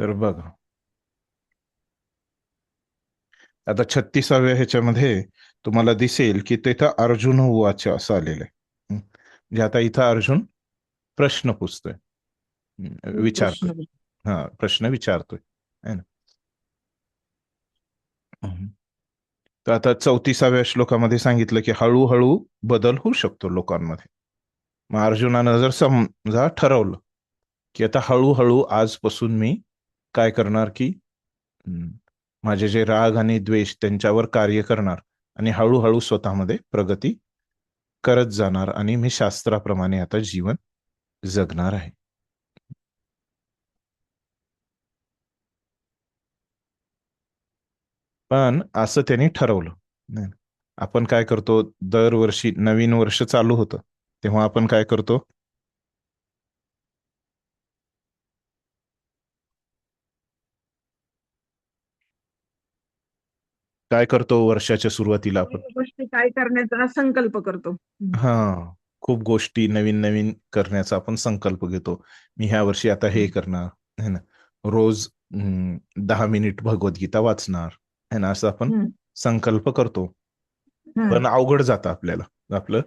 तर बघा, आता 36व्या ह्याच्यामध्ये तुम्हाला दिसेल की तिथं अर्जुन उवाच असं आलेलं आहे. म्हणजे आता इथं अर्जुन प्रश्न पुछतोय, विचारतोय. प्रश्न. हा, प्रश्न विचारतोय, है ना. हम्म. तर आता 34व्या श्लोकामध्ये सांगितलं की हळूहळू बदल होऊ शकतो लोकांमध्ये. मग अर्जुनानं जर समजा ठरवलं की आता हळूहळू आजपासून मी काय करणार की माझे जे राग आणि द्वेष त्यांच्यावर कार्य करणार आणि हळूहळू स्वतःमध्ये प्रगती करत जाणार आणि मी शास्त्राप्रमाणे आता जीवन जगणार आहे. पण असं त्यांनी ठरवलं नाही. आपण काय करतो, दरवर्षी नवीन वर्ष चालू होतं तेव्हा आपण काय करतो, काय करतो वर्षाच्या सुरुवातीला आपण. नवीन गोष्टी काय करण्याचा संकल्प करतो. हा, खूप गोष्टी नवीन नवीन करण्याचा आपण संकल्प घेतो. मी ह्या वर्षी आता हे करणार, है ना. रोज 10 मिनिट भगवद्गीता वाचणार, है ना, असं आपण हम्म. संकल्प करतो. हम्म. पण अवघड जातं आपल्याला, आपलं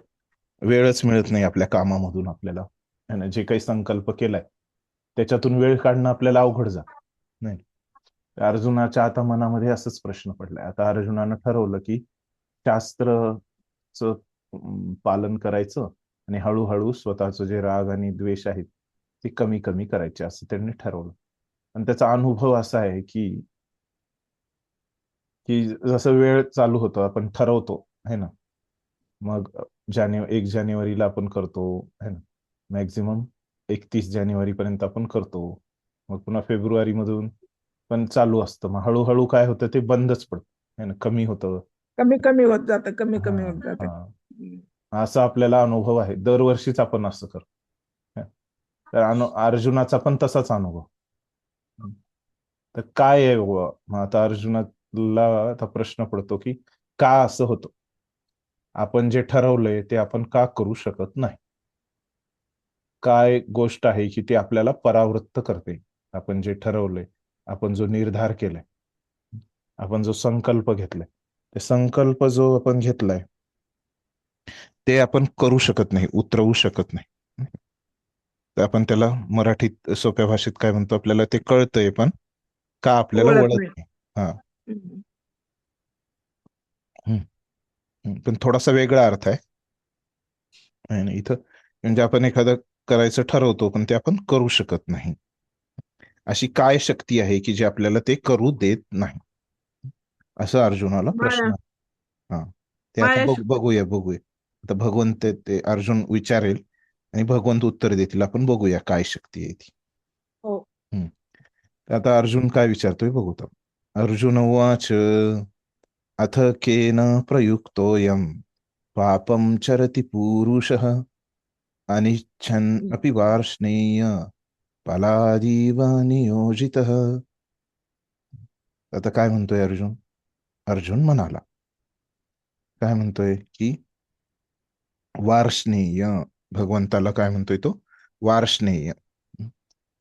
वेळच मिळत नाही आपल्या कामामधून आपल्याला, है ना. जे काही संकल्प केलाय त्याच्यातून वेळ काढणं आपल्याला अवघड जात नाही. अर्जुनाच्या आता मनामध्ये असंच प्रश्न पडलाय. आता अर्जुनानं ठरवलं की शास्त्रचं पालन करायचं आणि हळूहळू स्वतःचं जे राग आणि द्वेष आहेत ते कमी कमी करायचे असं त्यांनी ठरवलं. आणि त्याचा अनुभव असा आहे की की जसं वेळ चालू होतो आपण ठरवतो, है ना. मग 1 जानेवारीला आपण करतो, है ना. मॅक्झिमम 31 जानेवारी पर्यंत आपण करतो. मग पुन्हा फेब्रुवारी मधून पण चालू असतं. मग हळूहळू काय होतं ते बंदच पडतं, है ना, कमी होतं. कमी कमी होत जातं, कमी हा, कमी होत जातं. हा, असा आपल्याला अनुभव आहे. दरवर्षीच आपण असं करतो. तर अर्जुनाचा पण तसाच अनुभव. तर काय आहे बुवा? मग आता अर्जुनाला आता प्रश्न पडतो की का असं होतं, आपण जे ठरवलंय ते आपण का करू शकत नाही. काय गोष्ट आहे की ती आपल्याला परावृत्त करते. आपण जे ठरवलंय, आपण जो निर्धार केलाय, आपण जो संकल्प घेतलाय, ते संकल्प जो आपण घेतलाय ते आपण करू शकत नाही, उतरवू शकत नाही. तर आपण त्याला मराठीत सोप्या भाषेत काय म्हणतो, आपल्याला ते कळतंय पण का आपल्याला ओळख वळत नाही. नाही. हा. हम्म. हम्म. पण थोडासा वेगळा अर्थ आहे ना इथं. म्हणजे आपण एखादं करायचं ठरवतो पण ते आपण करू शकत नाही. अशी काय शक्ती आहे की जे आपल्याला ते करू देत नाही, असं अर्जुनाला माया. प्रश्न. हा, ते आता माया शक्ती. बघूया बघूया. आता भगवंत ते अर्जुन विचारेल आणि भगवंत उत्तर देतील. आपण बघूया काय शक्ती आहे ती. हो. हम्म. तर आता अर्जुन काय विचारतोय बघू तर. अर्जुन उवाच अथ केन प्रयुक्तोऽयं पापं चरति पूरुषः अनिच्छन् हम्म. अपि वार्ष्णेय फलादीव नियोजितः. आता काय म्हणतोय अर्जुन. अर्जुन म्हणाला, काय म्हणतोय की वार्ष्णेय, भगवंताला काय म्हणतोय तो, वार्ष्णेय.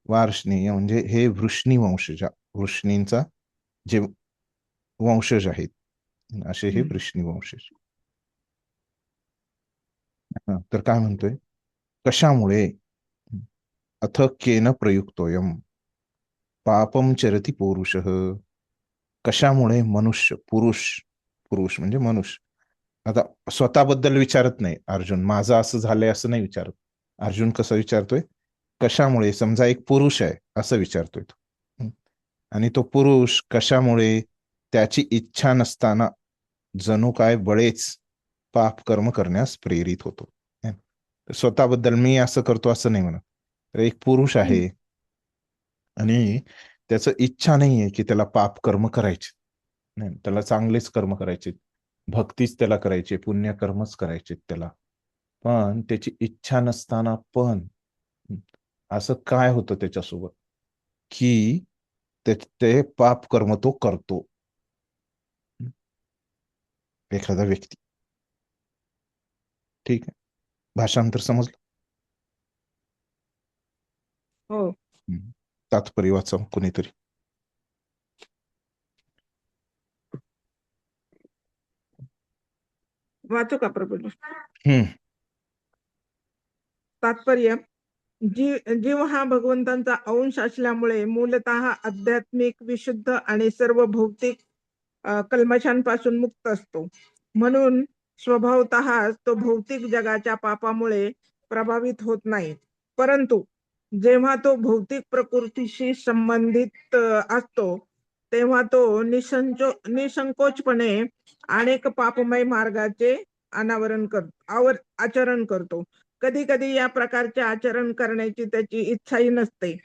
वार्ष्णेय म्हणजे हे वृष्णी वंशजा, वृष्णींचा जे वंशज आहेत असे हे हम्म. वृष्णी वंशज. तर काय म्हणतोय, कशामुळे, अथ केन प्रयुक्तोयम पापम चरती पौरुष, कशामुळे मनुष्य, पुरुष, पुरुष म्हणजे मनुष्य. आता स्वतःबद्दल विचारत नाही अर्जुन, माझं असं झालंय असं नाही विचारत. अर्जुन कसं विचारतोय, कशामुळे, समजा एक पुरुष आहे असं विचारतोय तो. आणि तो पुरुष कशामुळे त्याची इच्छा नसताना जणू काय बळेच पाप कर्म करण्यास प्रेरित होतो. स्वतःबद्दल मी असं करतो असं नाही म्हणत. तर एक पुरुष हम्म. आहे आणि त्याचं इच्छा नाहीये की त्याला पाप कर्म करायचे, नाही त्याला चांगलेच कर्म करायचे, भक्तीच त्याला करायचे, पुण्यकर्मच करायचे त्याला. पण त्याची इच्छा नसताना पण असं काय होतं त्याच्यासोबत की ते पाप कर्म तो करतो. एखादा व्यक्ती, ठीक आहे, भाषांतर समजलं. हो. तात्पर्य वाचा कुणीतरी. वाचू का प्रभू? हम्म तात्पर्य: जीव हा भगवंतांचा अंश असल्यामुळे मूलतः आध्यात्मिक, विशुद्ध आणि सर्व भौतिक कल्मशांपासून मुक्त असतो. म्हणून स्वभावतः तो भौतिक जगाच्या पापामुळे प्रभावित होत नाही. परंतु जेव्हा तो भौतिक प्रकृतीशी संबंधित असतो, तेव्हा तो निसंकोचपणे अनेक पापमय मार्गाचे आचरण करतो. कधी कधी या प्रकारचे आचरण करण्याची त्याची इच्छाही नसते.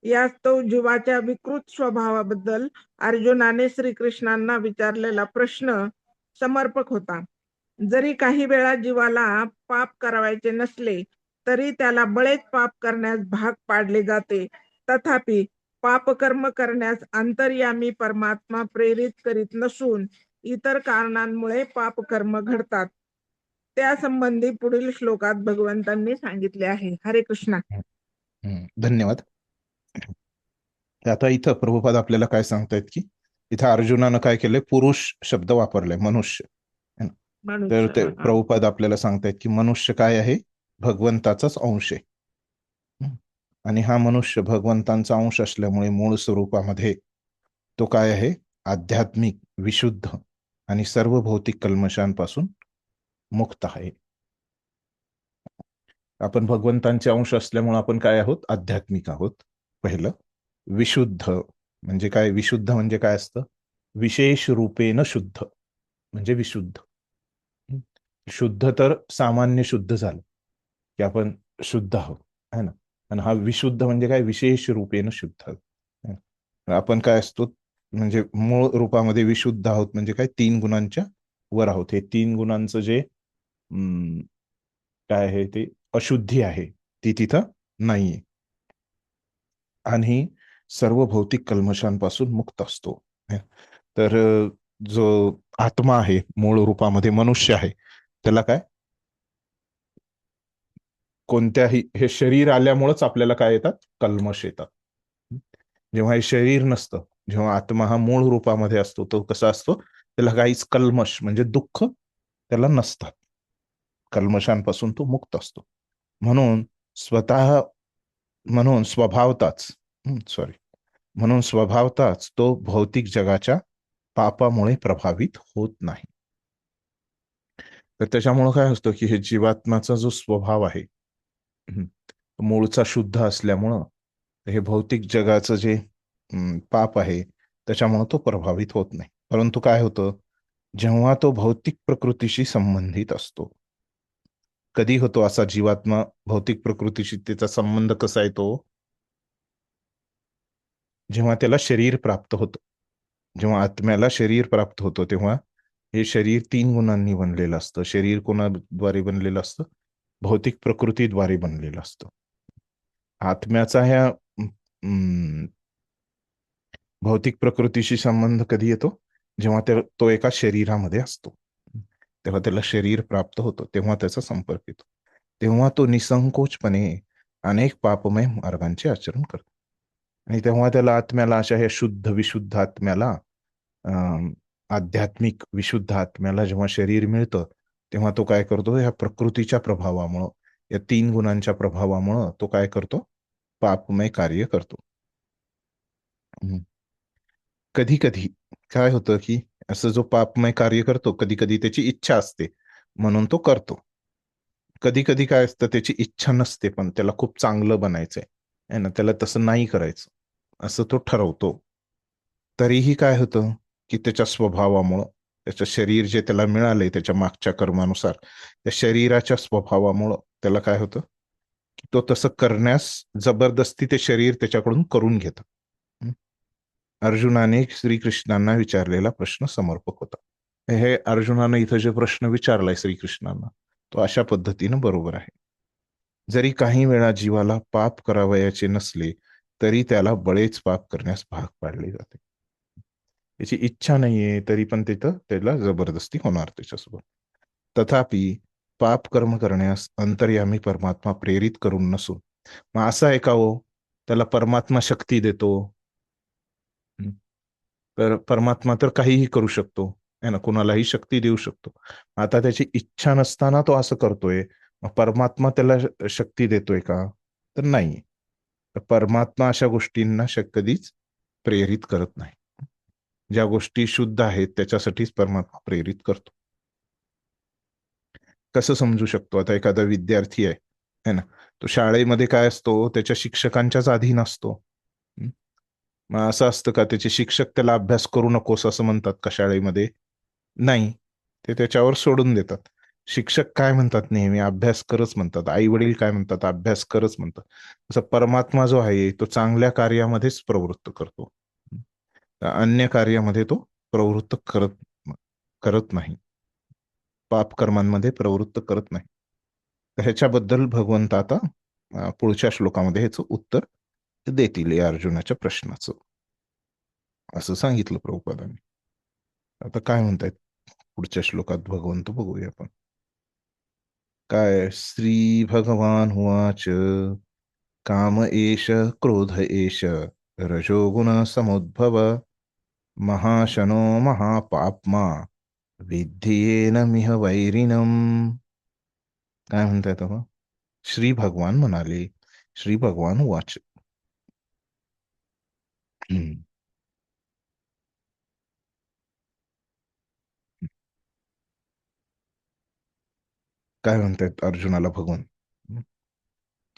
यास्तव जीवाच्या विकृत स्वभावाबद्दल अर्जुनाने श्रीकृष्णांना विचारलेला प्रश्न समर्पक होता. जरी काही वेळा जीवाला पाप करावयाचे नसले तरी त्याला बळेच पाप करण्यास भाग पाडले जाते. तथापि पापकर्म करण्यास अंतर्यामी परमात्मा प्रेरित करीत नसून इतर कारणांमुळे पापकर्म घडतात. त्या संबंधी पुढील श्लोकात भगवंतांनी सांगितले आहे. हरे कृष्णा. धन्यवाद. आता इथं प्रभुपाद आपल्याला काय सांगतायत की इथं अर्जुनानं काय केलंय, पुरुष शब्द वापरलाय, मनुष्य. तर ते प्रभुपाद आपल्याला सांगतायत की मनुष्य काय आहे, भगवंताचाच अंश आहे. आणि हा मनुष्य भगवंतांचा अंश असल्यामुळे मूळ स्वरूपामध्ये तो काय आहे, आध्यात्मिक, विशुद्ध आणि सर्व भौतिक कल्मशांपासून मुक्त आहे. आपण भगवंतांचे अंश असल्यामुळे आपण काय आहोत, आध्यात्मिक आहोत. पहिलं. विशुद्ध म्हणजे काय, विशुद्ध म्हणजे काय असतं, विशेष रूपेन शुद्ध म्हणजे विशुद्ध. शुद्ध तर सामान्य शुद्ध झालं की आपण शुद्ध आहोत, है ना. आणि हा विशुद्ध म्हणजे काय, विशेष रूपेन शुद्ध. आपण काय असतो, म्हणजे मूळ रूपामध्ये विशुद्ध आहोत म्हणजे काय, 3 गुणांच्या वर आहोत. हे 3 गुणांचं जे काय आहे ते अशुद्धी आहे ती तिथं नाहीये. आणि सर्व भौतिक कल्मशांपासून मुक्त असतो. तर जो आत्मा आहे मूळ रूपामध्ये मनुष्य आहे, त्याला काय, कोणत्याही, हे शरीर आल्यामुळेच आपल्याला काय येतात, कल्मश येतात. जेव्हा हे शरीर नसतं, जेव्हा आत्मा हा मूळ रूपामध्ये असतो, तो कसा असतो, त्याला काहीच कल्मश म्हणजे दुःख त्याला नसतात. कल्मशांपासून तो मुक्त असतो. म्हणून म्हणून स्वभावताच म्हणून स्वभावताच तो भौतिक जगाच्या पापामुळे प्रभावित होत नाही. तर त्याच्यामुळे काय असतं की हे जीवात्माचा जो स्वभाव आहे, मूळचा शुद्ध असल्यामुळं हे भौतिक जगाचं जे पाप आहे त्याच्यामुळे तो प्रभावित होत नाही. परंतु काय होतं, जेव्हा तो भौतिक प्रकृतीशी संबंधित असतो, कधी होतो असा जीवात्मा भौतिक प्रकृतीशी, त्याचा संबंध कसा येतो, जेव्हा त्याला शरीर प्राप्त होतं. जेव्हा आत्म्याला शरीर प्राप्त होतं तेव्हा हे शरीर 3 गुणांनी बनलेलं असतं. शरीर कोणाद्वारे बनलेलं असतं, भौतिक प्रकृतीद्वारे बनलेलं असतं. आत्म्याचा ह्या भौतिक प्रकृतीशी संबंध कधी येतो, जेव्हा तो एका शरीरामध्ये असतो, तेव्हा त्याला शरीर प्राप्त होतं, तेव्हा त्याचा संपर्क येतो. तेव्हा तो निसंकोचपणे अनेक पापमय मार्गांचे आचरण करतो. आणि तेव्हा त्याला आत्म्याला, अशा ह्या शुद्ध विशुद्ध आत्म्याला, आध्यात्मिक विशुद्ध आत्म्याला जेव्हा शरीर मिळतं, तेव्हा तो काय करतो, या प्रकृतीच्या प्रभावामुळं, या 3 गुणांच्या प्रभावामुळं तो काय करतो, पापमय कार्य करतो. कधी कधी काय होतं की असं जो पापमय कार्य करतो, कधी कधी त्याची इच्छा असते म्हणून तो करतो. कधी कधी काय असतं, त्याची इच्छा नसते पण त्याला खूप चांगलं बनायचंय है ना, त्याला तसं नाही करायचं असं तो ठरवतो. तरीही काय होतं की त्याच्या स्वभावामुळं, त्याचं शरीर जे त्याला मिळालंय त्याच्या मागच्या कर्मानुसार, त्या शरीराच्या स्वभावामुळं त्याला काय होतं की तो तसं करण्यास जबरदस्ती ते शरीर त्याच्याकडून करून घेतं. अर्जुनाने श्रीकृष्णांना विचारलेला प्रश्न समर्पक होता. हे अर्जुनाने इथं जे प्रश्न विचारलाय श्रीकृष्णांना, तो अशा पद्धतीनं बरोबर आहे. जरी काही वेळा जीवाला पाप करावयाचे नसले तरी त्याला बळेच पाप करण्यास भाग पाडले जाते. त्याची इच्छा नाहीये तरी पण तिथं त्याला जबरदस्ती होणार त्याच्यासोबत. तथापि पाप कर्म करण्यास अंतर्यामी परमात्मा प्रेरित करून नसून, मग असं आहे का हो, त्याला परमात्मा शक्ती देतो, तर परमात्मा तर काहीही करू शकतो आहे ना, कुणालाही शक्ती देऊ शकतो. आता त्याची इच्छा नसताना तो असं करतोय, मग परमात्मा त्याला शक्ती देतोय का? तर नाही. तर परमात्मा अशा गोष्टींना कधीच प्रेरित करत नाही. ज्या गोष्टी शुद्ध आहेत त्याच्यासाठीच परमात्मा प्रेरित करतो. कसं समजू शकतो? आता एखादा विद्यार्थी आहे ना, तो शाळेमध्ये काय असतो, त्याच्या शिक्षकांच्याच अधीन असतो. हं? मग असं असतं का त्याचे शिक्षक त्याला अभ्यास करू नकोस असं म्हणतात का शाळेमध्ये? नाही. ते त्याच्यावर सोडून देतात. शिक्षक काय म्हणतात? नेहमी अभ्यास करच म्हणतात. आई वडील काय म्हणतात? अभ्यास करच म्हणतात. तसं परमात्मा जो आहे तो चांगल्या कार्यामध्येच प्रवृत्त करतो. अन्य कार्यामध्ये तो प्रवृत्त करत नाही. पाप कर्मांमध्ये प्रवृत्त करत नाही. तर ह्याच्याबद्दल भगवंत आता पुढच्या श्लोकामध्ये ह्याचं उत्तर देतील या अर्जुनाच्या प्रश्नाचं, असं सांगितलं प्रभुपादांनी. आता काय म्हणतायत पुढच्या श्लोकात भगवंत बघूया आपण. काय? श्री भगवान उवाच काम एष क्रोध एष रजोगुण समुद्भव महाशनो महापाप्मा विद्धि वैरिणम. काय म्हणतायत आता? श्री भगवान म्हणाले, श्री भगवान उवाच. काय म्हणतायत अर्जुनाला भगवान?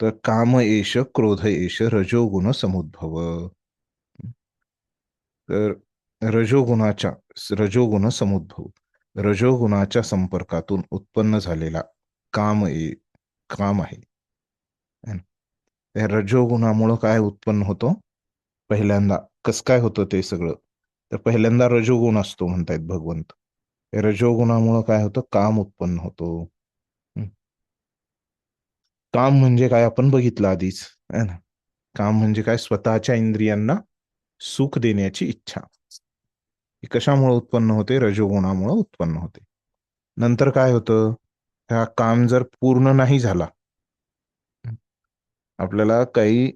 तर काम एष क्रोध एष रजोगुण समुद्भव. तर रजोगुण समुद्भव, रजोगुणाच्या संपर्कातून उत्पन्न झालेला काम काम आहे. त्या रजोगुणामुळं काय उत्पन्न होतो? पहिल्यांदा कस काय होतं ते सगळं? तर पहिल्यांदा रजोगुण असतो म्हणतायत भगवंत. रजोगुणामुळं काय होतं? काम उत्पन्न होतो. काम म्हणजे काय आपण बघितलं आधीच, है ना. काम म्हणजे काय? स्वतःच्या इंद्रियांना सुख देण्याची इच्छा. ही कशामुळे उत्पन्न होते? रजोगुणामुळे उत्पन्न होते. नंतर काय होतं? हा काम जर पूर्ण नाही झाला, आपल्याला काही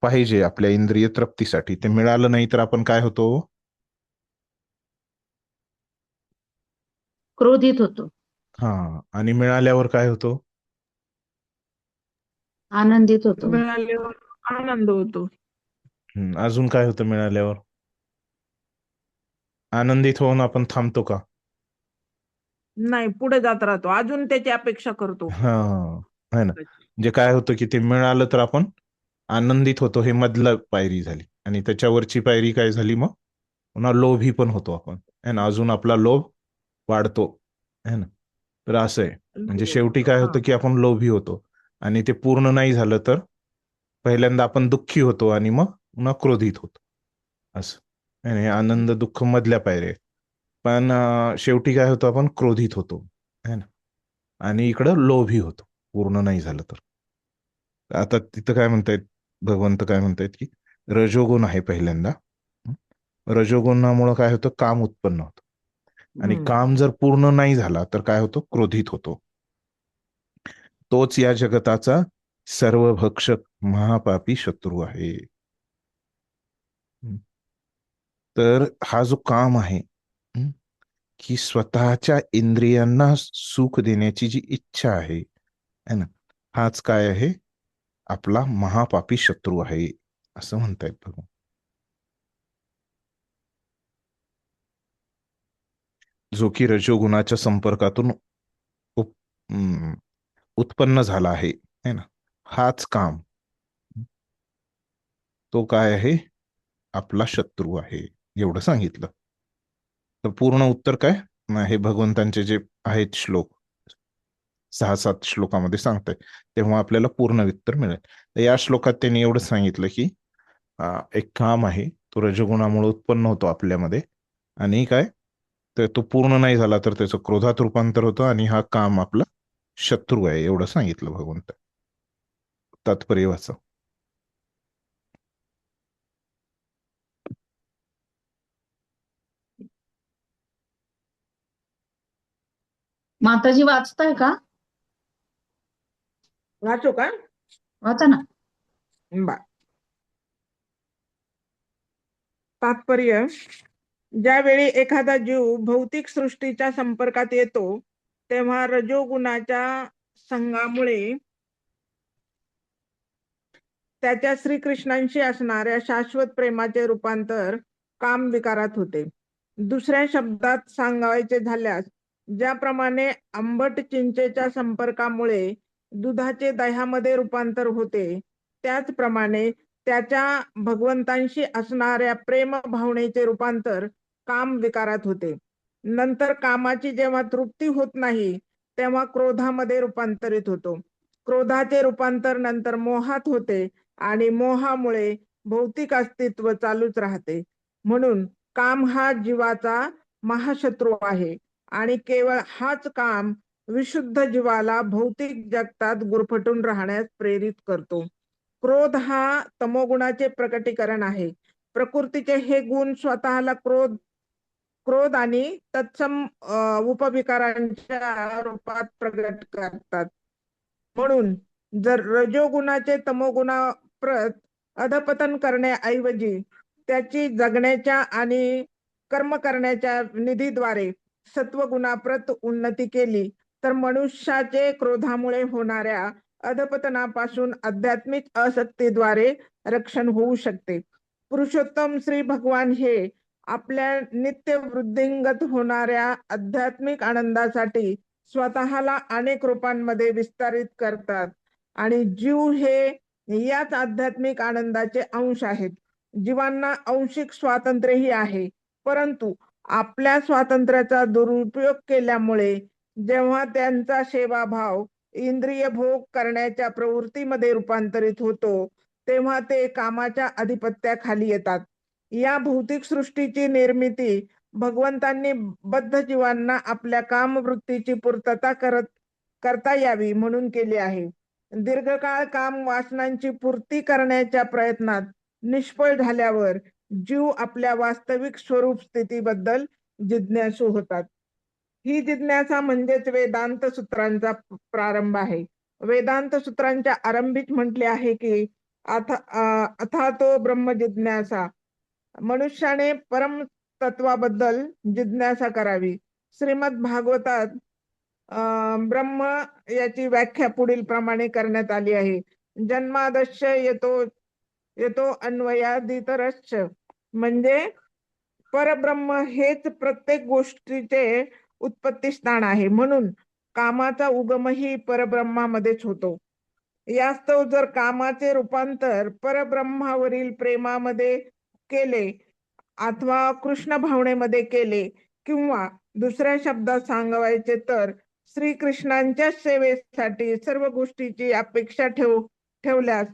पाहिजे आपल्या इंद्रिय तृप्तीसाठी, ते मिळालं नाही तर आपण काय होतो? क्रोधित होतो. हा. आणि मिळाल्यावर काय होतो? आनंदित होतो. मिळाल्यावर आनंद होतो. अजून काय होतं मिळाल्यावर? आनंदित होऊन आपण थांबतो का? नाही, पुढे जात राहतो, अजून त्याची अपेक्षा करतो. हा, है ना. म्हणजे काय होतं की ते मिळालं तर आपण आनंदित होतो, हे मधलं पायरी झाली. आणि त्याच्यावरची पायरी काय झाली? मग पुन्हा लोभी पण होतो आपण, है ना. अजून आपला लोभ वाढतो, है ना. तर असं आहे. म्हणजे शेवटी काय होतं की आपण लोभी होतो, आणि ते पूर्ण नाही झालं तर पहिल्यांदा आपण दुःखी होतो आणि मग पुन्हा क्रोधित होतो, असं. हे आनंद दुःख मधल्या पायऱ्या आहेत. पण शेवटी काय होतं? आपण क्रोधित होतो, है ना. आणि इकडं लोभी होतो पूर्ण नाही झालं तर. आता तिथं काय म्हणतायत भगवंत? काय म्हणतायत की रजोगुण आहे पहिल्यांदा. रजोगुणामुळे काय होतं? काम उत्पन्न होतं. आणि काम जर पूर्ण नाही झाला तर काय होतं? क्रोधित होतो. तोच या जगताचा सर्वभक्षक महापापी शत्रू आहे. तर हा जो काम आहे की स्वतःच्या इंद्रियांना सुख देण्याची जी इच्छा आहे, है ना, हाच काय आहे? आपला महापापी शत्रू आहे, असं म्हणतायत भगवान. जो की रजोगुणाच्या संपर्कातून उत्पन्न झाला आहे, है ना. हाच काम, तो काय आहे? आपला शत्रू आहे, एवढं सांगितलं. तर पूर्ण उत्तर काय? हे भगवंतांचे जे आहेत श्लोक 6-7 श्लोकामध्ये सांगताय, तेव्हा आपल्याला पूर्ण उत्तर मिळेल. तर या श्लोकात त्यांनी एवढं सांगितलं की एक काम आहे, तो रजगुणामुळे उत्पन्न होतो आपल्यामध्ये. आणि काय? तर तो पूर्ण नाही झाला तर त्याचं क्रोधात रूपांतर होतं, आणि हा काम आपला शत्रू आहे, एवढं सांगितलं भगवंत. तात्पर्य वाचा. माताजी वाचताय का? वाचू का? वाचा ना. बा तात्पर्य. ज्यावेळी एखादा जीव भौतिक सृष्टीच्या संपर्कात येतो तेव्हा रजोगुणाच्या संघामुळे त्याच्या श्रीकृष्णांशी असणाऱ्या शाश्वत प्रेमाचे रूपांतर कामविकारात होते. दुसऱ्या शब्दात सांगायचे झाल्यास, ज्याप्रमाणे आंबट चिंचेच्या संपर्कामुळे दुधाचे दह्यामध्ये रूपांतर होते, त्याचप्रमाणे त्याच्या भगवंतांशी असणाऱ्या प्रेम भावनेचे रूपांतर काम विकारात होते. नंतर कामाची जेव्हा तृप्ती होत नाही तेव्हा क्रोधामध्ये रूपांतरित होतो. क्रोधाचे रूपांतर नंतर मोहात होते आणि मोहामुळे भौतिक अस्तित्व चालूच राहते. म्हणून काम हा जीवाचा महाशत्रू आहे आणि केवळ हाच काम विशुद्ध जीवाला भौतिक जगतात गुरफटून राहण्यास प्रेरित करतो. क्रोध हा तमोगुणाचे प्रकटीकरण आहे. प्रकृतीचे हे गुण स्वतःला क्रोध आणि तत्सम उपविकारांच्या रूपात प्रगट करतात. म्हणून जर रजोगुणाचे तमोगुणाप्रत अधपतन करण्याऐवजी त्याची जगण्याच्या आणि कर्म करण्याच्या निधीद्वारे सत्वगुणाप्रत उन्नती केली तर मनुष्याचे क्रोधामुळे होणाऱ्या अधपतनापासून आध्यात्मिक आसक्तीद्वारे रक्षण होऊ शकते. पुरुषोत्तम श्री भगवान हे आपल्या नित्य वृद्धिंगत होणाऱ्या आध्यात्मिक आनंदासाठी स्वतःला अनेक रूपांमध्ये विस्तारित करतात आणि जीव हे याच आध्यात्मिक आनंदाचे अंश आहेत. जीवांना आंशिक स्वातंत्र्यही आहे, परंतु आपल्या स्वातंत्र्याचा दुरुपयोग केल्यामुळे जेव्हा त्यांचा सेवाभाव इंद्रिय भोग करण्याच्या प्रवृत्तीमध्ये रूपांतरित होतो तेव्हा ते कामाच्या अधिपत्याखाली येतात. या भौतिक सृष्टीची निर्मिती भगवंतांनी बद्ध जीवांना आपल्या कामवृत्तीची पूर्तता करता यावी म्हणून केली आहे. दीर्घकाळ काम वासनांची पूर्ती करण्याच्या प्रयत्नात निष्फळ झाल्यावर जीव आपल्या वास्तविक स्वरूप स्थितीबद्दल जिज्ञासू होतात. ही जिज्ञासा म्हणजेच वेदांत सूत्रांचा प्रारंभ आहे. वेदांत सूत्रांच्या आरंभीच म्हटले आहे की अथातो ब्रह्म जिज्ञासा, मनुष्याने परम तत्वाबद्दल जिज्ञासा करावी. श्रीमद भागवतात ब्रह्म याची व्याख्या पुढील प्रमाणे करण्यात आली आहे. जन्मादश्य येतो अन्वयादितरश्च, म्हणजे परब्रह्म हेच प्रत्येक गोष्टीचे उत्पत्ती स्थान आहे. म्हणून कामाचा उगमही परब्रह्मामध्येच होतो. यास्तव जर कामाचे रूपांतर परब्रह्मावरील प्रेमामध्ये केले अथवा कृष्ण भावनेमध्ये केले किंवा दुसऱ्या शब्दात सांगायचे तर श्रीकृष्णांच्या सेवेसाठी सर्व गोष्टीची अपेक्षा ठेवल्यास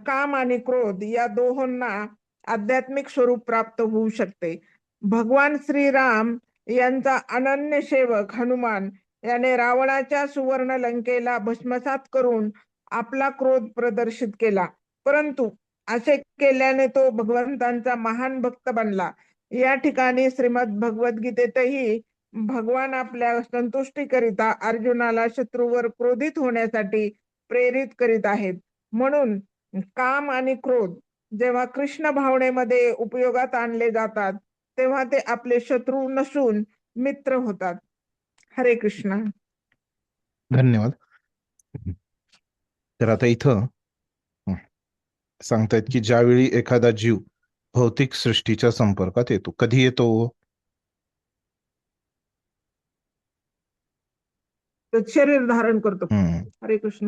काम आणि क्रोध या दोहोंना आध्यात्मिक स्वरूप प्राप्त होऊ शकते. भगवान श्रीराम यांचा अनन्य सेवक हनुमान याने रावणाच्या सुवर्ण लंकेला भस्मसात करून आपला क्रोध प्रदर्शित केला, परंतु असे केल्याने तो भगवंतांचा महान भक्त बनला. या ठिकाणी श्रीमद भगवद्गीतेतही भगवान आपल्या संतुष्टीकरिता अर्जुनाला शत्रूवर क्रोधित होण्यासाठी प्रेरित करीत आहेत. म्हणून काम आणि क्रोध जेव्हा कृष्ण भावनेमध्ये उपयोगात आणले जातात तेव्हा ते आपले शत्रू नसून मित्र होतात. हरे कृष्ण. धन्यवाद. तर आता इथं सांगतायत की ज्यावेळी एखादा जीव भौतिक सृष्टीच्या संपर्कात येतो, कधी येतो? तो शरीर धारण करतो. हरे कृष्ण.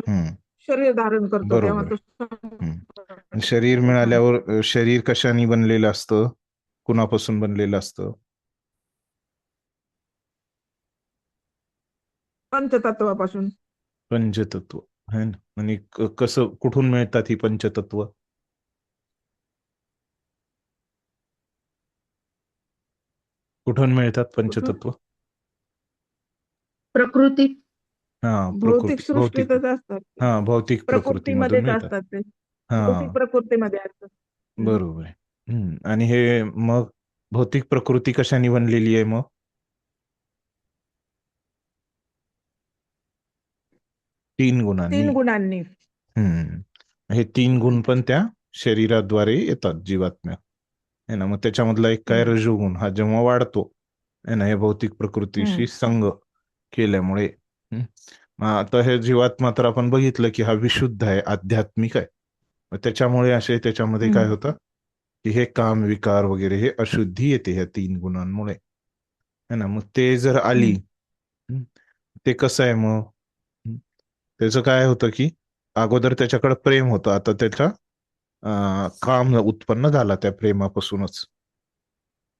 शरीर धारण करतो तेव्हा तो शरीर मिळाल्यावर शरीर कशाने बनलेलं असतं, कुणापासून बनलेलं असतं? पंचतत्वापासून. पंचतत्व है ना. आणि कसं कुठून मिळतात ही पंचतत्व? कुठून मिळतात पंचतत्व? प्रकृती. भौतिक सृष्टीतच असतात. भौतिक प्रकृतीमध्ये असतात ते. भौतिक प्रकृतीमध्ये असतात. बरोबर आहे. आणि हे मग भौतिक प्रकृती कशाने बनलेली आहे? मग तीन गुणांनी. हे तीन गुण पण त्या शरीराद्वारे येतात जीवात्म्या, है ना. मग त्याच्यामधला एक काय रजोगुण हा जेव्हा वाढतो है ना, हे भौतिक प्रकृतीशी संग केल्यामुळे. मग आता हे जीवात्मा तर आपण बघितलं की हा विशुद्ध आहे, आध्यात्मिक आहे. मग त्याच्यामुळे असे त्याच्यामध्ये काय होतं की हे काम विकार वगैरे हे अशुद्धी येते ह्या 3 गुणांमुळे है ना. मग ते जर आली, ते कसं आहे मग, त्याचं काय होतं की अगोदर त्याच्याकडे प्रेम होतं, आता त्याचा काम उत्पन्न झाला त्या प्रेमापासूनच.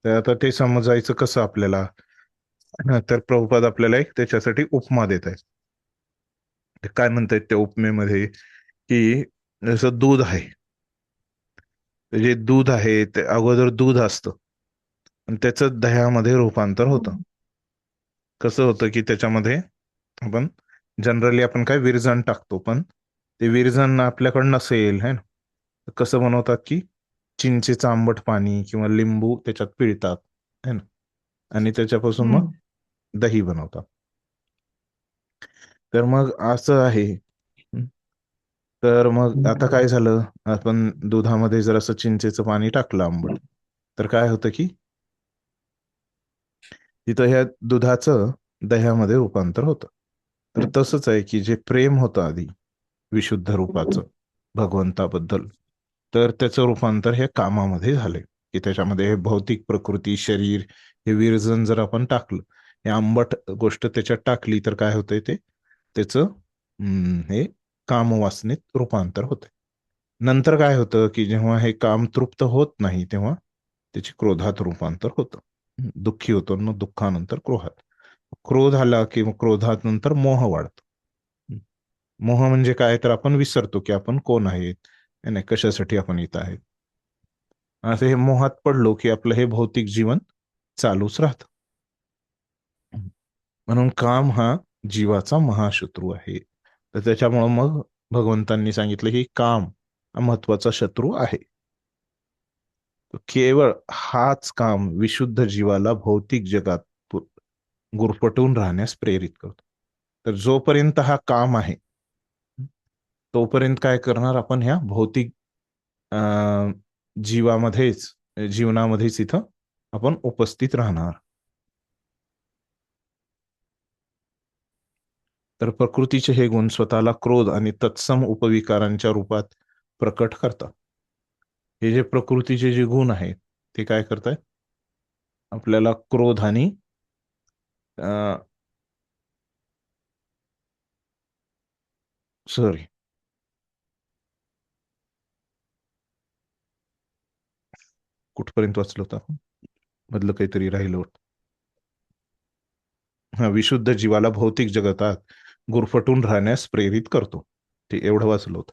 तर आता ते समजायचं कसं आपल्याला, तर प्रभुपाद आपल्याला एक त्याच्यासाठी उपमा देत आहे. ते काय म्हणतायत त्या उपमेमध्ये की जसं दूध आहे, जे दूध आहे ते अगोदर दूध असतं आणि त्याचं दह्यामध्ये रूपांतर होतं. कसं होतं की त्याच्यामध्ये आपण जनरली आपण काय विरजण टाकतो, पण ते विरजण आपल्याकडे नसेल है ना, तर कसं बनवतात की चिंचेचं आंबट पाणी किंवा लिंबू त्याच्यात पिळतात है ना, आणि त्याच्यापासून मग दही बनवतात. तर मग असं आहे. तर मग आता काय झालं, आपण दुधामध्ये जर असं चिंचेचं पाणी टाकलं आंबट, तर काय होतं की तिथं ह्या दुधाचं दह्यामध्ये रूपांतर होतं. तर तसंच आहे की जे प्रेम होतं आधी विशुद्ध रूपाचं भगवंताबद्दल, तर त्याचं रूपांतर हे कामामध्ये झालंय की त्याच्यामध्ये हे भौतिक प्रकृती शरीर हे विरजन जर आपण टाकलं, हे आंबट गोष्ट त्याच्यात टाकली, तर काय होतंय ते त्याचं हे कामवासनेत रूपांतर होतंय. नंतर काय होतं की जेव्हा हे काम तृप्त होत नाही, तेव्हा त्याची क्रोधात रूपांतर होतं. दुःखी होतो, मग दुःखानंतर क्रोधात. क्रोध आला की मग क्रोधात नंतर मोह वाढतो. मोह म्हणजे काय, तर आपण विसरतो की आपण कोण आहेत, नाही कशासाठी आपण इथं आहेत. असं हे मोहात पडलो की आपलं हे भौतिक जीवन चालूच राहतं. म्हणून काम हा जीवाचा महाशत्रू आहे. तर त्याच्यामुळं मग भगवंतांनी सांगितलं की काम हा महत्वाचा शत्रू आहे. केवळ हाच काम विशुद्ध जीवाला भौतिक जगात गुरफटून राहण्यास प्रेरित करतो. तर जोपर्यंत हा काम आहे, तोपर्यंत काय करणार आपण, ह्या भौतिक जीवामध्येच जीवनामध्येच इथं आपण उपस्थित राहणार. तर प्रकृतीचे हे गुण स्वतःला क्रोध आणि तत्सम उपविकारांच्या रूपात प्रकट करतात. हे जे प्रकृतीचे जे गुण आहेत ते काय करतायत, आपल्याला क्रोध आणि सॉरी कुठपर्यंत वाचलं होतं आपण, मधलं काहीतरी राहिलं होतं. हा, विशुद्ध जीवाला भौतिक जगतात गुरफटून राहण्यास प्रेरित करतो, ते एवढं वाचलं होतं.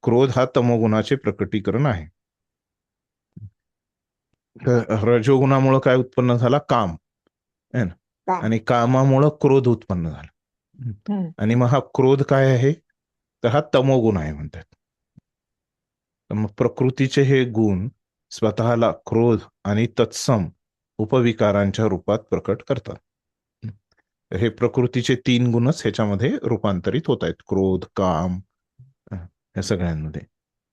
क्रोध हा तमोगुणाचे प्रकटीकरण आहे. रजोगुणामुळे काय उत्पन्न झाला, काम है ना, आणि कामामुळं क्रोध उत्पन्न झाला. आणि मग हा क्रोध काय आहे, तर हा तमोगुण आहे म्हणतात. तर मग प्रकृतीचे हे गुण स्वतःला क्रोध आणि तत्सम उपविकारांच्या रूपात प्रकट करतात. हे प्रकृतीचे 3 गुणच ह्याच्यामध्ये रूपांतरित होत आहेत, क्रोध काम या सगळ्यांमध्ये.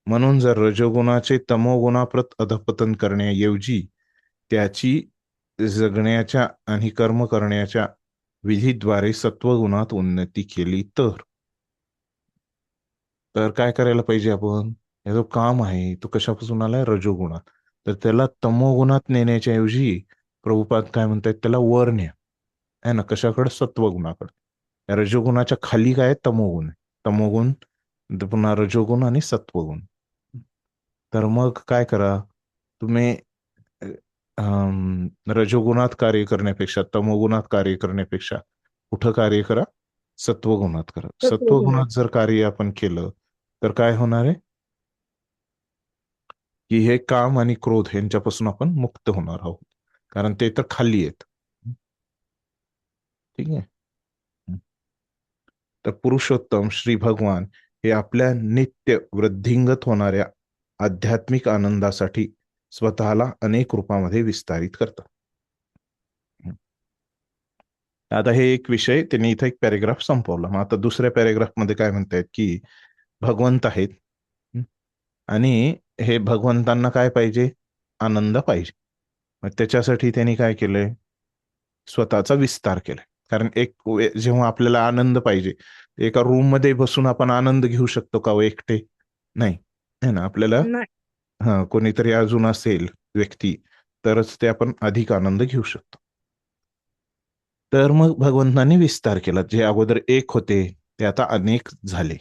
म्हणून जर रजोगुणाचे तमोगुणाप्रत अधपतन करण्याऐवजी त्याची जगण्याच्या आणि कर्म करण्याच्या विधीद्वारे सत्वगुणात उन्नती केली, तर काय करायला पाहिजे आपण, हे जो काम आहे तो कशापासून आलाय, रजोगुणात. तर त्याला तमोगुणात नेण्याच्या ऐवजी प्रभुपाद काय म्हणतात, त्याला वर न्या आहे ना, कशाकडे, सत्वगुणाकडे. या रजोगुणाच्या खाली काय, तमोगुण आहे. तमोगुण, पुन्हा रजोगुण आणि सत्वगुण. तर मग काय करा तुम्ही, रजोगुणात कार्य करण्यापेक्षा तमोगुणात कार्य करण्यापेक्षा कुठं कार्य करा, सत्वगुणात करा. सत्वगुणात जर कार्य आपण केलं तर काय होणार आहे की हे काम आणि क्रोध यांच्यापासून आपण मुक्त होणार आहोत, कारण ते तर खाली आहेत. ठीक आहे. तर पुरुषोत्तम श्री भगवान हे आपल्या नित्य वृद्धिंगत होणाऱ्या आध्यात्मिक आनंदासाठी स्वतःला अनेक रूपामध्ये विस्तारित करतात. आता हे एक विषय त्यांनी इथं एक पॅरेग्राफ संपवला. मग आता दुसऱ्या पॅरेग्राफ मध्ये काय म्हणतायत की भगवंत आहेत आणि हे भगवंतांना काय पाहिजे, आनंद पाहिजे. मग त्याच्यासाठी त्यांनी काय केलंय, स्वतःचा विस्तार केलाय. कारण जेव्हा आपल्याला आनंद पाहिजे, एका रूम मध्ये बसून आपण आनंद घेऊ शकतो का हो एकटे? नाही, है ना. आपल्याला नाही. कोणीतरी अजून असेल व्यक्ती, तरच ते आपण अधिक आनंद घेऊ शकतो. तर मग भगवंतांनी विस्तार केला. जे अगोदर एक होते ते आता अनेक झाले.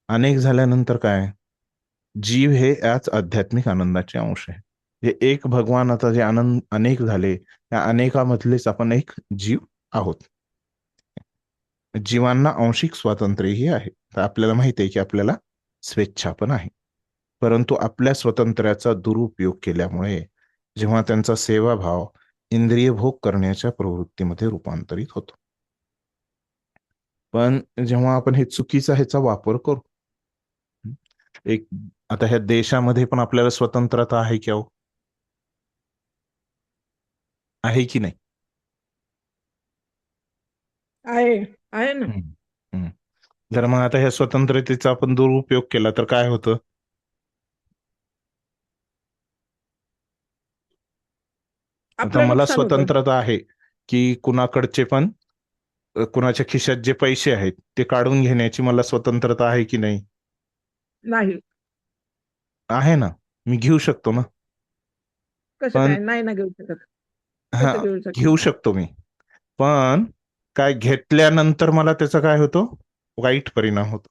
अनेक झाल्यानंतर काय, जीव हे याच आध्यात्मिक आनंदाचे अंश आहे. जे एक भगवान आता जे आनंद अनेक झाले, त्या अनेकामधलेच आपण एक जीव आहोत. जीवांना आंशिक स्वातंत्र्यही आहे. तर आपल्याला माहिती आहे की आपल्याला स्वेच्छा पण आहे, परंतु आपल्या स्वातंत्र्याचा दुरुपयोग केल्यामुळे जेव्हा त्यांचा सेवाभाव इंद्रिय भोग करण्याच्या प्रवृत्तीमध्ये रूपांतरित होतो. पण जेव्हा आपण हे चुकीचा ह्याचा वापर करू, एक आता ह्या देशामध्ये पण आपल्याला स्वतंत्रता आहे की अहो? आहे की नाही? आहे. आहे ना. हम्म. हम्म. जर मग आता ह्या स्वतंत्रतेचा आपण दुरुपयोग केला तर काय होतं? आता आपलं मला नुकसान होतं. स्वतंत्रता आहे की कुणाकडचे पण कुणाच्या खिशात जे पैसे आहेत ते काढून घेण्याची मला स्वतंत्रता आहे की नाही? नाही. आहे ना. मी घेऊ शकतो ना. कसं पण काय? नाही ना घेऊ शकत. हा, कसं घेऊ शकत? घेऊ शकतो मी. पण काय, घेतल्यानंतर मला त्याचा काय होतो, वाईट परिणाम होतो.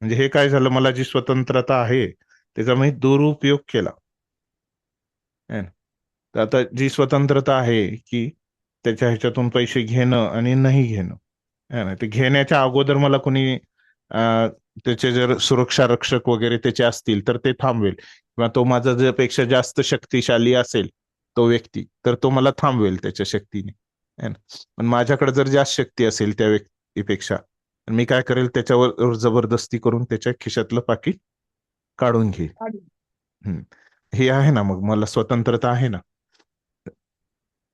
म्हणजे हे काय झालं, मला जी स्वतंत्रता आहे त्याचा मी दुरुपयोग केला. है ना? तर आता जी स्वतंत्रता आहे की त्याच्या ह्याच्यातून पैसे घेणं आणि नाही घेणं, है ना, ते घेण्याच्या अगोदर मला कोणी त्याचे जर सुरक्षा रक्षक वगैरे त्याचे असतील तर ते थांबवेल, किंवा तो माझा जर पेक्षा जास्त शक्तिशाली असेल तो व्यक्ती, तर तो मला थांबवेल त्याच्या शक्तीने, है ना. पण माझ्याकडे जर जास्त शक्ती असेल त्या व्यक्तीपेक्षा, तर मी काय करेल, त्याच्यावर जबरदस्ती करून त्याच्या खिशातलं पाकिट काढून घेईल. हम्म. हे आहे ना, मग मला स्वतंत्रता आहे ना.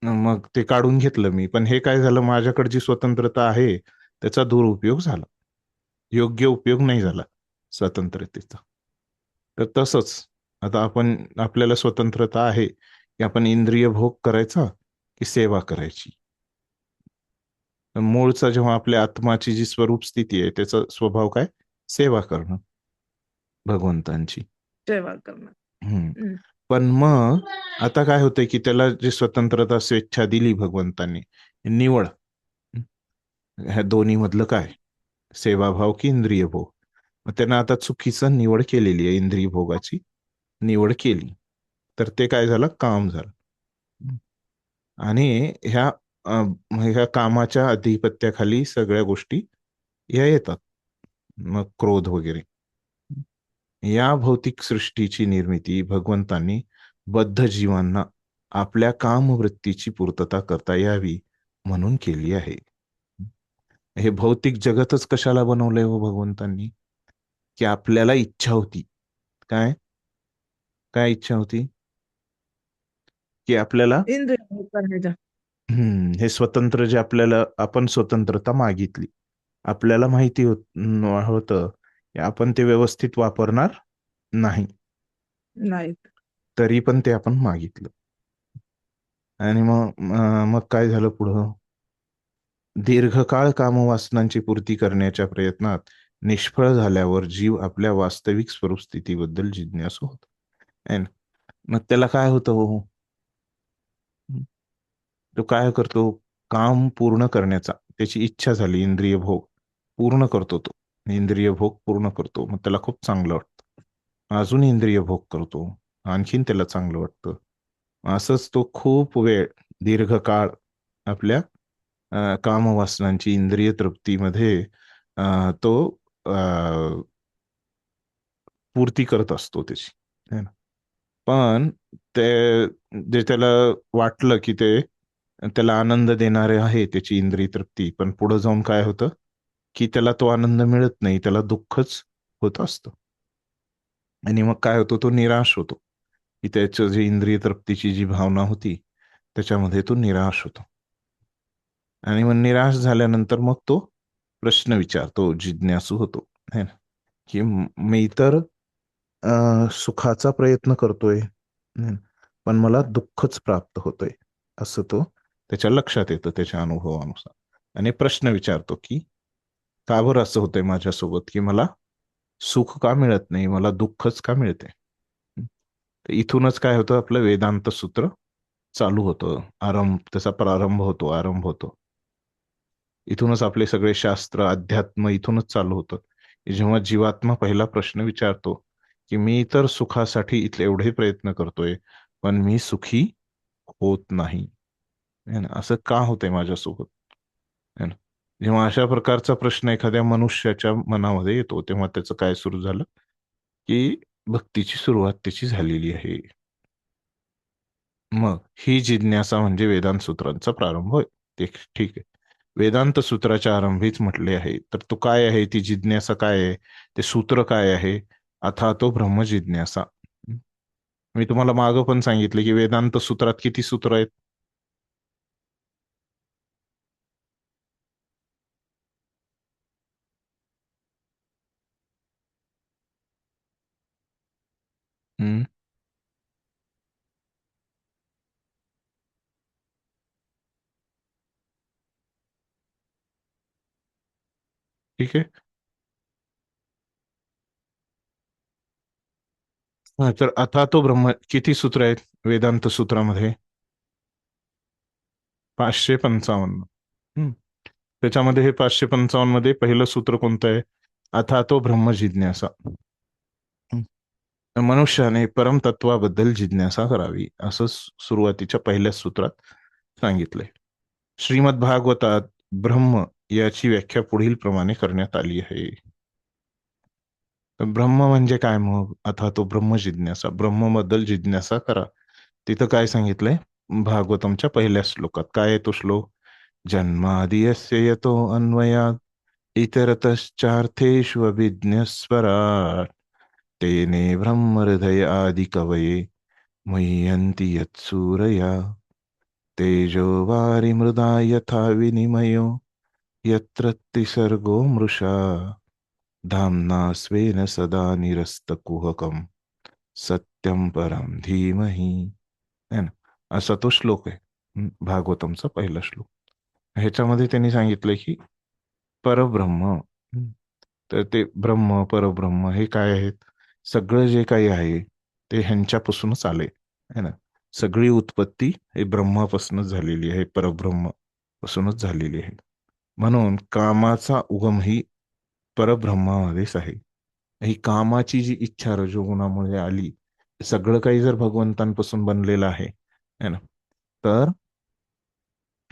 मग ते काढून घेतलं मी, पण हे काय झालं, माझ्याकडे जी स्वतंत्रता आहे त्याचा दुरुपयोग झाला, योग्य उपयोग नाही झाला स्वतंत्रतेचा. तर तसंच आता आपल्याला स्वतंत्रता आहे की आपण इंद्रिय भोग करायचा की सेवा करायची. मूळचा जेव्हा आपल्या आत्माची जी स्वरूप स्थिती आहे त्याचा स्वभाव काय, सेवा करणं भगवंतांची. सेवा करणं. हम्म. हम्म. पण मग आता काय होतंय की त्याला जी स्वतंत्रता स्वेच्छा दिली भगवंतांनी, निवड, ह्या दोन्ही मधलं काय, सेवाभाव की इंद्रिय भोग. मग त्यानं आता चुकीचं निवड केलेली आहे, इंद्रिय भोगाची निवड केली, तर ते काय झालं, काम झालं. आणि ह्या कामाच्या अधिपत्याखाली सगळ्या गोष्टी या येतात, मग क्रोध वगैरे. या भौतिक सृष्टीची निर्मिती भगवंतांनी बद्ध जीवांना आपल्या कामवृत्तीची पूर्तता करता यावी म्हणून केली आहे. हे भौतिक जगतच कशाला बनवलंय हो भगवंतांनी? की आपल्याला इच्छा होती, काय काय इच्छा होती, की आपल्याला इंद्रिय भोग करण्याचा. हे स्वतंत्र, जे आपल्याला आपण स्वतंत्रता मागितली, आपल्याला माहिती होतं की आपण ते व्यवस्थित वापरणार नाही, नाही. तरी पण ते आपण मागितलं. आणि मग काय झालं पुढं, दीर्घकाळ कामवासनांची पूर्ती करण्याच्या प्रयत्नात निष्फळ झाल्यावर जीव आपल्या वास्तविक स्वरूप स्थितीबद्दल जिज्ञासू होतो. है ना? मग त्याला काय होतं हो, तो काय करतो, काम पूर्ण करण्याचा त्याची इच्छा झाली, इंद्रिय भोग पूर्ण करतो, तो इंद्रिय भोग पूर्ण करतो, मग त्याला खूप चांगलं वाटतं, अजून इंद्रिय भोग करतो, आणखीन त्याला चांगलं वाटतं. असंच तो खूप वेळ, दीर्घकाळ आपल्या कामवासनांची इंद्रिय तृप्तीमध्ये तो पूर्ती करत असतो त्याची, है ना. पण ते जे त्याला वाटलं की ते त्याला आनंद देणारे आहे त्याची इंद्रिय तृप्ती, पण पुढे जाऊन काय होतं की त्याला तो आनंद मिळत नाही, त्याला दुःखच होत असतं. आणि मग काय होतो, तो निराश होतो, की त्याचं जी इंद्रिय तृप्तीची जी भावना होती त्याच्यामध्ये तो निराश होतो. आणि मग निराश झाल्यानंतर मग तो प्रश्न विचारतो, जिज्ञासू होतो, है ना, की मी तर सुखाचा प्रयत्न करतोय, हम्म. पण मला दुःखच प्राप्त होतंय, असं तो त्याच्या लक्षात येतं त्याच्या अनुभवानुसार. आणि प्रश्न विचारतो की का बरं असं होतंय माझ्यासोबत, की मला सुख का मिळत नाही, मला दुःखच का मिळते. तर इथूनच काय होतं, आपलं वेदांत सूत्र चालू होतं, त्याचा प्रारंभ होतो, आरंभ होतो. इथूनच आपले सगळे शास्त्र, अध्यात्म इथूनच चालू होतं. जेव्हा जीवात्मा पहिला प्रश्न विचारतो की मी तर सुखासाठी इथले एवढे प्रयत्न करतोय, पण मी सुखी होत नाही, है ना, असं का होतंय माझ्यासोबत, है ना. जेव्हा अशा प्रकारचा प्रश्न एखाद्या मनुष्याच्या मनामध्ये येतो, तेव्हा त्याचं काय सुरू झालं, की भक्तीची सुरुवात त्याची झालेली आहे. मग ही जिज्ञासा म्हणजे वेदांत सूत्रांचा प्रारंभ होय. ते ठीक आहे. वेदांत सूत्राच्या आरंभीच म्हटले आहे. तर तो काय आहे, ती जिज्ञासा काय आहे, ते सूत्र काय आहे, अथा तो ब्रह्म जिज्ञासा. मी तुम्हाला मागं पण सांगितले की वेदांत सूत्रात किती सूत्र आहेत. हम्म, ठीक आहे. हा, तर अथा तो ब्रह्म किती सूत्र आहेत वेदांत सूत्रामध्ये? 555. हम्म. त्याच्यामध्ये हे 555 मध्ये पहिलं सूत्र कोणतं आहे? अथा तो ब्रह्म जिज्ञासा. मनुष्याने परमतत्वाबद्दल जिज्ञासा करावी, असं सुरुवातीच्या पहिल्या सूत्रात सांगितलंय. श्रीमद भागवतात ब्रह्म याची व्याख्या पुढील प्रमाणे करण्यात आली आहे. तर ब्रह्म म्हणजे काय मग? अथा तो ब्रह्म जिज्ञासा, ब्रह्मबद्दल जिज्ञासा करा. तिथं काय सांगितलंय भागवतमच्या पहिल्या श्लोकात? काय आहे तो श्लोक? जन्मादि यस्य यतो अन्वयात् इतरतश्चार्थेष्वभिज्ञस्वराट् तेने ब्रह्महृदय आदि कवये मुह्यन्ति यत्सूरया तेजो वारिमृदा यथा विनिमयो यत्र त्रिसर्गो मृषा धाम्ना स्वेन सदा निरस्तकुहकं सत्यम परम धीमहि, है ना. असा तो श्लोक आहे, भागवतमचा पहिला श्लोक. ह्याच्यामध्ये त्यांनी सांगितलंय की परब्रह्म, तर ते ब्रह्म परब्रह्म हे काय आहेत? सगळं जे काही आहे ते ह्यांच्यापासूनच आले, है ना. सगळी उत्पत्ती हे ब्रह्मापासूनच झालेली आहे, परब्रह्म पासूनच झालेली आहे. म्हणून कामाचा उगम ही परब्रह्मामध्येच आहे. ही कामाची जी इच्छा रजोगुणामुळे आली, सगळं काही जर भगवंतांपासून बनलेलं आहे, है ना, तर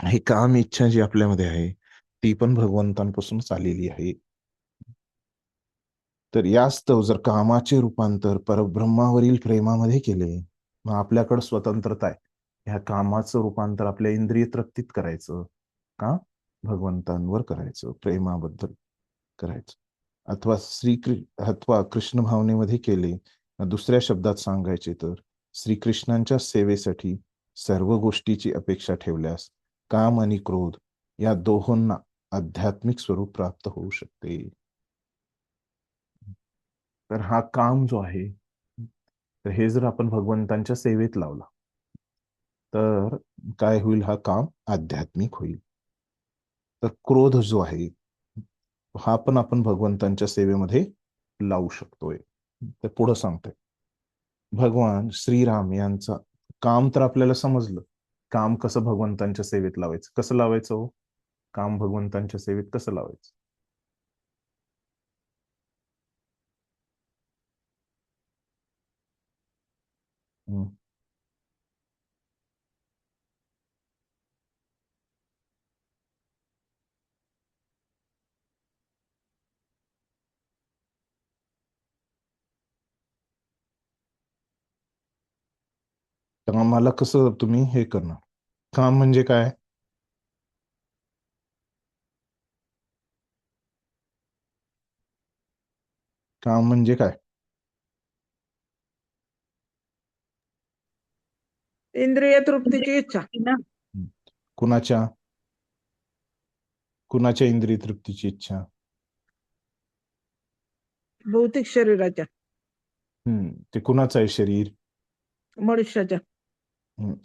ही काम इच्छा जी आपल्यामध्ये आहे ती पण भगवंतांपासूनच आलेली आहे. तर यास्तव जर कामाचे रूपांतर परब्रह्मावरील प्रेमामध्ये केले, मग आपल्याकडे स्वतंत्रता आहे. ह्या कामाचं रूपांतर आपल्या इंद्रिय तृप्तीत करायचं का? भगवंतांवर करायचं, प्रेमाबद्दल करायचं. अथवा कृष्ण भावनेमध्ये केले. दुसऱ्या शब्दात सांगायचे तर श्रीकृष्णांच्या सेवेसाठी सर्व गोष्टीची अपेक्षा ठेवल्यास काम आणि क्रोध या दोहोंना आध्यात्मिक स्वरूप प्राप्त होऊ शकते. तर हा काम जो आहे, तर हे जर आपण भगवंतांच्या सेवेत लावला तर काय होईल? हा काम आध्यात्मिक होईल. तर क्रोध जो आहे हा पण आपण भगवंतांच्या सेवेमध्ये लावू शकतोय. तर पुढं सांगतोय भगवान श्रीराम यांचा काम तर आपल्याला समजलं. काम कसं भगवंतांच्या सेवेत लावायचं, कसं लावायचं हो? काम भगवंतांच्या सेवेत कसं लावायचं? हम्म. कामाला कसं तुम्ही हे करणार? काम म्हणजे काय? काम म्हणजे काय? इंद्रिय तृप्तीची इच्छा. ना. हम्म. कुणाच्या कुणाच्या इंद्रिय तृप्तीची इच्छा? भौतिक शरीराच्या. ते कुणाचं आहे शरीर? मनुष्याच्या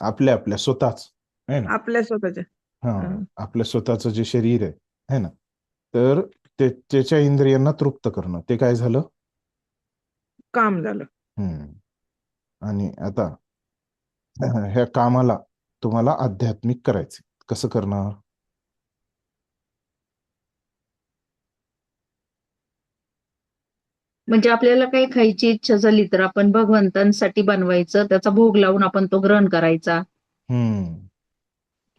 आपल्या आपल्या स्वतःच आहे ना. आपल्या स्वतःच्या. हा, हं. आपलं स्वतःचं जे शरीर आहे ना, तर त्याच्या इंद्रियांना तृप्त करणं, ते काय झालं? काम झालं. हम्म. आणि आता ह्या कामाला तुम्हाला आध्यात्मिक करायचे, कसं करणार? म्हणजे आपल्याला काही खायची इच्छा झाली तर आपण भगवंतांसाठी बनवायचं, त्याचा भोग लावून आपण तो ग्रहण करायचा.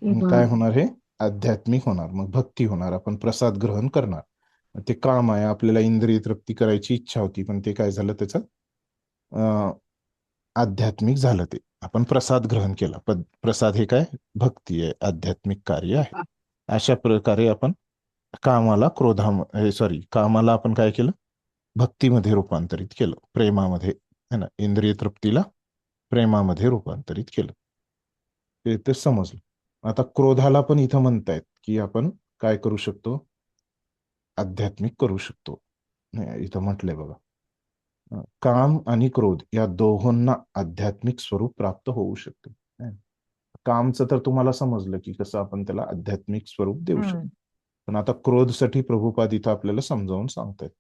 आणि काय होणार? हे आध्यात्मिक होणार, मग भक्ती होणार, आपण प्रसाद ग्रहण करणार. ते काम आहे, आपल्याला इंद्रिय तृप्ती करायची इच्छा होती, पण ते काय झालं त्याचं? आध्यात्मिक झालं. ते आपण प्रसाद ग्रहण केला. प्रसाद हे काय? भक्ती आहे, आध्यात्मिक कार्य आहे. अशा प्रकारे आपण कामाला आपण काय केलं? भक्तीमध्ये रूपांतरित केलं, प्रेमामध्ये, है ना, इंद्रिय तृप्तीला प्रेमामध्ये रूपांतरित केलं. ते समजलं. आता क्रोधाला पण इथं म्हणतायत की आपण काय करू शकतो? आध्यात्मिक करू शकतो. इथं म्हटलंय बघा, काम आणि क्रोध या दोहोंना आध्यात्मिक स्वरूप प्राप्त होऊ शकते. कामचं तर तुम्हाला समजलं की कसं आपण त्याला आध्यात्मिक स्वरूप देऊ शकतो. पण आता क्रोधसाठी प्रभुपाद इथं आपल्याला समजावून सांगतायत,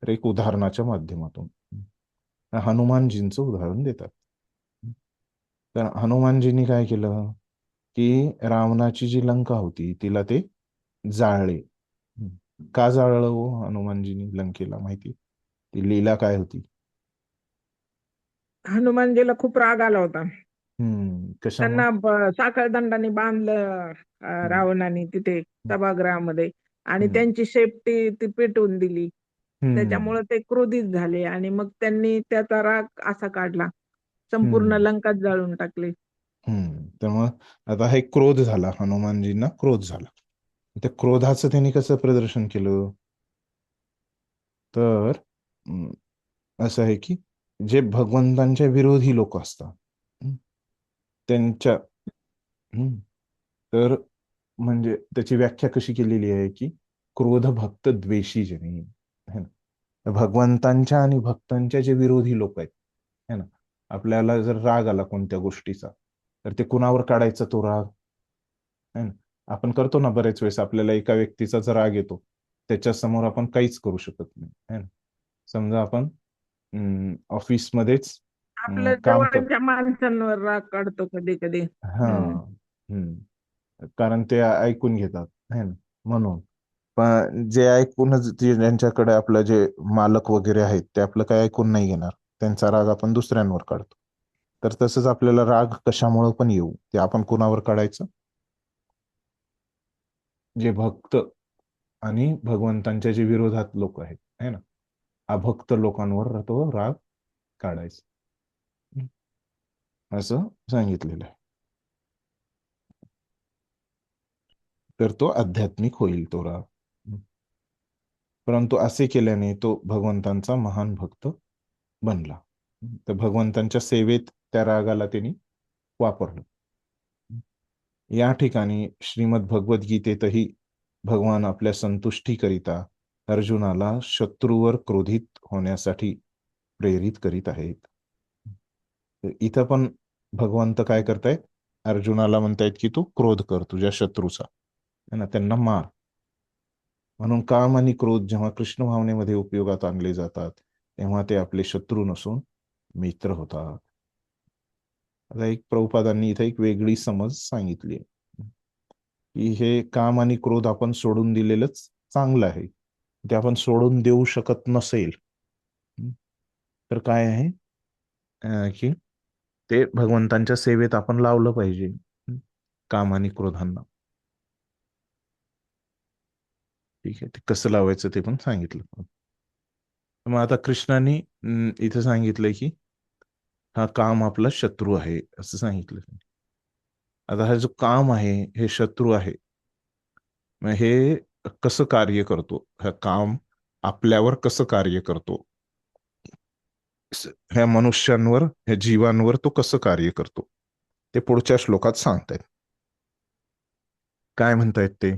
तर एक उदाहरणाच्या माध्यमातून हनुमानजींचं उदाहरण देतात. तर हनुमानजींनी काय केलं की रावणाची जी लंका होती तिला ते जाळले. का जाळलं हो हनुमानजींनी लंकेला? माहिती? ती लीला काय होती? हनुमानजीला खूप राग आला होता. कशामुळे? त्यांना साखळदंडाने बांधलं रावणाने तिथे सभागृहामध्ये, आणि त्यांची शेपटी ती पेटवून दिली. त्याच्यामुळे ते क्रोधित झाले आणि मग त्यांनी त्याचा राग असा काढला, संपूर्ण लंकाच जाळून टाकली. तर मग आता हे क्रोध झाला, हनुमानजींना क्रोध झाला. त्या क्रोधाचं त्यांनी कसं प्रदर्शन केलं? तर असं आहे की जे भगवंतांच्या विरोधी लोक असतात त्यांच्या तर म्हणजे त्याची व्याख्या कशी केलेली आहे की क्रोध भक्त द्वेषी जनी, है ना. भगवंतांच्या आणि भक्तांच्या जे विरोधी लोक आहेत, है ना, आपल्याला जर राग आला कोणत्या गोष्टीचा, तर ते कुणावर काढायचा तो राग? है ना, आपण करतो ना बरेच वेळेस. आपल्याला एका व्यक्तीचा जर राग येतो, त्याच्या समोर आपण काहीच करू शकत नाही, है ना. समजा आपण ऑफिसमध्येच आपल्या काम कर जवळच्या माणसांवर राग काढतो कधी कधी. हा. कारण ते ऐकून घेतात, है ना, म्हणून. पण जे ऐकूनच, ज्यांच्याकडे आपलं जे मालक वगैरे आहेत ते आपलं काय ऐकून नाही घेणार, त्यांचा राग आपण दुसऱ्यांवर काढतो. तर तसंच आपल्याला राग कशामुळे पण येऊ, ते आपण कुणावर काढायचं? जे भक्त आणि भगवंतांच्या जे विरोधात लोक आहेत, है ना, अभक्त लोकांवर तो राग काढायचा, असं सांगितलेलं आहे. तर तो आध्यात्मिक होईल तो राग. परंतु असे केल्याने तो भगवंतांचा महान भक्त बनला. तर भगवंतांच्या सेवेत त्या रागाला त्यांनी वापरलं. या ठिकाणी श्रीमद भगवद्गीतेतही भगवान आपल्या संतुष्टीकरिता अर्जुनाला शत्रूवर क्रोधित होण्यासाठी प्रेरित करीत आहेत. इथं पण भगवंत काय करतायत? अर्जुनाला म्हणतायत की तू क्रोध कर तुझ्या शत्रूचा, है ना, त्यांना मार. म्हणून काम आणि क्रोध जेव्हा कृष्ण भावनेमध्ये उपयोगात आणले जातात, तेव्हा ते आपले शत्रू नसून मित्र होतात. आता एक प्रभुपादांनी इथे एक वेगळी समज सांगितली की हे काम आणि क्रोध आपण सोडून दिलेलंच चांगलं आहे. ते आपण सोडून देऊ शकत नसेल तर काय आहे की ते भगवंतांच्या सेवेत आपण लावलं पाहिजे, काम आणि क्रोधांना. ठीक आहे, ते कसं लावायचं ते पण सांगितलं. मग आता कृष्णाने इथे सांगितलंय की हा काम आपला शत्रू आहे, असं सांगितलं. आता हा जो काम आहे हे शत्रू आहे, मग हे कसं कार्य करतो? हा काम आपल्यावर कसं कार्य करतो? ह्या मनुष्यांवर, ह्या जीवांवर तो कसं कार्य करतो ते पुढच्या श्लोकात सांगतायत. काय म्हणतायत ते?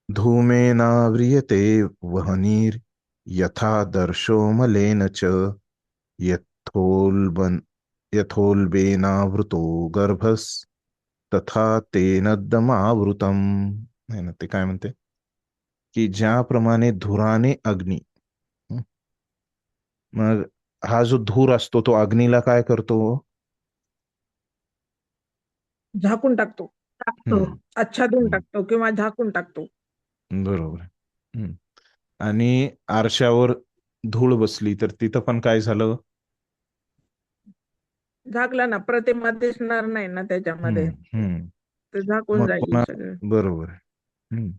धूमेनाव्रियते वह्निर् यथा दर्शो मलेन च यथोल्बन यथोल्बेनावृतो गर्भस तथा तेन दमावृतम. है ना, ते काय म्हणते की ज्याप्रमाणे धुराने अग्नी. हं? मग हा जो धूर असतो तो अग्नीला काय करतो? झाकून टाकतो, टाकतो. आच्छादून हं, टाकतो किंवा झाकून टाकतो. बरोबर आहे. हं. आणि आरशावर धूळ बसली तर तिथं पण काय झालं? झाकला ना, प्रतिमा दिसणार नाही ना त्याच्यामध्ये, हं, हं. ते झाकून मग जाईल पुन्हा सगळं. बरोबर आहे. हं.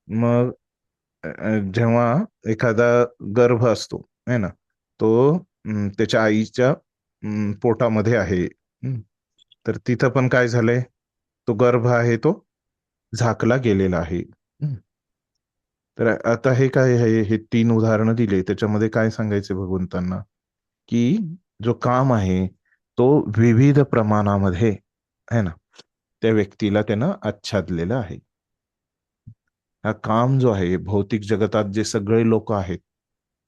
मग जेव्हा एखादा गर्भ असतो है ना, तो त्याच्या आईच्या पोटामध्ये आहे. हं. तर तिथं पण काय झालंय? तो गर्भ आहे तो झाकला गेलेला आहे. हं. तर आता हे काय आहे? हे 3 उदाहरणं दिले. त्याच्यामध्ये काय सांगायचे भगवंतांना? की जो काम आहे तो विविध प्रमाणामध्ये है ना, त्या व्यक्तीला त्यानं आच्छादलेलं आहे. हा काम जो आहे भौतिक जगतात जे सगळे लोक आहेत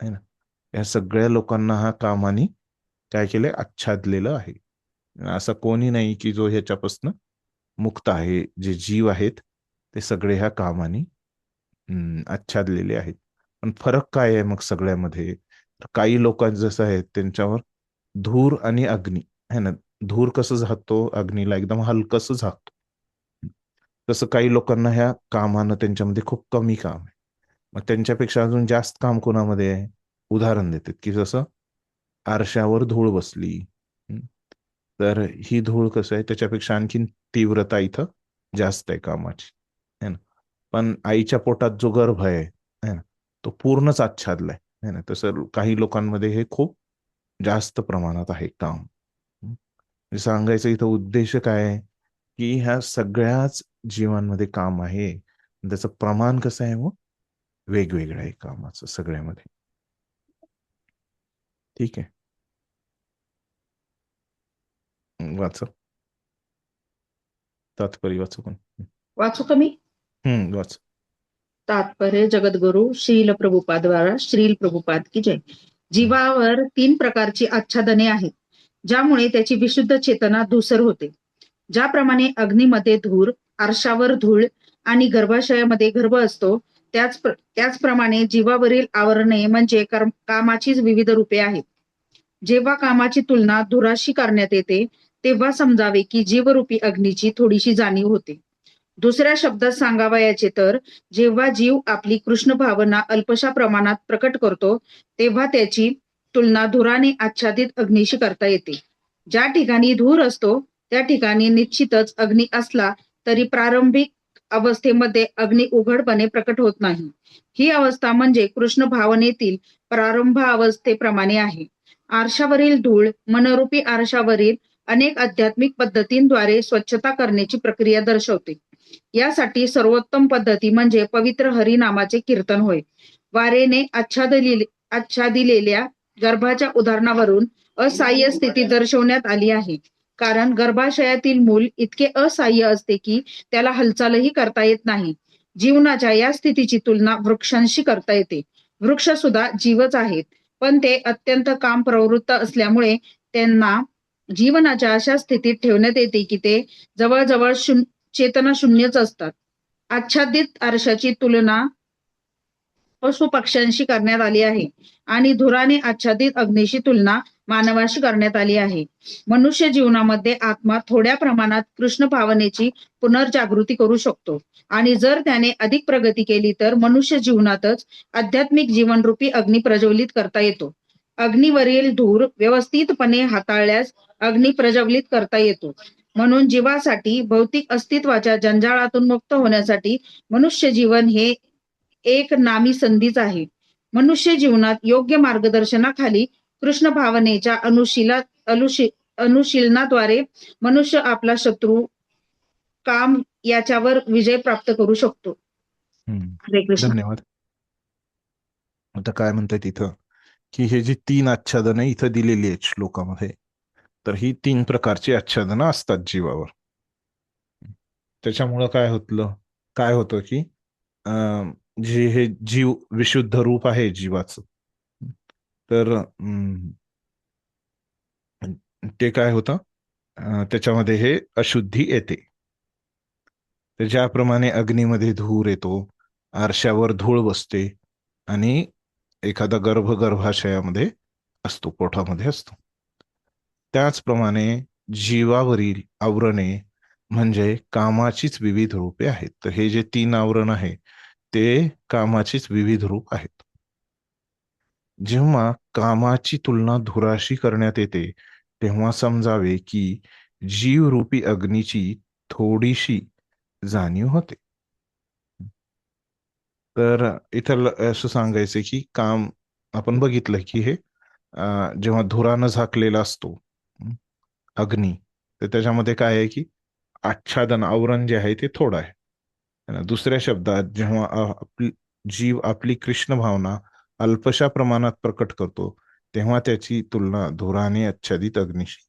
है ना, या सगळ्या लोकांना हा कामाने काय केलंय? आच्छादलेलं आहे. असं कोणी नाही की जो ह्याच्यापासून मुक्त आहे. जे जीव आहेत ते सगळे ह्या कामाने आच्छादलेले आहेत. पण फरक काय आहे मग सगळ्यामध्ये? तर काही लोकांचं जसं आहे त्यांच्यावर धूर आणि अग्नी है ना, धूर कसं झाकतो अग्नीला? एकदम हलकस झाकतो. तसं काही लोकांना ह्या कामानं त्यांच्यामध्ये खूप कमी काम आहे. मग त्यांच्यापेक्षा अजून जास्त काम कोणामध्ये आहे? उदाहरण देतात की जसं आरशावर धूळ बसली. हं. तर ही धूळ कसं आहे त्याच्यापेक्षा आणखीन तीव्रता इथं जास्त आहे कामाची है ना. पण आईच्या पोटात जो गर्भ आहे है ना, तो पूर्णच आच्छादलाय है ना. तसं काही लोकांमध्ये हे खूप जास्त प्रमाणात आहे काम. हं. म्हणजे सांगायचं इथं उद्देश काय आहे की ह्या सगळ्याच जीवांमध्ये काम आहे. त्याचं प्रमाण कसं आहे मग? वेगवेगळं आहे कामाचं सगळ्यामध्ये. ठीक आहे. वाचा तात्पर्य वाचा पण. वाचू का मी? वाच. तात्पर्य जगद्गुरु श्रील प्रभुपाद द्वारा श्रील प्रभुपाद की जय. जीवावर 3 प्रकारची आच्छादने आहेत, ज्यामुळे त्याची विशुद्ध चेतना धूसर होते. ज्याप्रमाणे अग्नीमध्ये धूर, आरशावर धूळ आणि गर्भाशयामध्ये गर्भ असतो, त्याचप्रमाणे जीवावरील आवरणे म्हणजे कामाचीच विविध रूपे आहेत. जेव्हा कामाची तुलना धुराशी करण्यात येते, तेव्हा समजावे की जीवरूपी अग्नीची थोडीशी जाणीव होते. दुसऱ्या शब्दात सांगावयाचे तर जेव्हा जीव आपली कृष्ण भावना अल्पशा प्रमाणात प्रकट करतो, तेव्हा त्याची तुलना धुराने आच्छादित अग्नीशी करता येते. ज्या ठिकाणी धूर असतो त्या ठिकाणी निश्चितच अग्नी असला तरी प्रारंभिक अवस्थेमध्ये अग्नी उघडपणे प्रकट होत नाही. ही अवस्था म्हणजे कृष्ण भावनेतील प्रारंभ अवस्थेप्रमाणे आहे. आरशावरील धूळ मनरूपी आरशावरील अनेक आध्यात्मिक पद्धतींद्वारे स्वच्छता करण्याची प्रक्रिया दर्शवते. यासाठी सर्वोत्तम पद्धती म्हणजे पवित्र हरिनामाचे कीर्तन होय. वारेने आच्छादिलेल्या गर्भाच्या उदाहरणावरून असहाय्य स्थिती दर्शवण्यात आली आहे. कारण गर्भाशयातील मूल इतके असहाय्य असते की त्याला हालचालही करता येत नाही. जीवनाच्या या स्थितीची तुलना वृक्षांशी करता येते. वृक्ष सुद्धा जीवच आहेत, पण ते अत्यंत काम प्रवृत्त असल्यामुळे त्यांना जीवनाच्या अशा स्थितीत ठेवण्यात येते की ते जवळजवळ चेतना शून्यच असतात. आच्छादित आरशाची तुलना पशु पक्ष्यांशी करण्यात आली आहे आणि धुराने आच्छादित अग्नीची तुलना मानवाशी करण्यात आली आहे. मनुष्य जीवनामध्ये आत्मा थोड्या प्रमाणात कृष्ण भावनेची पुनर्जागृती करू शकतो आणि जर त्याने अधिक प्रगती केली तर मनुष्य जीवनातच आध्यात्मिक जीवनरूपी अग्नी प्रज्वलित करता येतो. अग्नीवरील धूर व्यवस्थितपणे हाताळल्यास अग्नी प्रज्वलित करता येतो. म्हणून जीवासाठी भौतिक अस्तित्वाच्या जंजाळातून मुक्त होण्यासाठी मनुष्य जीवन हे एक नामी संधीच आहे. मनुष्य जीवनात योग्य मार्गदर्शनाखाली कृष्ण भावनेच्या अनुशीलनाद्वारे मनुष्य आपला शत्रू काम याच्यावर विजय प्राप्त करू शकतो. हरे कृष्ण. धन्यवाद. आता काय म्हणतात इथं की हे जी 3 आच्छादनं इथं दिलेली आहेत श्लोकामध्ये, तर ही 3 प्रकारची आच्छादनं असतात जीवावर. त्याच्यामुळं काय होतं की जे हे जीव विशुद्ध रूप आहे जीवाचं, तर ते काय होतं, त्याच्यामध्ये हे अशुद्धी येते. तर ज्याप्रमाणे अग्नीमध्ये धूर येतो, आरशावर धूळ बसते आणि एखादा गर्भाशयामध्ये असतो, पोटामध्ये असतो, त्याचप्रमाणे जीवावरील आवरणे म्हणजे कामाचीच विविध रूपे आहेत. तर हे जे 3 आवरण आहे ते कामाचीच विविध रूप आहेत. जेव्हा कामाची तुलना धुराशी करण्यात येते, तेव्हा समजावे की जीवरूपी अग्नीची थोडीशी जाणीव होते. तर इथं असं सांगायचं की काम आपण बघितलं की हे जेव्हा धुरानं झाकलेला असतो अग्नी, तर त्याच्यामध्ये काय आहे की आच्छादन, आवरण जे आहे ते थोडं आहे. दुसऱ्या शब्दात जेव्हा आपली जीव आपली कृष्ण भावना अल्पशा प्रमाणात प्रकट करतो, तेव्हा त्याची तुलना धुराने आच्छादित अग्नीशी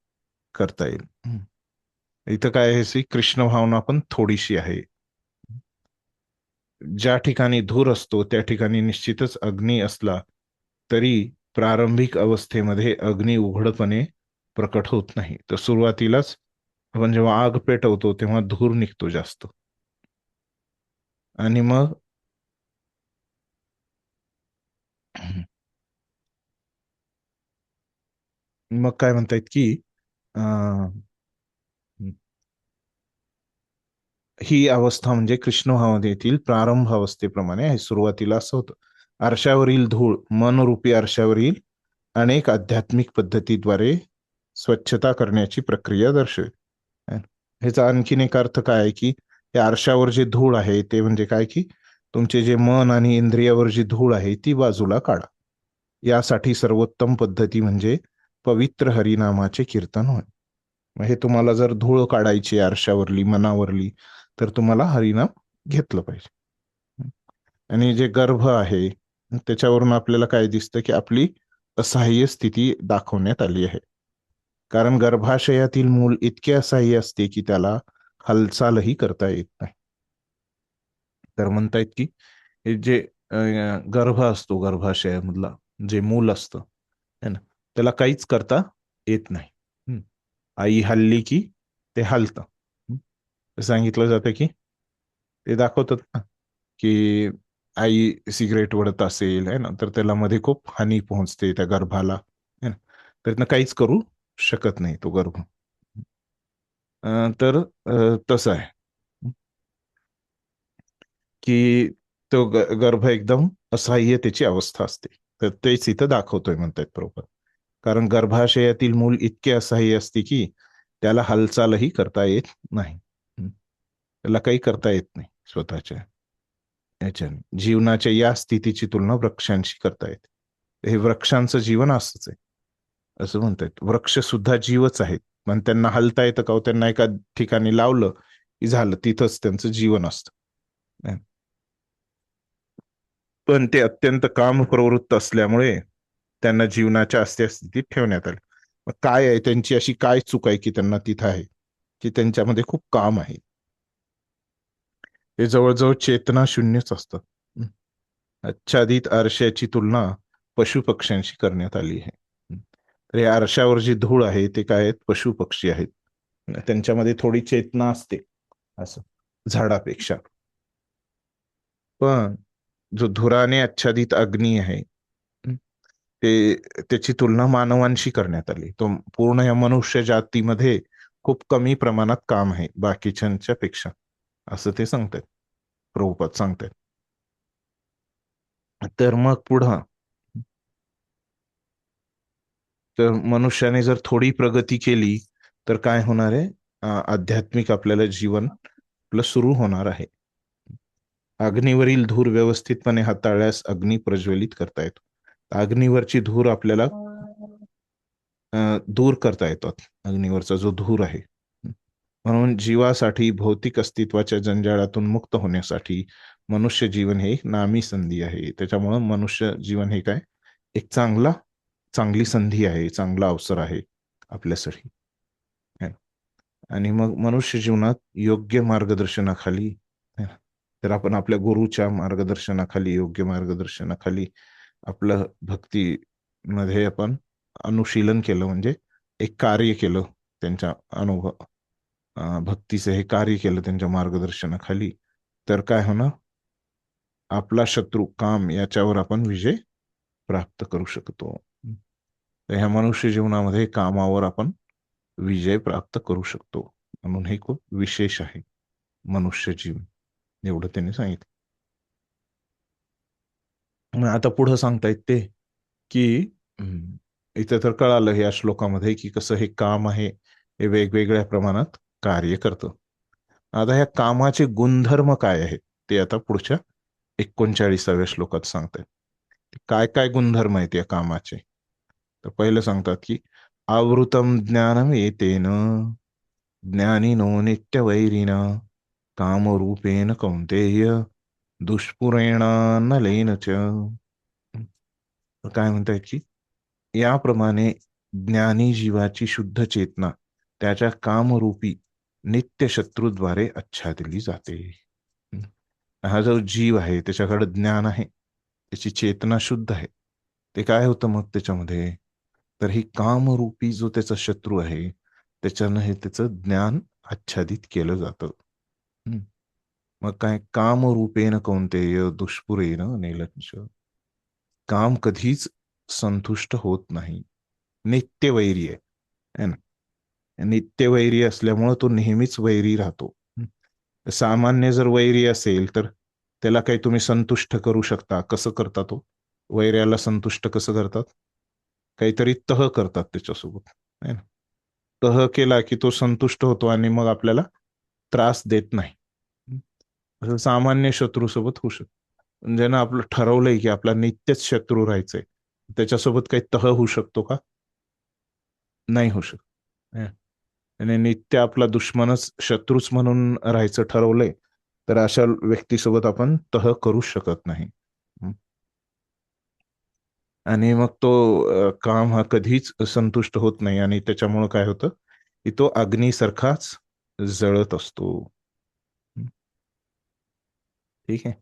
करता येईल. इथं काय आहे, कृष्ण भावना पण थोडीशी आहे. ज्या ठिकाणी धूर असतो त्या ठिकाणी निश्चितच अग्नी असला तरी प्रारंभिक अवस्थेमध्ये अग्नी उघडपणे प्रकट होत नाही. तर सुरुवातीलाच आपण जेव्हा आग पेटवतो तेव्हा धूर निघतो जास्त, आणि मग मग काय म्हणतायत की ही अवस्था म्हणजे कृष्ण भावनेतील प्रारंभ अवस्थेप्रमाणे आहे. सुरुवातीला असं होतं. आरशावरील धूळ मनरूपी आरशावरील अनेक आध्यात्मिक पद्धतीद्वारे स्वच्छता करण्याची प्रक्रिया दर्शवेल. ह्याचा आणखीन एक अर्थ काय आहे की या आरशावर जे धूळ आहे ते म्हणजे काय की तुमचे जे मन आणि इंद्रियावर जी धूळ आहे ती बाजूला काढा. यासाठी सर्वोत्तम पद्धती म्हणजे पवित्र हरिनामाचे कीर्तन होय. मग हे तुम्हाला जर धूळ काढायची आरशावरली, मनावरली, तर तुम्हाला हरिनाम घेतलं पाहिजे. आणि जे गर्भ आहे त्याच्यावरून आपल्याला काय दिसतं की आपली असहाय्य स्थिती दाखवण्यात आली आहे. कारण गर्भाशयातील मूल इतके असहाय्य असते की त्याला हालचालही करता येत नाही. तर म्हणतायत की हे जे गर्भ असतो, गर्भाशयामधला जे मूल असतं है ना, त्याला काहीच करता येत नाही. आई हल्ली की ते हलतं. सांगितलं जातं की ते दाखवतात ना की आई सिगरेट ओढत असेल आहे ना, तर त्याला मध्ये खूप हानी पोहोचते त्या गर्भाला है ना, तर काहीच करू शकत नाही तो गर्भ. तर तसं आहे की तो गर्भ एकदम असहाय्यतेची अवस्था असते. तर तेच इथं दाखवतोय म्हणतायत बरोबर. कारण गर्भाशयातील मूल इतके असहाय्य असते की त्याला हालचालही करता येत नाही. त्याला काही करता येत नाही स्वतःच्या याच्याने. जीवनाच्या या स्थितीची तुलना वृक्षांशी करता येते. हे वृक्षांचं जीवन असंच आहे असं म्हणतायत. वृक्ष सुद्धा जीवच आहेत, पण त्यांना हलता येतं का? त्यांना एका ठिकाणी लावलं की झालं, तिथंच त्यांचं जीवन असतं. पण ते अत्यंत काम प्रवृत्त असल्यामुळे त्यांना जीवनाच्या अस्त्या स्थितीत ठेवण्यात आले. मग काय आहे त्यांची अशी काय चूक आहे की त्यांना तिथं आहे की त्यांच्यामध्ये खूप काम आहे? हे जवळजवळ चेतना शून्यच असतं. आच्छादित आरशाची तुलना पशु पक्ष्यांशी करण्यात आली आहे. तर या आरशावर जी धूळ आहे ते काय आहेत? पशु पक्षी आहेत. त्यांच्यामध्ये थोडी चेतना असते असं झाडापेक्षा. पण जो धुराने आच्छादित अग्नी आहे ते त्याची तुलना मानवांशी करण्यात आली. तो पूर्ण या मनुष्य जातीमध्ये खूप कमी प्रमाणात काम आहे बाकीच्यांच्या पेक्षा, असं ते सांगतात, प्रभुपाद सांगतात. तर मग पुढं तर मनुष्याने जर थोडी प्रगती केली तर काय होणार आहे? आध्यात्मिक आपल्याला जीवन आपलं सुरू होणार आहे. अग्नीवरील धूर व्यवस्थितपणे हाताळल्यास अग्नी प्रज्वलित करता येतो. अग्नीवरची धूर आपल्याला दूर करता येतात, अग्नीवरचा जो धूर आहे. म्हणून जीवासाठी भौतिक अस्तित्वाच्या जंजाळातून मुक्त होण्यासाठी मनुष्य जीवन हे एक नामी संधी आहे. त्याच्यामुळं मनुष्य जीवन हे काय एक चांगली संधी आहे, चांगला अवसर आहे आपल्यासाठी. आणि मग मनुष्य जीवनात योग्य मार्गदर्शनाखाली तर आपण आपल्या गुरुच्या मार्गदर्शनाखाली, योग्य मार्गदर्शनाखाली आपलं भक्ती मध्ये आपण अनुशीलन केलं म्हणजे एक कार्य केलं, त्यांच्या भक्तीचं हे कार्य केलं त्यांच्या मार्गदर्शनाखाली, तर काय होणार, आपला शत्रू काम याच्यावर आपण विजय प्राप्त करू शकतो. तर ह्या मनुष्य जीवनामध्ये कामावर आपण विजय प्राप्त करू शकतो, म्हणून हे खूप विशेष आहे मनुष्य जीवन, एवढं त्यांनी सांगितलं. मग आता पुढं सांगतायत ते की इथे तर कळालं या श्लोकामध्ये की कसं हे काम आहे हे वेगवेगळ्या प्रमाणात कार्य करतं. आता ह्या कामाचे गुणधर्म काय आहेत ते आता पुढच्या 39व्या श्लोकात सांगतायत. काय काय गुणधर्म आहेत या कामाचे. तर पहिलं सांगतात की आवृतम ज्ञानम एतेन ज्ञानिनो नित्यवैरिणा कामरूपेण कौंतेय दुष्पुरेणानलेन च. काय म्हणतायत की याप्रमाणे ज्ञानी जीवाची शुद्ध चेतना त्याच्या कामरूपी नित्य शत्रूद्वारे आच्छादिली जाते. हा जो जीव आहे त्याच्याकडे ज्ञान आहे, त्याची चेतना शुद्ध आहे, ते काय होतं मग त्याच्यामध्ये, तर ही कामरूपी जो त्याचा शत्रू आहे त्याच्यानं हे त्याचं ज्ञान आच्छादित केलं जातं. मग काय, कामरूपेण कौंतेय दुष्पुरेण नेलंच. काम कधीच संतुष्ट होत नाही, नित्यवैरी आहे ना. नित्यवैरी असल्यामुळं तो नेहमीच वैरी राहतो. सामान्य जर वैरी असेल तर त्याला काही तुम्ही संतुष्ट करू शकता, कसं करता, तो वैर्याला संतुष्ट कसं करतात, काहीतरी तह करतात त्याच्यासोबत, है ना. तह केला की तो संतुष्ट होतो आणि मग आपल्याला त्रास देत नाही. असं सामान्य शत्रूसोबत होऊ शकतं. ज्यानं आपलं ठरवलंय की आपला नित्यच शत्रू राहायचंय, त्याच्यासोबत काही तह होऊ शकतो का, नाही होऊ शकत. आणि नित्य आपला दुश्मनच शत्रूच म्हणून राहायचं ठरवलंय तर अशा व्यक्तीसोबत आपण तह करू शकत नाही. आणि मग तो काम हा कधीच संतुष्ट होत नाही आणि त्याच्यामुळं काय होतं की तो अग्नीसारखाच जळत असतो. ठीक आहे.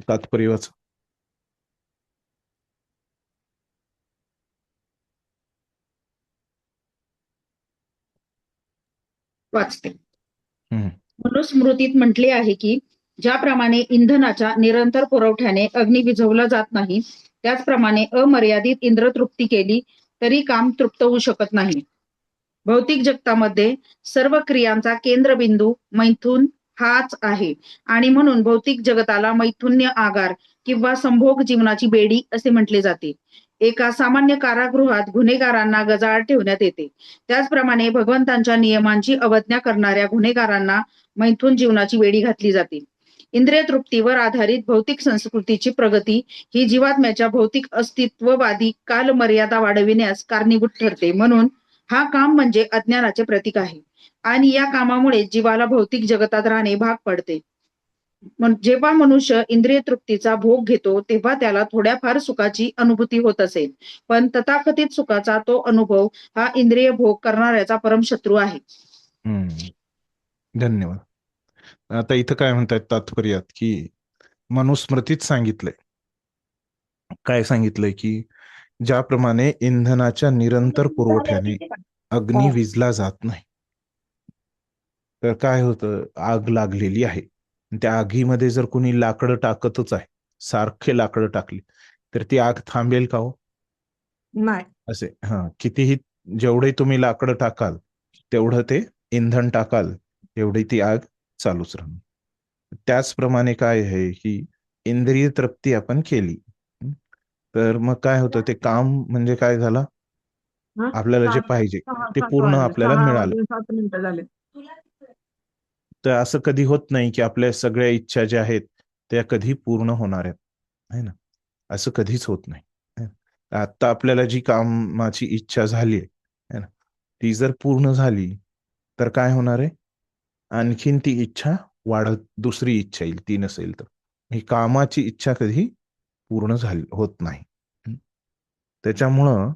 तात्पर्य वाच. वाचते. हम्म. मनुस्मृतीत म्हटले आहे की ज्याप्रमाणे इंधनाच्या निरंतर पुरवठ्याने अग्नी विझवला जात नाही, त्याचप्रमाणे अमर्यादित इंद्रतृप्ती केली तरी काम तृप्त होऊ शकत नाही. भौतिक जगतामध्ये सर्व क्रियांचा केंद्रबिंदू मैथुन हाच आहे आणि म्हणून भौतिक जगताला मैथुन्य आगार किंवा संभोग जीवनाची बेडी असे म्हटले जाते. एका सामान्य कारागृहात गुन्हेगारांना गजाआड ठेवण्यात येते. त्याचप्रमाणे भगवंतांच्या नियमांची अवज्ञा करणाऱ्या गुन्हेगारांना मैथुन जीवनाची वेडी घातली जाते. इंद्रिय तृप्तीवर आधारित भौतिक संस्कृतीची प्रगती ही जीवात्म्याच्या भौतिक अस्तित्ववादी कालमर्यादा वाढविण्यास कारणीभूत ठरते. म्हणून हा काम म्हणजे अज्ञानाचे प्रतीक आहे आणि या कामामुळे जीवाला भौतिक जगतात राहणे भाग पडते. जेव्हा मनुष्य इंद्रिय तृप्तीचा भोग घेतो तेव्हा त्याला थोड्याफार सुखाची अनुभूती होत असेल, पण तथाकथित सुखाचा तो अनुभव हा इंद्रिय भोग करणाऱ्याचा परमशत्रू आहे. धन्यवाद. आता इथं काय म्हणतायत तात्पर्यात की मनुस्मृतीत सांगितलंय, काय सांगितलंय की ज्याप्रमाणे इंधनाच्या निरंतर पुरवठ्याने अग्नी विझला जात नाही, तर काय होतं, आग लागलेली आहे, त्या आगीमध्ये जर कोणी लाकडं टाकतच आहे, सारखे लाकडं टाकली तर ती आग थांबेल का हो, नाही. असे कितीही जेवढे तुम्ही लाकडं टाकाल तेवढं ते इंधन टाकाल तेवढी ती आग चालूच राहणार. त्याचप्रमाणे काय आहे की इंद्रिय तृप्ती आपण केली तर मग काय होतं, ते काम म्हणजे काय झालं, हा? आपल्याला जे पाहिजे ते पूर्ण आपल्याला 6 मिळालं. वाजून 7 मिनिटं झाले. तर असं कधी होत नाही की आपल्या सगळ्या इच्छा ज्या आहेत त्या कधी पूर्ण होणार आहेत, है ना, असं कधीच होत नाही. आता आपल्याला जी कामाची इच्छा झाली आहे ना, ती जर पूर्ण झाली तर काय होणार आहे, आणखीन ती इच्छा वाढत दुसरी इच्छा येईल, ती नसेल तर ही कामाची इच्छा कधी पूर्ण झाली होत नाही. त्याच्यामुळं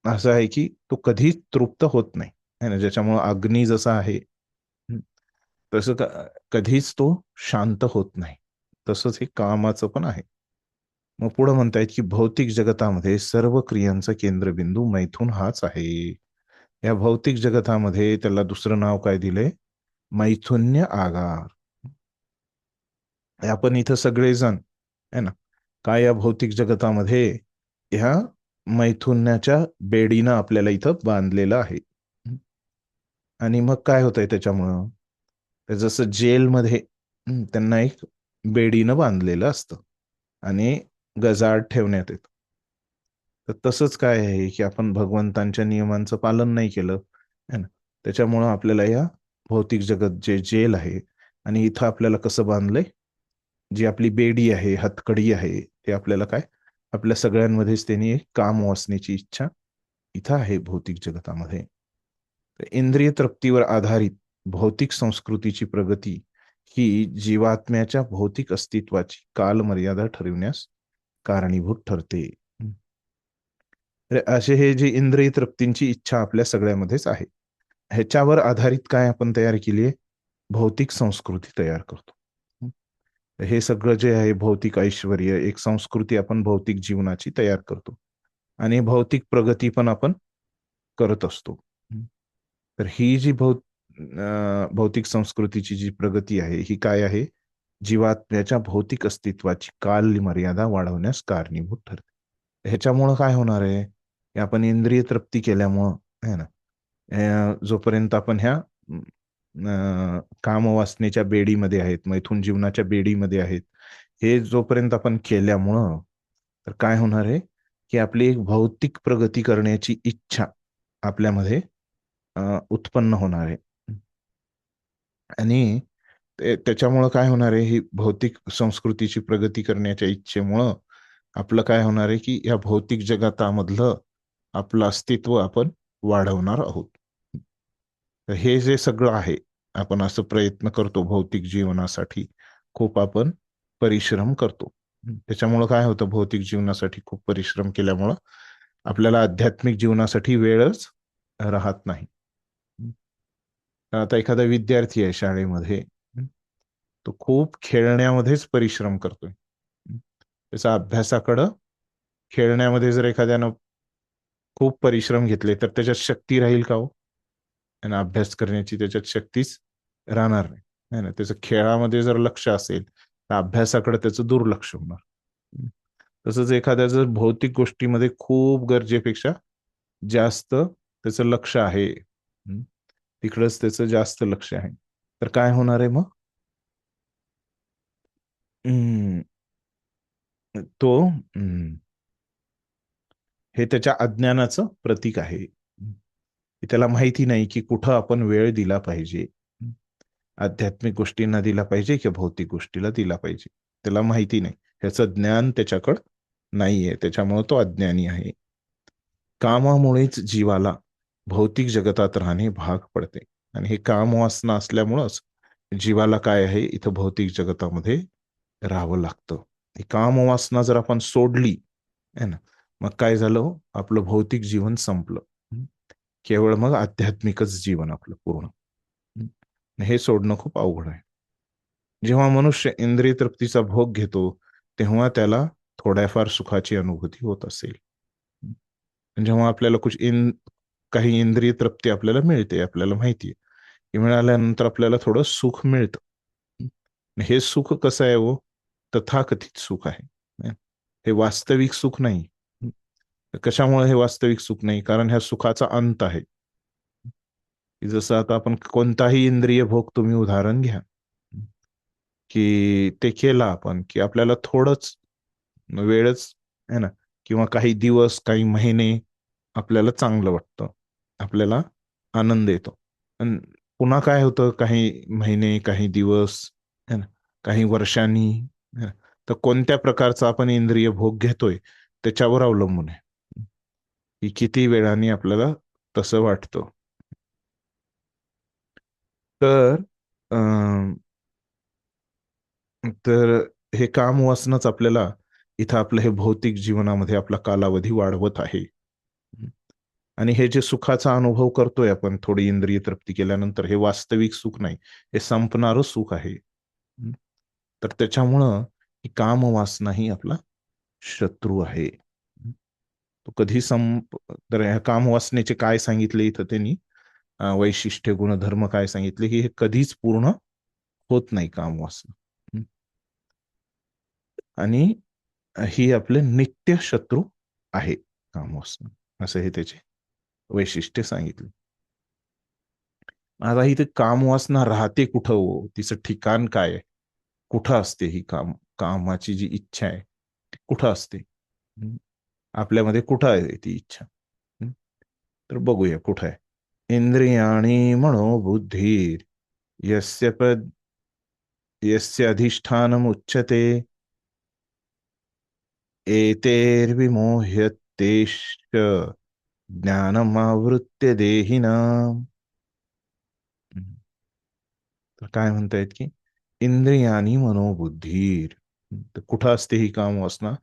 असं आहे की तो कधी तृप्त होत नाही, है ना. ज्याच्यामुळं अग्नी जसा आहे तसं कधीच तो शांत होत नाही. तसंच हे कामाचं पण आहे. मग पुढे म्हणतायत की भौतिक जगतामध्ये सर्व क्रियांचा केंद्रबिंदू मैथुन हाच आहे. या भौतिक जगतामध्ये त्याला दुसरं नाव काय दिलंय? मैथुन्य आगार. आपण इथं सगळेजण है ना, काय या भौतिक जगतामध्ये ह्या मैथुन्याच्या बेडीनं आपल्याला इथं बांधलेलं आहे. आणि मग काय होतंय त्याच्यामुळं? तर जसं जेलमध्ये त्यांना एक बेडीनं बांधलेलं असतं आणि गजाआड ठेवण्यात येतं. तर तसंच काय आहे की आपण भगवंतांच्या नियमांचं पालन नाही केलं है ना, त्याच्यामुळं आपल्याला या भौतिक जगत जे जेल आहे आणि इथं आपल्याला कसं बांधलंय, जी आपली बेडी आहे, हतकडी आहे, ते आपल्याला काय, आपल्या सगळ्यांमध्येच त्यांनी एक काम वासनेची इच्छा इथं आहे भौतिक जगतामध्ये. तर इंद्रिय तृप्तीवर आधारित भौतिक संस्कृतीची प्रगती ही जीवात्म्याच्या भौतिक अस्तित्वाची कालमर्यादा ठरविण्यास कारणीभूत ठरते. तर असे हे जे इंद्रिय तृप्तींची इच्छा आपल्या सगळ्यामध्येच आहे, ह्याच्यावर आधारित काय आपण तयार केली आहे? भौतिक संस्कृती तयार करतो. हे सगळं जे आहे भौतिक ऐश्वर्य, एक संस्कृती आपण भौतिक जीवनाची तयार करतो आणि भौतिक प्रगती पण आपण करत असतो. तर ही जी भौतिक संस्कृतीची जी प्रगती आहे ही काय आहे? जीवात्म्याच्या भौतिक अस्तित्वाची काल मर्यादा वाढवण्यास कारणीभूत ठरते. ह्याच्यामुळं काय होणार आहे की आपण इंद्रिय तृप्ती केल्यामुळं आहे ना, जोपर्यंत आपण ह्या कामवासनेच्या बेडीमध्ये आहेत, मैथुन जीवनाच्या बेडीमध्ये आहेत, हे जोपर्यंत आपण केल्यामुळं तर काय होणार आहे की आपली एक भौतिक प्रगती करण्याची इच्छा आपल्यामध्ये उत्पन्न होणार आहे. आणि त्याच्यामुळं काय होणार आहे, ही भौतिक संस्कृतीची प्रगती करण्याच्या इच्छेमुळं आपलं काय होणार आहे की या भौतिक जगतामधलं आपलं अस्तित्व आपण वाढवणार आहोत. तर हे जे सगळं आहे, आपण असं प्रयत्न करतो भौतिक जीवनासाठी, खूप आपण परिश्रम करतो. त्याच्यामुळं काय होतं, भौतिक जीवनासाठी खूप परिश्रम केल्यामुळं आपल्याला आध्यात्मिक जीवनासाठी वेळच राहत नाही. आता एखादा विद्यार्थी आहे शाळेमध्ये, तो खूप खेळण्यामध्येच परिश्रम करतोय. त्याचा अभ्यासाकडं, खेळण्यामध्ये जर एखाद्यानं खूप परिश्रम घेतले तर त्याच्यात शक्ती राहील का हो? आणि अभ्यास करण्याची त्याच्यात शक्तीच राहणार नाही, है ना. त्याचं खेळामध्ये जर लक्ष असेल तर अभ्यासाकडे त्याचं दुर्लक्ष होणार. तसंच एखाद्या जर भौतिक गोष्टीमध्ये खूप गरजेपेक्षा जास्त त्याचं लक्ष आहे, तिकडंच त्याचं जास्त लक्ष आहे, तर काय होणार आहे मग? तो हे त्याच्या अज्ञानाचं प्रतीक आहे. त्याला माहिती नाही की कुठं आपण वेळ दिला पाहिजे, आध्यात्मिक गोष्टींना दिला पाहिजे की भौतिक गोष्टीला दिला पाहिजे. त्याला माहिती नाही, ह्याचं ज्ञान त्याच्याकडं नाहीये, त्याच्यामुळे तो अज्ञानी आहे. कामामुळेच जीवाला भौतिक जगतात राहणे भाग पडते आणि हे काम वासना असल्यामुळंच जीवाला काय आहे, इथं भौतिक जगतामध्ये राहावं लागतं. ही काम वासना जर आपण सोडली है ना, मग काय झालं, आपलं भौतिक जीवन संपलं. केवळ मग आध्यात्मिकच जीवन आपलं पूर्ण. हे सोडणं खूप अवघड आहे. जेव्हा मनुष्य इंद्रिय तृप्तीचा भोग घेतो तेव्हा त्याला थोड्याफार सुखाची अनुभूती होत असेल. जेव्हा आपल्याला काही इंद्रिय तृप्ती आपल्याला मिळते, आपल्याला माहितीये की मिळाल्यानंतर आपल्याला थोडं सुख मिळतं. हे सुख कसं आहे हो? तथाकथित सुख आहे, हे वास्तविक सुख नाही. कशामुळे हे वास्तविक सुख नाही? कारण ह्या सुखाचा अंत आहे. जसं आता आपण कोणताही इंद्रिय भोग तुम्ही उदाहरण घ्या, की ते केलं आपण की आपल्याला थोडंच वेळच आहे ना, किंवा काही दिवस, काही महिने आपल्याला चांगलं वाटतं, आपल्याला आनंद येतो. पण पुन्हा काय होतं, काही महिने, काही दिवस है ना, काही वर्षांनी तर कोणत्या प्रकारचा आपण इंद्रिय भोग घेतोय त्याच्यावर अवलंबून आहे की किती वेळाने आपल्याला तसं वाटतं. तर तर हे काम वासनाच आपल्याला इथं आपलं हे भौतिक जीवनामध्ये आपला कालावधी वाढवत आहे. आणि हे जे सुखाचा अनुभव करतोय आपण थोडी इंद्रिय तृप्ती केल्यानंतर, हे वास्तविक सुख नाही, हे संपणारं सुख आहे. तर त्याच्यामुळं ही कामवासना ही आपला शत्रू आहे. तो कधी तर ह्या कामवासनेचे काय सांगितले इथं त्यांनी, वैशिष्ट्य गुणधर्म काय सांगितले, की हे कधीच पूर्ण होत नाही कामवासना. आणि ही आपले नित्य शत्रू आहे कामवासना, असं हे त्याचे वैशिष्ट्य सांगितले. आता इथे कामवासना राहते कुठं हो, तिचं ठिकाण काय आहे, कुठं असते ही कामाची जी इच्छा आहे ती कुठं असते, आपल्यामध्ये कुठं आहे ती इच्छा. तर बघूया कुठं आहे. इंद्रियाणी मनोबुद्धीर यस्य यस्य अधिष्ठानमुच्यते एतैर्विमोह्यतेश्च ज्ञानमावृत्य देहिनाम्. तर काय म्हणतायत की इंद्रियानी मनोबुद्धीर, तर कुठं असते ही कामवासना,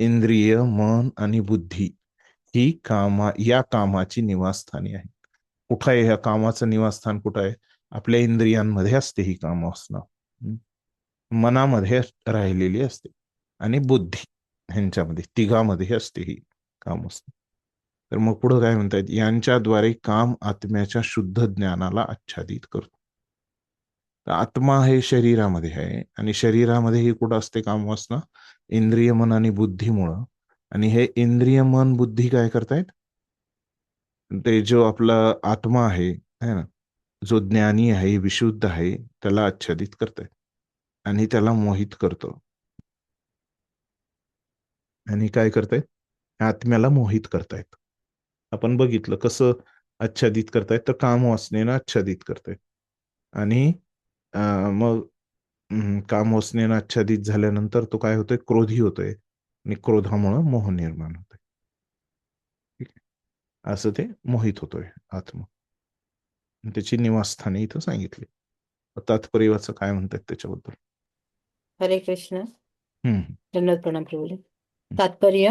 इंद्रिय, मन आणि बुद्धी ही या कामाची निवासस्थानी आहे. कुठं आहे ह्या कामाचं निवासस्थान, कुठं आहे, आपल्या इंद्रियांमध्ये असते ही कामवासना, मनामध्ये राहिलेली असते आणि बुद्धी, ह्यांच्यामध्ये तिघामध्ये असते ही कामवासना. तर मग पुढं काय म्हणतायत, यांच्याद्वारे काम आत्म्याच्या शुद्ध ज्ञानाला आच्छादित करतो. आत्मा हे शरीरामध्ये आहे आणि शरीरामध्ये ही कुठं असते कामवासना, इंद्रिय, मन आणि बुद्धीमुळं. आणि हे इंद्रिय, मन, बुद्धी काय करतायत, ते जो आपला आत्मा आहे ना, जो ज्ञानी आहे, विशुद्ध आहे, त्याला आच्छादित करतायत आणि त्याला मोहित करतो. आणि काय करतायत, आत्म्याला मोहित करतायत. आपण बघितलं कसं आच्छादित करतायत, तर कामवासनेनं आच्छादित करतायत. आणि मग कामवासनेनं आच्छादित झाल्यानंतर तो काय होतोय, क्रोधी होतोय आणि क्रोधामुळे मोह निर्माण होतोय. ठीक आहे, असं ते मोहित होतोय आत्मा. त्याची निवासस्थाने इथं सांगितली. तात्पर्याचं काय म्हणतात त्याच्याबद्दल. हरे कृष्ण. हम्म दंडवत प्रणाम प्रभूजी. तात्पर्य: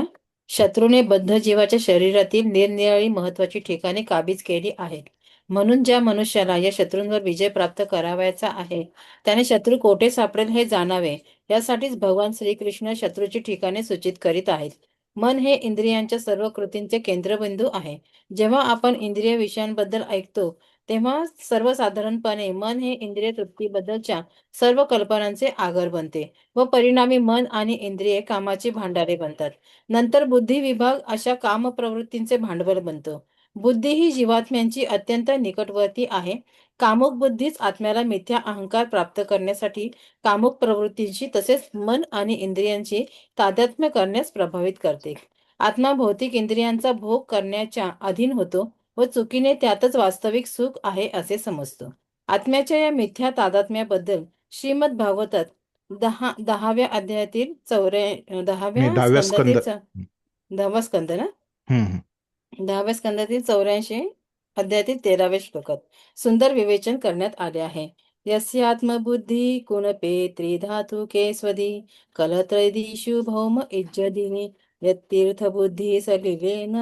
शत्रूने बद्ध जीवाच्या शरीरातील निरनिराळी महत्वाची ठिकाणे काबीज केली आहेत. म्हणून ज्या मनुष्याला या शत्रूंवर विजय प्राप्त करावयाचा आहे त्याने शत्रू कोठे सापडेल हे जाणावे, यासाठीच भगवान श्रीकृष्ण शत्रूची ठिकाणे सूचित करीत आहेत. मन हे इंद्रियांच्या सर्व कृतींचे केंद्रबिंदू आहे. जेव्हा आपण इंद्रिय विषयांबद्दल ऐकतो तेव्हा सर्वसाधारणपणे मन हे इंद्रिय तृप्तीबद्दलच्या सर्व कल्पनांचे आगर बनते व परिणामी मन आणि इंद्रिये कामाची भांडारे बनतात. नंतर बुद्धी विभाग अशा काम प्रवृत्तींचे भांडवल बनतो. बुद्धी ही जीवात्म्यांची अत्यंत निकटवर्ती आहे. कामुक बुद्धीच आत्म्याला मिथ्या अहंकार प्राप्त करण्यासाठी कामुक प्रवृत्तींशी तसेच मन आणि इंद्रियांची तादात्म्य करण्यास प्रभावित करते. आत्मा भौतिक इंद्रियांचा भोग करण्याच्या अधीन होतो व चुकीने त्यातच वास्तविक सुख आहे असे समजतो. आत्म्याच्या या मिथ्या तादात्म्याबद्दल श्रीमद भागवतात 10व्या अध्यायातील नाही, 10व्या 10व्या स्कंद. स्कंदातील 10वा स्कंद ना हम्म 10व्या स्कंदातील 84 अध्यायातील 13व्या श्लोकात सुंदर विवेचन करण्यात आले आहे. यस्यात्मबुद्धी कुणपे त्रिधातुके स्वधी कलत्रैदिषु भौम इज्जदिनी यत्तीर्थ बुद्धी सलिलेन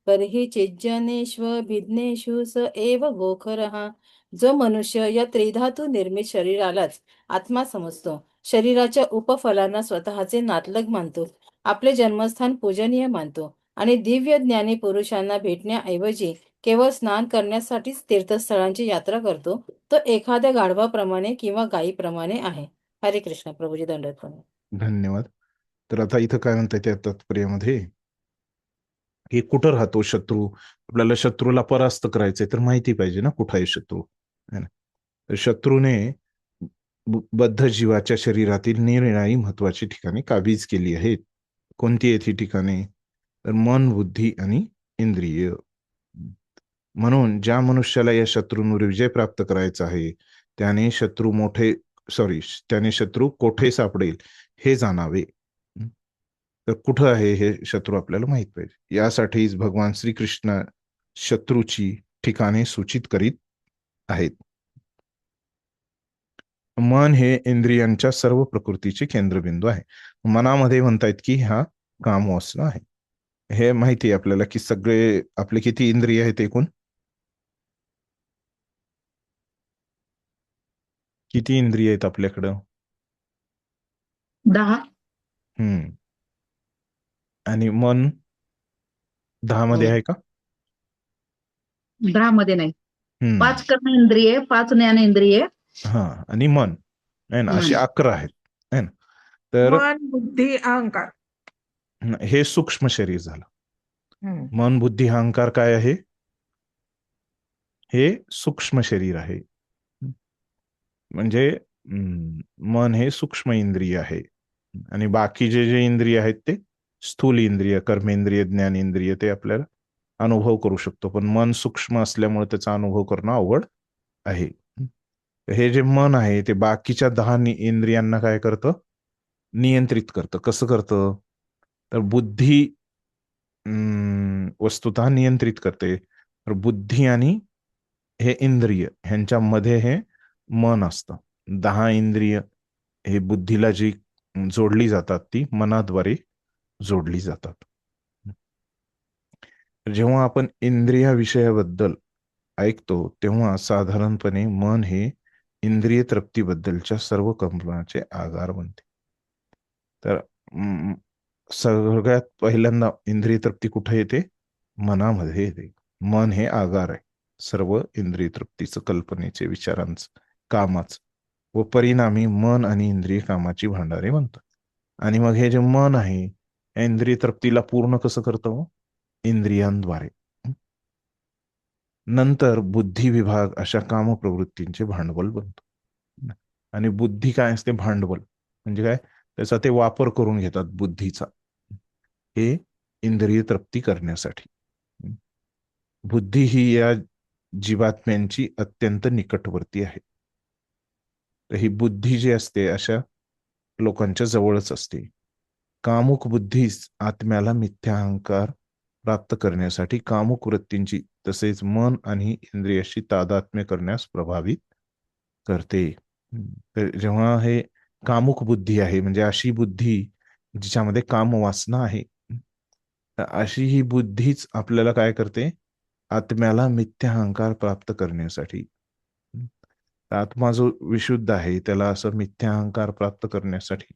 परहि चिज्जनेष्वभिज्ञेषु स एव गोखरः. जो मनुष्य या त्रिधातू निर्मित शरीरालाच आत्मा समजतो, शरीराच्या उपफलांना स्वतःचे नातलग मानतो, आपले जन्मस्थान पूजनीय मानतो आणि दिव्य ज्ञानी पुरुषांना भेटण्याऐवजी केवळ स्नान करण्यासाठीच तीर्थस्थळांची यात्रा करतो, तो एखाद्या गाढवाप्रमाणे किंवा गायीप्रमाणे आहे. हरे कृष्ण प्रभूजी. दंडवत प्रणाम. धन्यवाद. तर आता इथं काय म्हणताय त्या तात्पर्यामध्ये, की कुठं राहतो शत्रू, आपल्याला शत्रूला परास्त करायचंय तर माहिती पाहिजे ना कुठं आहे शत्रू, है ना. तर शत्रूने बद्ध जीवाच्या शरीरातील निरनिराळी महत्वाची ठिकाणे काबीज केली आहेत. कोणती आहेत ही ठिकाणे, तर मन, बुद्धी आणि इंद्रिय. म्हणून ज्या मनुष्याला या शत्रूंवर विजय प्राप्त करायचा आहे त्याने शत्रू कोठे सापडेल हे जाणावे. तर कुठं आहे हे शत्रू आपल्याला माहित पाहिजे. यासाठीच भगवान श्रीकृष्ण शत्रूची ठिकाणे सूचित करीत आहेत. मन हे इंद्रियांच्या सर्व प्रकृतीचे केंद्रबिंदू आहे. मनामध्ये म्हणतायत की हा कामवासना आहे. हे माहिती आहे आपल्याला की सगळे आपले किती इंद्रिय आहेत एकूण? किती इंद्रिय आहेत आपल्याकडं? 10. हम्म. आणि मन 10 मध्ये आहे का? 10 मध्ये नाही. हम्म. 5 कर्मेंद्रिये, 5 ज्ञानेंद्रिये, हा, आणि मन आहे ना, असे मन. 11 आहेत है ना. तर मन, बुद्धी, अहंकार. हे सूक्ष्म शरीर झालं. हम्म. मन, बुद्धी, अहंकार काय आहे? हे सूक्ष्म शरीर आहे. म्हणजे मन हे सूक्ष्म इंद्रिय आहे आणि बाकी जे जे इंद्रिय आहेत ते स्थूल इंद्रिय, कर्मेंद्रिय, ज्ञानेंद्रिय ते आपल्याला अनुभव करू शकतो. पण मन सूक्ष्म असल्यामुळे त्याचा अनुभव करणं अवघड आहे. हे जे मन आहे ते बाकीच्या 10 इंद्रियांना काय करतं? नियंत्रित करतं. कसं करतं? तर बुद्धी वस्तुतः नियंत्रित करते. तर बुद्धी आणि हे इंद्रिय ह्यांच्यामध्ये हे मन असतं. 10 इंद्रिय हे बुद्धीला जी जोडली जातात ती मनाद्वारे जोडली जातात. जेव्हा आपण इंद्रियाविषयाबद्दल ऐकतो तेव्हा साधारणपणे मन हे इंद्रिय तृप्तीबद्दलच्या सर्व कल्पनाचे आधार बनते. तर सगळ्यात पहिल्यांदा इंद्रिय तृप्ती कुठे येते? मनामध्ये येते. मन हे आधार आहे सर्व इंद्रिय तृप्तीचं, कल्पनेचे, विचारांचं, कामाचं, व परिणामी मन आणि इंद्रिय कामाची भांडारे म्हणतात. आणि मग हे जे मन आहे या इंद्रिय तृप्तीला पूर्ण कसं करतं? इंद्रियांद्वारे. नंतर बुद्धी विभाग अशा कामप्रवृत्तींचे भांडवल बनतो. आणि बुद्धी काय असते? भांडवल म्हणजे काय? त्याचा ते वापर करून घेतात बुद्धीचा, हे इंद्रिय तृप्ती करण्यासाठी. बुद्धी ही या जीवात्म्यांची अत्यंत निकटवर्ती आहे. तर ही बुद्धी जी असते अशा लोकांच्या जवळच असते. कामुक बुद्धीच आत्म्याला मिथ्या अहंकार प्राप्त करण्यासाठी कामुक वृत्तींची तसेच मन आणि इंद्रियाशी तादात्म्य करण्यास प्रभावित करते. तर जेव्हा हे कामुक बुद्धी आहे म्हणजे अशी बुद्धी जिच्यामध्ये काम वासना आहे, तर अशी ही बुद्धीच आपल्याला काय करते? आत्म्याला मिथ्या अहंकार प्राप्त करण्यासाठी. आत्मा जो विशुद्ध आहे त्याला असं मिथ्या अहंकार प्राप्त करण्यासाठी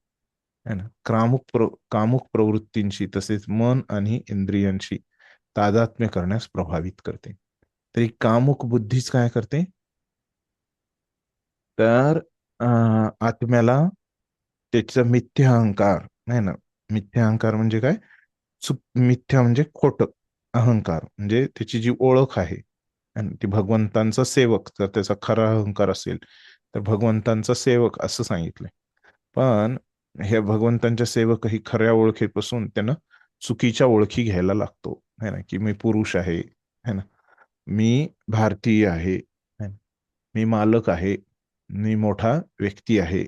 है ना कामुक प्रवृत्तींशी तसेच मन आणि इंद्रियांशी तादात्म्य करण्यास प्रभावित करते. तरी कामुक बुद्धीच काय करते? तर आत्म्याला त्याचा मिथ्या अहंकार नाही ना, मिथ्या अहंकार म्हणजे काय? मिथ्या म्हणजे खोटं, अहंकार म्हणजे त्याची जी ओळख आहे आणि ती भगवंतांचा सेवक, जर त्याचा खरा अहंकार असेल तर भगवंतांचा सेवक असं सांगितलंय. पण हे भगवंतांच्या सेवक ही खऱ्या ओळखीपासून त्यांना चुकीच्या ओळखी घ्यायला लागतो है ना, की मी पुरुष आहे है ना, मी भारतीय आहे है ना, मी मालक आहे, मी मोठा व्यक्ती आहे.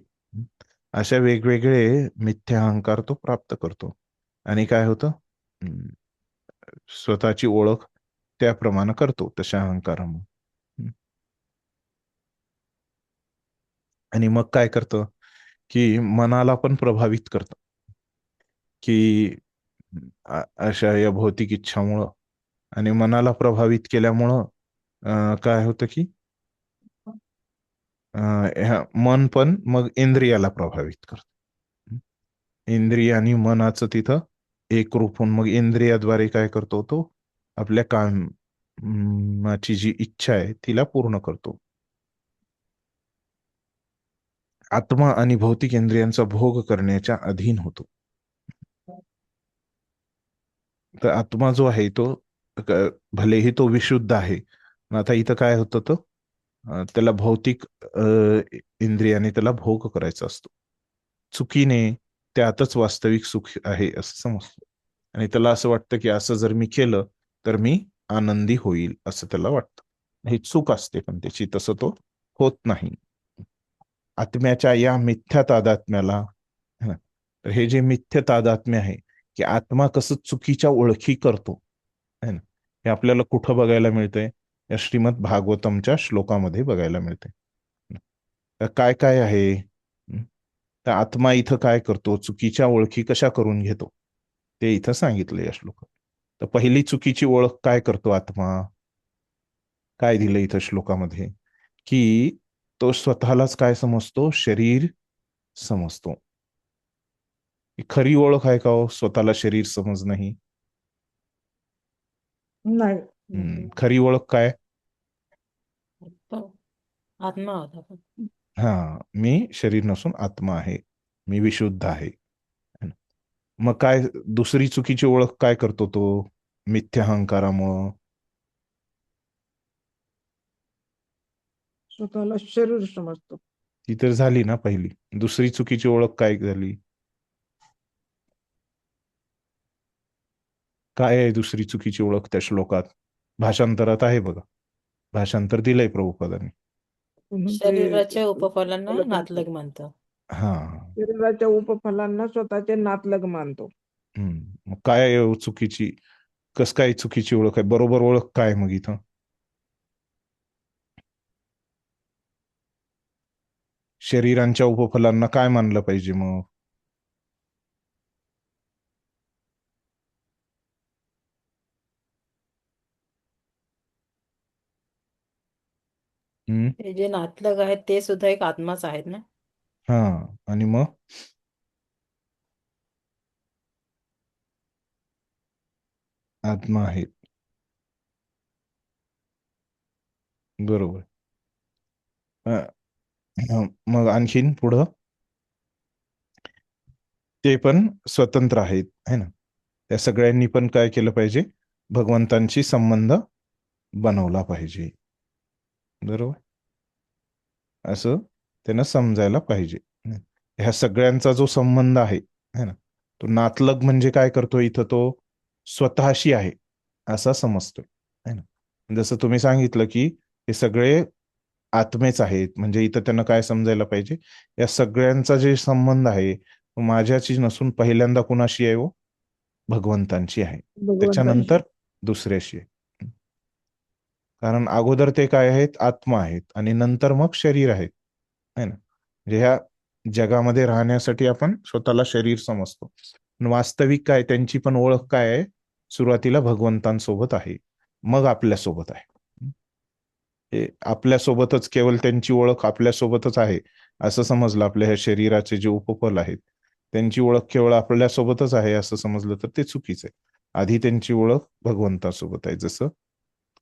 अशा वेगवेगळे मिथ्या अहंकार तो प्राप्त करतो आणि काय होतं? स्वतःची ओळख त्याप्रमाणे करतो तशा अहंकारामुळे. आणि मग काय करतं की मनाला पण प्रभावित करतं की अशा या भौतिक इच्छामुळं, आणि मनाला प्रभावित केल्यामुळं काय होतं की मन पण मग इंद्रियाला प्रभावित करतं. इंद्रिय आणि मनाचं तिथं एक रूप होऊन मग इंद्रियाद्वारे काय करतो? तो आपल्या कामाची जी इच्छा आहे तिला पूर्ण करतो. आत्मा आणि भौतिक इंद्रियांचा भोग करण्याच्या अधीन होतो. तर आत्मा जो आहे तो भलेही तो विशुद्ध आहे, आता इथं काय होतं? तो त्याला भौतिक इंद्रियाने त्याला भोग करायचा असतो. चुकीने त्यातच वास्तविक सुख आहे असं समजतो आणि त्याला असं वाटतं की असं जर मी केलं तर मी आनंदी होईल असं त्याला वाटतं. ही चूक असते पण त्याची, तसं तो होत नाही. आत्म्याच्या या मिथ्या तादात्म्याला, तर हे जे मिथ्य तादात्म्य आहे की आत्मा कसं चुकीच्या ओळखी करतो है ना, हे आपल्याला कुठं बघायला मिळतंय? या श्रीमद भागवतमच्या श्लोकामध्ये बघायला मिळते. तर काय काय आहे? तर आत्मा इथं काय करतो? चुकीच्या ओळखी कशा करून घेतो ते इथं सांगितलं या श्लोकात. तर पहिली चुकीची ओळख काय करतो आत्मा? काय दिलं इथं श्लोकामध्ये? की तो स्वतःलाच काय समजतो? शरीर समजतो. ही खरी ओळख आहे का हो, स्वतःला शरीर समजणं ही? नाही. खरी ओळख काय? तो आत्मा होता पण. हा, मी शरीर नसून आत्मा आहे, मी विशुद्ध आहे. है ना? मग काय दुसरी चुकीची ओळख काय करतो तो मिथ्याहंकारामुळं? स्वतःला शरीर समजतो. ती तर झाली ना पहिली. दुसरी चुकीची ओळख काय झाली? काय आहे दुसरी चुकीची ओळख त्या श्लोकात? भाषांतरात आहे बघा, भाषांतर दिलंय प्रभुपादांनी. म्हणून ते शरीराच्या उपफलांना फलक म्हणतो. नातलग म्हणतो. हा. शरीराच्या उपफलांना स्वतःचे नातलग मानतो. मग काय आहे हो चुकीची? कस काय चुकीची ओळख आहे? बरोबर ओळख काय मग इथं? शरीरांच्या उपफलांना काय मानलं पाहिजे मग? हम्म. हे जे नातलग आहेत ते सुद्धा एक आत्माच आहेत ना. हा, आणि मग आत्मा आहे, बरोबर. मग आणखीन पुढं ते पण स्वतंत्र आहेत, है ना? त्या सगळ्यांनी पण काय केलं पाहिजे? भगवंतांशी संबंध बनवला पाहिजे, बरोबर. असं त्यांना समजायला पाहिजे. ह्या सगळ्यांचा जो संबंध आहे, है ना, तो नातलग म्हणजे काय करतो इथं? तो स्वतःशी आहे असा समजतोय, है ना. जसं तुम्ही सांगितलं की हे सगळे आत्मेच आहेत, म्हणजे इथं त्यांना काय समजायला पाहिजे? या सगळ्यांचा जे संबंध आहे तो माझ्याशी नसून पहिल्यांदा कुणाशी आहे हो? भगवंतांची आहे, भगवंतांशी. त्याच्यानंतर दुसऱ्याशी आहे. कारण अगोदर ते काय आहेत? आत्मा आहेत, आणि नंतर मग शरीर आहेत, है ना. म्हणजे ह्या जगामध्ये राहण्यासाठी आपण स्वतःला शरीर समजतो, पण वास्तविक काय त्यांची पण ओळख काय आहे? सुरुवातीला भगवंतांसोबत आहे, मग आपल्यासोबत आहे. हे आपल्यासोबतच, केवळ त्यांची ओळख आपल्यासोबतच आहे असं समजलं, आपल्या ह्या शरीराचे जे उपफल आहेत त्यांची ओळख केवळ आपल्यासोबतच आहे असं समजलं तर ते चुकीचं आहे. आधी त्यांची ओळख भगवंतासोबत आहे, जसं,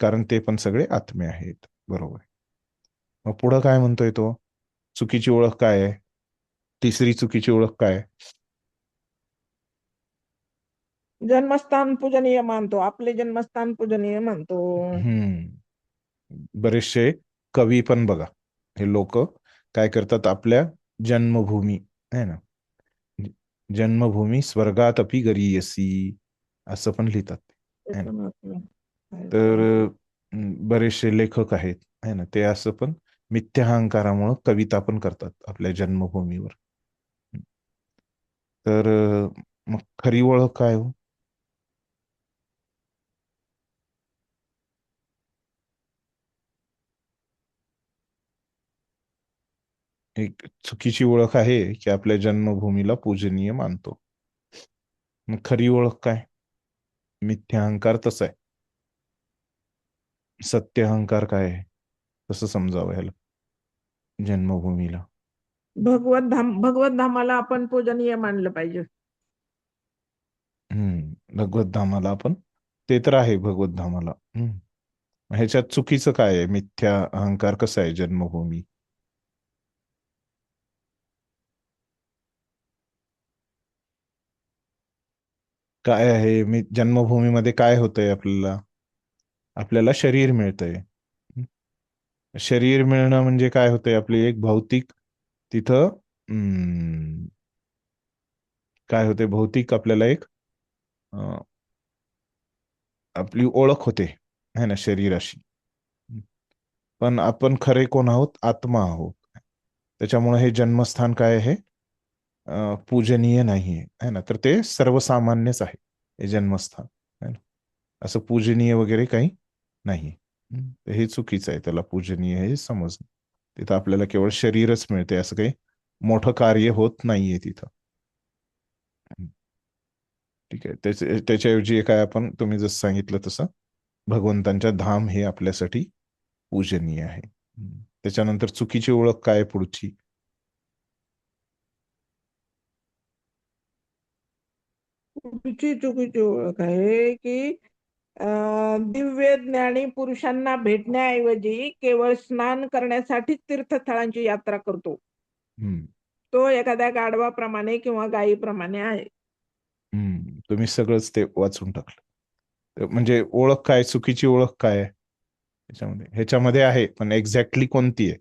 कारण ते पण सगळे आत्मे आहेत, बरोबर. मग पुढं काय म्हणतोय तो? चुकीची ओळख काय आहे? तिसरी चुकीची ओळख काय आहे? जन्मस्थान पूजनीय मानतो, आपले जन्मस्थान पूजनीय मानतो. बरेचसे कवी पण बघा, हे लोक काय करतात? आपल्या जन्मभूमी, है ना, जन्मभूमी स्वर्गात अपि गरीयसी असं पण लिहितात, ते है ना. पण आपलं आहे. तर बरेचसे लेखक आहेत, है ना, ते असं पण मिथ्याहंकारामुळं कविता पण करतात आपल्या जन्मभूमीवर. तर मग खरी ओळख काय हो? एक चुकीची ओळख आहे की आपल्या जन्मभूमीला पूजनीय मानतो. मग खरी ओळख काय? मिथ्या अहंकार तसा आहे. सत्य अहंकार काय आहे? कसं समजावं ह्याला जन्मभूमीला? भगवत धामाला आपण पूजनीय मानलं पाहिजे. भगवत धामाला आपण, ते तर आहे भगवत धामाला. ह्याच्यात चुकीचं काय आहे? मिथ्या अहंकार कसा आहे जन्मभूमी? काय आहे? मी जन्मभूमीमध्ये काय होतंय? आपल्याला आपल्याला शरीर मिळतंय. शरीर मिळणं म्हणजे काय होतंय? आपली एक भौतिक तिथं काय होते? भौतिक आपल्याला एक आपली ओळख होते, है ना, शरीराशी. पण आपण खरे कोण आहोत? आत्मा आहोत. त्याच्यामुळे हे जन्मस्थान काय आहे? पूजनीय नाहीये, है ना. तर ते सर्वसामान्यच आहे हे जन्मस्थान, है ना. असं पूजनीय वगैरे काही नाही. हे चुकीचं आहे, त्याला पूजनीय हे समजणं. तिथं आपल्याला केवळ शरीरच मिळते, असं काही मोठं कार्य होत नाहीये तिथं. ठीक आहे. त्याच्याऐवजी काय आपण तुम्ही जसं सांगितलं तसं भगवंतांच्या धाम हे आपल्यासाठी पूजनीय आहे. त्याच्यानंतर चुकीची ओळख काय पुढची? पुढची चुकीची ओळख आहे की दिव्य ज्ञानी पुरुषांना भेटण्याऐवजी केवळ स्नान करण्यासाठीच तीर्थस्थळांची यात्रा करतो. तो एखाद्या गाढवाप्रमाणे किंवा गायीप्रमाणे आहे. तुम्ही सगळंच ते वाचून टाकलं. म्हणजे ओळख काय, चुकीची ओळख काय आहे ह्याच्यामध्ये आहे, पण एक्झॅक्टली कोणती आहे?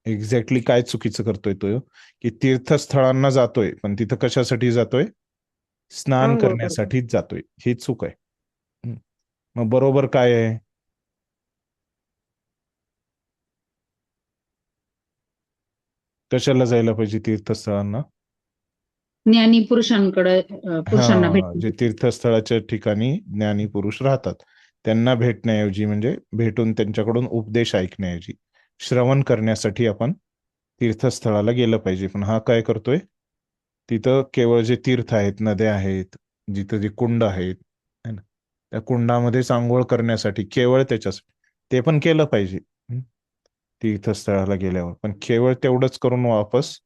एक्झॅक्टली काय चुकीचं करतोय तो, की तीर्थस्थळांना जातोय पण तिथं कशासाठी जातोय? स्नान अंघोळ करतो. करण्यासाठीच जातोय. ही चूक आहे. मग बरोबर काय आहे? कशाला जायला पाहिजे तीर्थस्थळांना? ज्ञानी पुरुषांकडे पुरुषांना हा, जे भेट तीर्थस्थळाच्या ठिकाणी ज्ञानी पुरुष राहतात त्यांना भेटण्याऐवजी, म्हणजे भेटून त्यांच्याकडून उपदेश ऐकण्याऐवजी श्रवण करण्यासाठी आपण तीर्थस्थळाला गेलं पाहिजे. पण हा काय करतोय? तिथं केवळ जे तीर्थ आहेत, नद्या आहेत, जिथं जे कुंड आहेत, है ना, त्या कुंडामध्ये आंघोळ करण्यासाठी, केवळ त्याच्यासाठी ते पण केलं पाहिजे तीर्थस्थळाला गेल्यावर, पण केवळ तेवढंच करून वापस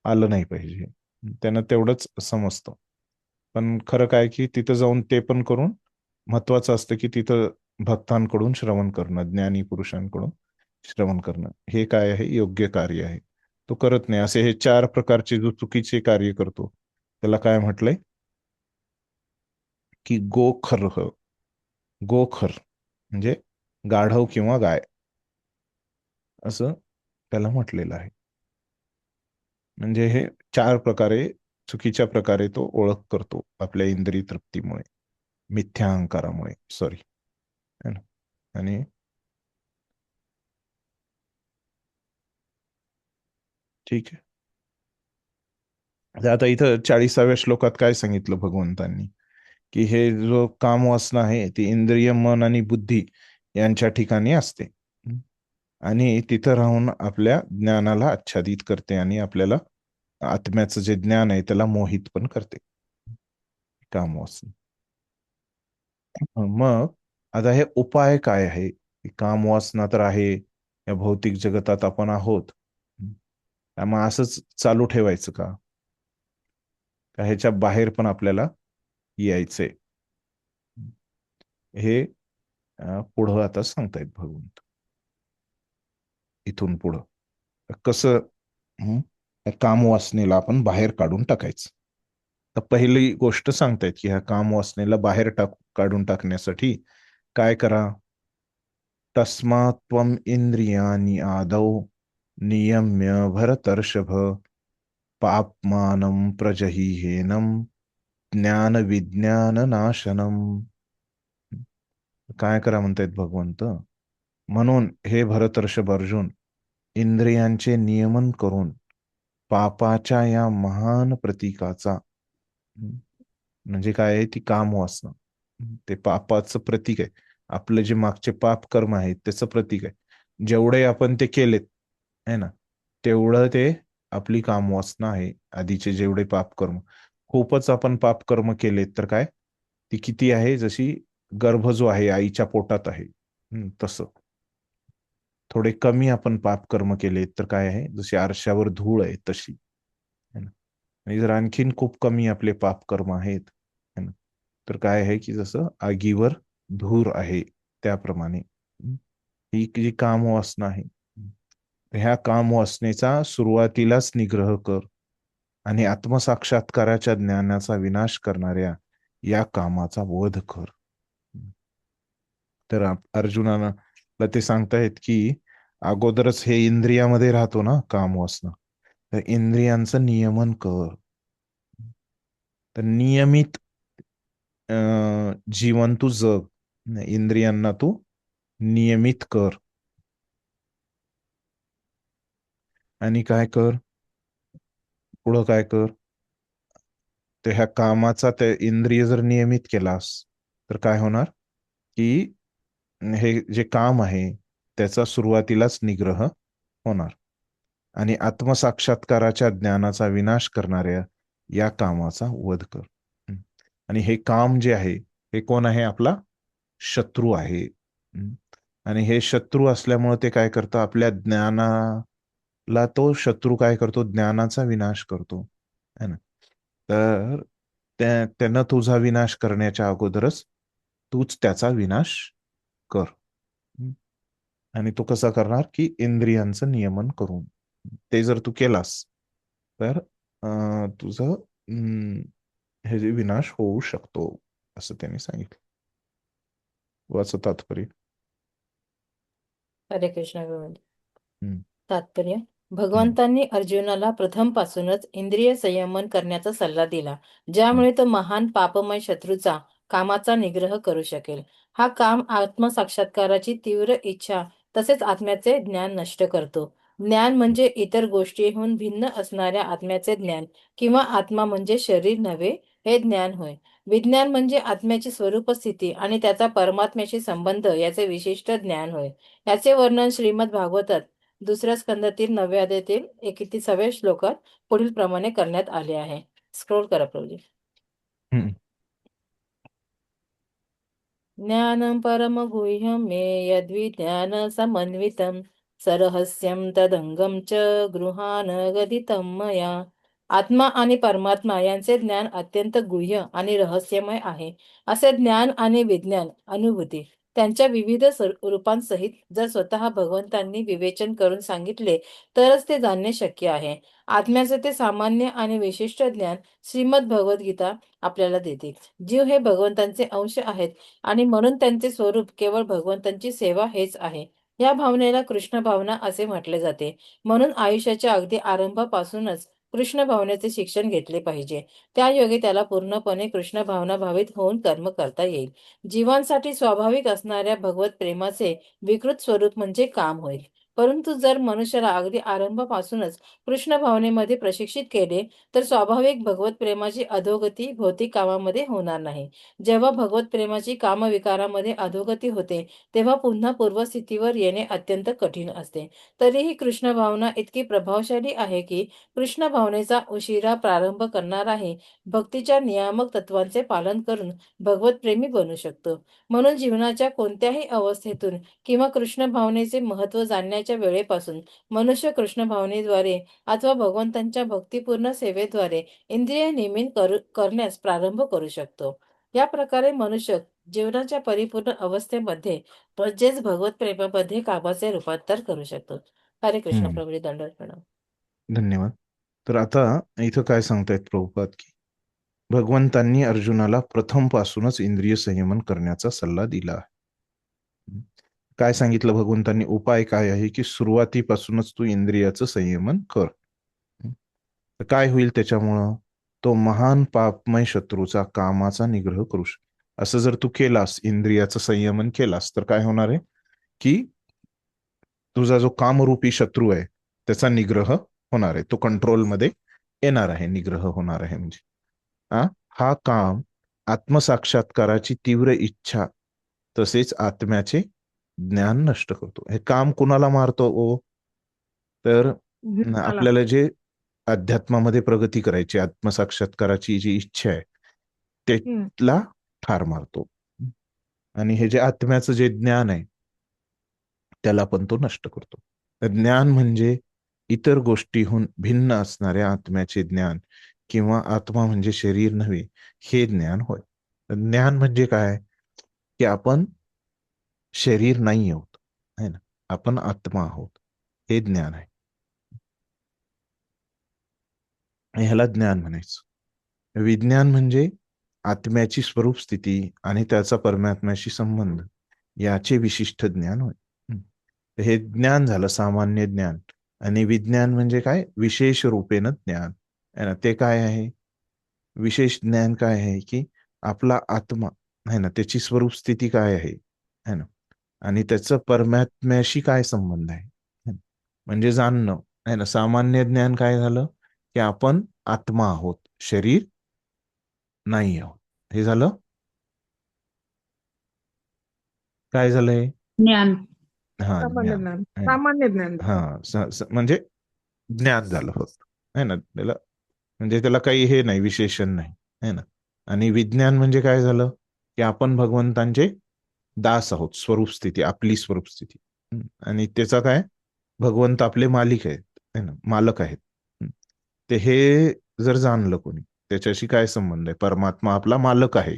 आलं नाही पाहिजे. त्यांना तेवढंच समजतं. पण खरं काय की तिथं जाऊन ते पण करून महत्वाचं असतं की तिथं भक्तांकडून श्रवण करणं, ज्ञानी पुरुषांकडून श्रवण करणं, हे काय आहे? योग्य कार्य आहे. तो करत नाही. असे हे 4 प्रकारचे जो चुकीचे कार्य करतो त्याला काय म्हटलंय? की गोखर. गोखर म्हणजे गाढव किंवा गाय असं त्याला म्हटलेलं आहे. म्हणजे हे 4 प्रकारे, चुकीच्या प्रकारे तो ओळख करतो आपल्या इंद्रिय तृप्तीमुळे, मिथ्या अहंकारामुळे, सॉरी, है ना. आणि ठीक आहे. आता इथं 40व्या श्लोकात काय सांगितलं भगवंतांनी? की हे जो काम वासना आहे ती इंद्रिय, मन आणि बुद्धी यांच्या ठिकाणी असते. आणि तिथं राहून आपल्या ज्ञानाला आच्छादित करते आणि आपल्याला आत्म्याचं जे ज्ञान आहे त्याला मोहित पण करते, काम वासना. मग आता हे उपाय काय आहे? काम वासना तर आहे, या भौतिक जगतात आपण आहोत, मग असंच चालू ठेवायचं का? ह्याच्या बाहेर पण आपल्याला यायचंय. हे पुढं आता सांगतायत भगवंत. इथून पुढं कसं काम वासनेला आपण बाहेर काढून टाकायचं. तर पहिली गोष्ट सांगतायत की ह्या काम वासनेला बाहेर काढून टाकण्यासाठी काय करा? तस्मात् त्वम् इंद्रियाणि आदौ नियम्य भरतर्षभ पाप्मानं प्रजहिहेनं ज्ञान विज्ञान नाशनम. काय करा म्हणतायत भगवंत? म्हणून हे भरतर्षभ अर्जुन, इंद्रियांचे नियमन करून पापाच्या या महान प्रतीकाचा, म्हणजे काय आहे? ती काम वासना, ते पापाचं प्रतीक आहे. आपले जे मागचे पाप कर्म आहेत त्याचं प्रतीक आहे. जेवढे आपण ते केलेत आहे ना, तेवढं ते आपली काम वासना आहे. आधीचे जेवढे पाप कर्म, खूपच आपण पाप कर्म केलेत तर काय, ती किती आहे? जशी गर्भ जो आहे आईच्या पोटात आहे तसं. थोडे कमी आपण पाप कर्म केले तर काय आहे? जशी आरशावर धूळ आहे तशी, है ना. आणि जर आणखीन खूप कमी आपले पाप कर्म आहेत, है ना, तर काय आहे की जसं आगीवर धूर आहे त्याप्रमाणे ही जी काम वासना आहे, ह्या काम वासनेचा सुरुवातीलाच निग्रह कर आणि आत्मसाक्षात्काराच्या ज्ञानाचा विनाश करणाऱ्या या कामाचा वध कर. तर अर्जुनाला ते सांगतायत की अगोदरच हे इंद्रियामध्ये राहतो ना काम वासना, तर इंद्रियांचं नियमन कर. तर नियमित जीवन तू जग, इंद्रियांना तू नियमित कर. आणि काय कर? पुढं काय कर? तर ह्या कामाचा ते इंद्रिय जर नियमित केलास तर काय होणार? की हे जे काम आहे त्याचा सुरुवातीलाच निग्रह होणार आणि आत्मसाक्षात्काराच्या ज्ञानाचा विनाश करणाऱ्या या कामाचा वध कर. आणि हे काम जे आहे हे कोण आहे? आपला शत्रू आहे. आणि हे शत्रू असल्यामुळे ते काय करतं? आपल्या ज्ञानाला तो शत्रू काय करतो? ज्ञानाचा विनाश करतो है ना. तर त्यानं तुझा विनाश करण्याच्या अगोदरच तूच त्याचा विनाश कर. आणि तो कसा करणार? की इंद्रियांचं नियमन करून. ते जर तू केलास तर तुझं हे जे विनाश होऊ शकतो असं त्यांनी सांगितलं. वाचं तात्पर्य. हरे कृष्ण गोविंद. हम्म. तात्पर्य. भगवंतांनी अर्जुनाला प्रथमपासूनच इंद्रिय संयमन करण्याचा सल्ला दिला, ज्यामुळे तो महान पापमय शत्रूचा कामाचा निग्रह करू शकेल. हा काम आत्मसाक्षात्काराची तीव्र इच्छा तसेच आत्म्याचे ज्ञान नष्ट करतो. ज्ञान म्हणजे इतर गोष्टीहून भिन्न असणाऱ्या आत्म्याचे ज्ञान किंवा आत्मा म्हणजे शरीर नव्हे हे ज्ञान होय. विज्ञान म्हणजे आत्म्याची स्वरूप स्थिती आणि त्याचा परमात्म्याशी संबंध याचे विशिष्ट ज्ञान होय. याचे वर्णन श्रीमद भागवतात 2ऱ्या स्कंदातील 9व्या अध्यायातील 31व्या श्लोकात पुढील प्रमाणे करण्यात आले आहे. स्क्रोल करा प्रभूजी. हम्म. ज्ञानं परमगुह्यं मे यद्विज्ञानसमन्वितं सरहस्यं तदंगं च गृहानगदितं मया. आत्मा आणि परमात्मा यांचे ज्ञान अत्यंत गुह्य आणि रहस्यमय आहे. असे ज्ञान आणि विज्ञान अनुभूती त्यांच्या विविध रूपांसहित जर स्वतः भगवंतांनी विवेचन करून सांगितले तरच ते जाणणे शक्य आहे. आत्म्याचे ते सामान्य आणि विशिष्ट ज्ञान श्रीमद भगवद्गीता आपल्याला देते. जीव हे भगवंतांचे अंश आहेत आणि म्हणून त्यांचे स्वरूप केवळ भगवंतांची सेवा हेच आहे. या भावनेला कृष्ण भावना असे म्हटले जाते. म्हणून आयुष्याच्या अगदी आरंभापासूनच कृष्ण भावनेचे शिक्षण घेतले पाहिजे. त्यायोगे त्याला पूर्णपणे कृष्ण भावना भावित होऊन कर्म करता येईल. जीवांसाठी स्वाभाविक असणाऱ्या भगवत प्रेमाचे विकृत स्वरूप म्हणजे काम होईल. परंतु जर मनुष्याला अगदी आरंभापासूनच कृष्ण भावनेमध्ये प्रशिक्षित केले तर स्वाभाविक भगवत प्रेमाची अधोगती भौतिक कामामध्ये होणार नाही. जेव्हा भगवत प्रेमाची कामविकारामध्ये अधोगती होते तेव्हा पुन्हा पूर्वस्थितीवर येणे अत्यंत कठीण असते. तरीही कृष्ण भावना इतकी प्रभावशाली आहे की कृष्ण भावनेचा उशिरा प्रारंभ करणाराही भक्तीच्या नियामक तत्वांचे पालन करून भगवत प्रेमी बनू शकतो. म्हणून जीवनाच्या कोणत्याही अवस्थेतून किंवा कृष्ण भावनेचे महत्त्व जाणण्याच्या वेळेपासून मनुष्य कृष्ण भावनेद्वारे अथवा भगवंतांच्या भक्तिपूर्ण सेवेद्वारे इंद्रिय नियमन करण्यास प्रारंभ करू शकतो. या प्रकारे मनुष्य जीवनाच्या परिपूर्ण अवस्थेमध्ये म्हणजेच भगवत प्रेमामध्ये कामाचे रूपांतर करू शकतो. हरे कृष्ण प्रभू. दंडवत प्रणाम. धन्यवाद. तर आता इथं काय सांगतायत प्रभुपाद की भगवंतांनी अर्जुनाला प्रथमपासूनच इंद्रिय संयमन करण्याचा सल्ला दिला आहे. काय सांगितलं भगवंतांनी? उपाय काय आहे की सुरुवातीपासूनच तू इंद्रियाचं संयमन कर. तर काय होईल त्याच्यामुळं? तो महान पापमय शत्रूचा कामाचा निग्रह करू असं जर तू केलास, इंद्रियाचं संयमन केलास, तर काय होणार आहे की तुझा जो कामरूपी शत्रू आहे त्याचा निग्रह होणार आहे. तो कंट्रोलमध्ये येणार आहे, निग्रह होणार आहे. म्हणजे हा काम आत्मसाक्षात्काराची तीव्र इच्छा तसेच आत्म्याचे ज्ञान नष्ट करतो. हे काम कुणाला मारतो? तर आपल्याला जे अध्यात्मामध्ये प्रगती करायची, आत्मसाक्षात्काराची जी इच्छा आहे त्याला ठार मारतो. आणि हे जे आत्म्याचं जे ज्ञान आहे त्याला पण तो नष्ट करतो. ज्ञान म्हणजे इतर गोष्टीहून भिन्न असणाऱ्या आत्म्याचे ज्ञान किंवा आत्मा म्हणजे शरीर नव्हे हे ज्ञान होय. ज्ञान म्हणजे काय? की आपण शरीर नाही आहोत, है ना, आपण आत्मा आहोत, हे ज्ञान आहे. ह्याला ज्ञान म्हणायचं. विज्ञान म्हणजे आत्म्याची स्वरूप स्थिती आणि त्याचा परमात्म्याशी संबंध याचे विशिष्ट ज्ञान होय. हे ज्ञान झालं सामान्य ज्ञान. आणि विज्ञान म्हणजे काय? विशेष रूपेनं ज्ञान आहे ना. ते काय आहे? विशेष ज्ञान काय आहे की आपला आत्मा आहे ना, त्याची स्वरूप स्थिती काय आहे है ना, आणि त्याचं परमात्म्याशी काय संबंध आहे म्हणजे जाणणं आहे ना. सामान्य ज्ञान काय झालं की आपण आत्मा आहोत, शरीर नाही आहोत, हे झालं काय झालंय? ज्ञान. हा, सामान्य ज्ञान ज्ञान, है ना. सामान्य ज्ञान. हा म्हणजे ज्ञान झालं फक्त, है ना. त्याला म्हणजे त्याला काही हे नाही, विशेषण नाही, है ना. आणि विज्ञान म्हणजे काय झालं, की आपण भगवंतांचे दास आहोत, स्वरूप स्थिती, आपली स्वरूप स्थिती. आणि त्याचा काय, भगवंत आपले मालिक आहेत, है ना, मालक आहेत. ते हे जर जाणलं कोणी, त्याच्याशी काय संबंध आहे, परमात्मा आपला मालक आहे,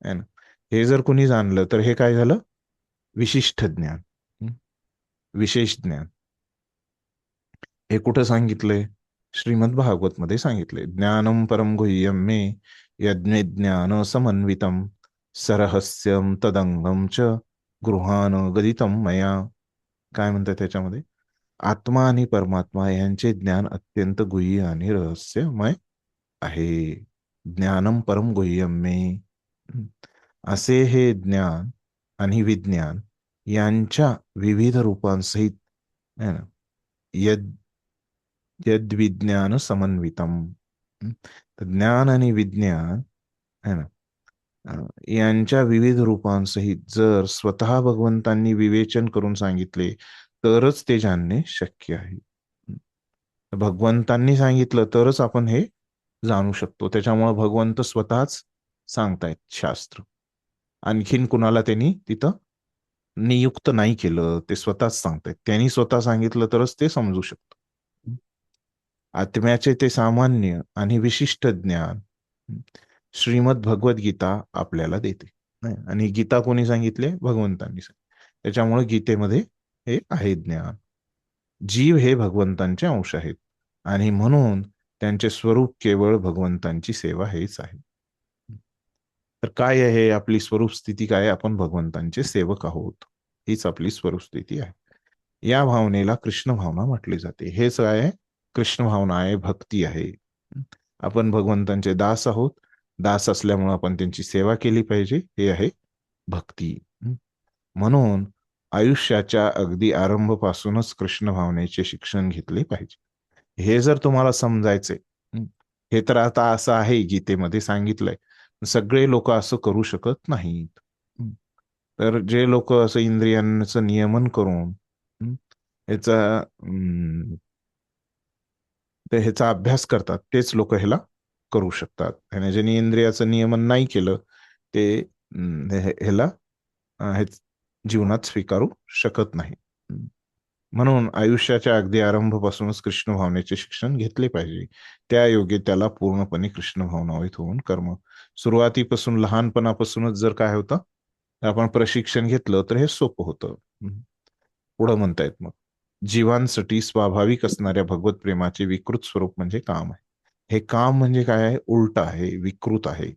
है ना. हे जर कोणी जाणलं तर हे काय झालं, विशिष्ट ज्ञान, विशेष ज्ञान. हे कुठं सांगितलंय? श्रीमद भागवत मध्ये सांगितलंय. ज्ञानम परम गुह्यम मे यज्ञ ज्ञान समन्वितम सरहस्यम तदंगम च गृहान गदितम मया. काय म्हणतात त्याच्यामध्ये? आत्मा आणि परमात्मा यांचे ज्ञान अत्यंत गुह्य आणि रहस्यमय आहे. ज्ञानम परम गुह्यम मे. असे हे ज्ञान आणि विज्ञान यांच्या विविध रूपांसहित, है ना, यद यद्विज्ञान समन्वितम. तर ज्ञान आणि विज्ञान, है ना, यांच्या विविध रूपांसहित जर स्वतः भगवंतांनी विवेचन करून सांगितले तरच ते जाणणे शक्य आहे. भगवंतांनी सांगितलं तरच आपण हे जाणू शकतो. त्याच्यामुळे भगवंत स्वतःच सांगतायत शास्त्र. आणखीन कुणाला त्यांनी तिथं नियुक्त नाही केलं, ते स्वतःच सांगतायत. त्यांनी स्वतः सांगितलं तरच ते समजू शकतो. आत्म्याचे ते सामान्य आणि विशिष्ट ज्ञान श्रीमद भगवद्गीता आपल्याला देते. आणि गीता कोणी सांगितले? भगवंतांनी सांगितले. त्याच्यामुळे गीतेमध्ये हे आहे ज्ञान. जीव हे भगवंतांचे अंश आहेत आणि म्हणून त्यांचे स्वरूप केवळ भगवंतांची सेवा हेच आहे. तर काय आहे आपली स्वरूप स्थिती? काय? आपण भगवंतांचे सेवक आहोत, हीच आपली स्वरूप स्थिती आहे. या भावनेला कृष्ण भावना म्हटली जाते. हेच काय आहे? कृष्ण भावना आहे, भक्ती आहे. आपण भगवंतांचे दास आहोत, दास असल्यामुळे आपण त्यांची सेवा केली पाहिजे, हे आहे भक्ती. म्हणून आयुष्याच्या अगदी आरंभपासूनच कृष्ण भावनेचे शिक्षण घेतले पाहिजे. हे जर तुम्हाला समजायचे, हे तर आता असं आहे, गीतेमध्ये सांगितलंय, सगळे लोक असं करू शकत नाहीत. तर जे लोक असं इंद्रियांचं नियमन करून ह्याचा ह्याचा अभ्यास करतात, तेच लोक ह्याला करू शकतात. आणि ज्यांनी इंद्रियाचं नियमन नाही केलं ते ह्याला जीवनात स्वीकारू शकत नाही. म्हणून आयुष्याच्या अगदी आरंभपासूनच कृष्ण भावनेचे शिक्षण घेतले पाहिजे. त्या योगे त्याला पूर्णपणे कृष्ण भावनावित होऊन कर्म, सुरुवातीपासून लहानपणापासूनच जर काय होतं, आपण प्रशिक्षण घेतलं तर हे सोपं होतं. पुढं म्हणतायत मग, जीवांसाठी स्वाभाविक असणाऱ्या भगवत प्रेमाचे विकृत स्वरूप म्हणजे काम आहे. हे काम म्हणजे काय आहे? उलट आहे, विकृत आहे.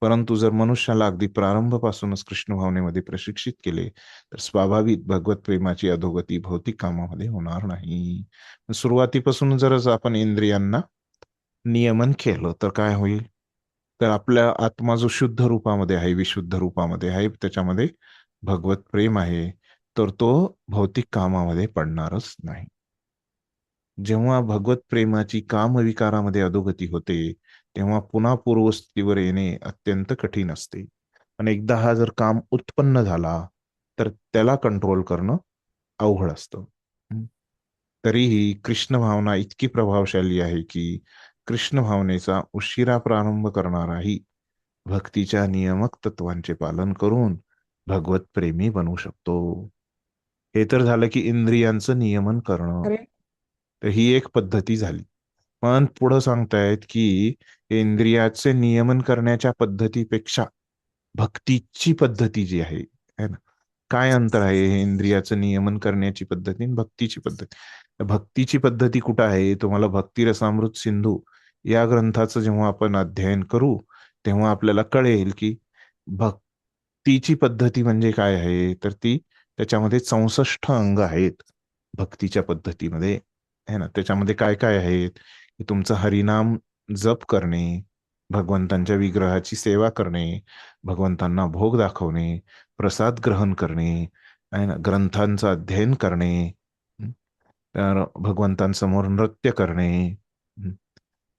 परंतु जर मनुष्याला अगदी प्रारंभपासूनच कृष्ण भावनेमध्ये प्रशिक्षित केले तर स्वाभाविक भगवत प्रेमाची अधोगती भौतिक कामामध्ये होणार नाही. सुरुवातीपासून जर आपण इंद्रियांना नियमन केलं तर काय होईल? तर आपल्या आत्मा जो शुद्ध रूपामध्ये आहे, विशुद्ध रूपामध्ये आहे, त्याच्यामध्ये भगवत प्रेम आहे, तर तो भौतिक कामामध्ये पडणारच नाही. जेव्हा भगवत प्रेमाची कामविकारामध्ये अधोगती होते तेव्हा पुन्हा पूर्वस्थितीवर येणे अत्यंत कठीण असते. आणि एकदा हा जर काम उत्पन्न झाला तर त्याला कंट्रोल करणं अवघड असतं. तरीही कृष्ण भावना इतकी प्रभावशाली आहे की कृष्ण भावनेचा उशिरा प्रारंभ करणाराही भक्तीच्या नियमक तत्वांचे पालन करून भगवत प्रेमी बनू शकतो. हे तर झालं की इंद्रियांचं नियमन करणं, अरे तर ही एक पद्धती झाली. पण पुढं सांगतायत की इंद्रियाचे नियमन करण्याच्या पद्धतीपेक्षा भक्तीची पद्धती जी आहे, है ना, काय अंतर आहे हे इंद्रियाचं नियमन करण्याची पद्धती आणि भक्तीची पद्धती? भक्तीची पद्धती कुठं आहे? तुम्हाला भक्ती रसामृत सिंधू या ग्रंथाचं जेव्हा आपण अध्ययन करू तेव्हा आपल्याला कळेल की भक्तीची पद्धती म्हणजे काय आहे. तर ती त्याच्यामध्ये 64 अंग आहेत भक्तीच्या पद्धतीमध्ये, है ना. त्याच्यामध्ये काय काय आहेत की तुमचं हरिनाम जप करणे, भगवंतांच्या विग्रहाची सेवा करणे, भगवंतांना भोग दाखवणे, प्रसाद ग्रहण करणे, आहे ना, ग्रंथांचं अध्ययन करणे, तर भगवंतांसमोर नृत्य करणे,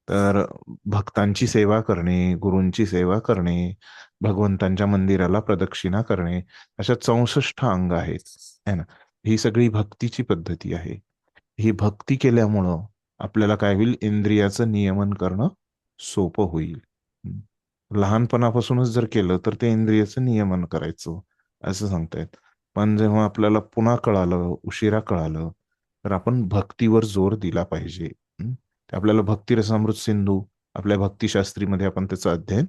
तर भक्तांची सेवा करणे, गुरूंची सेवा करणे, भगवंतांच्या मंदिराला प्रदक्षिणा करणे, अशा 64 अंग आहेत है ना. ही सगळी भक्तीची पद्धती आहे. ही भक्ती केल्यामुळं आपल्याला काय होईल, इंद्रियाचं नियमन करणं सोपं होईल. लहानपणापासूनच जर केलं तर ते इंद्रियाचं नियमन करायचं असं सांगतायत. पण जेव्हा आपल्याला पुन्हा कळालं, उशिरा कळालं, तर आपण भक्तीवर जोर दिला पाहिजे. ते आपल्याला भक्ती रसामृत सिंधू आपल्या भक्तिशास्त्रीमध्ये आपण त्याचं अध्ययन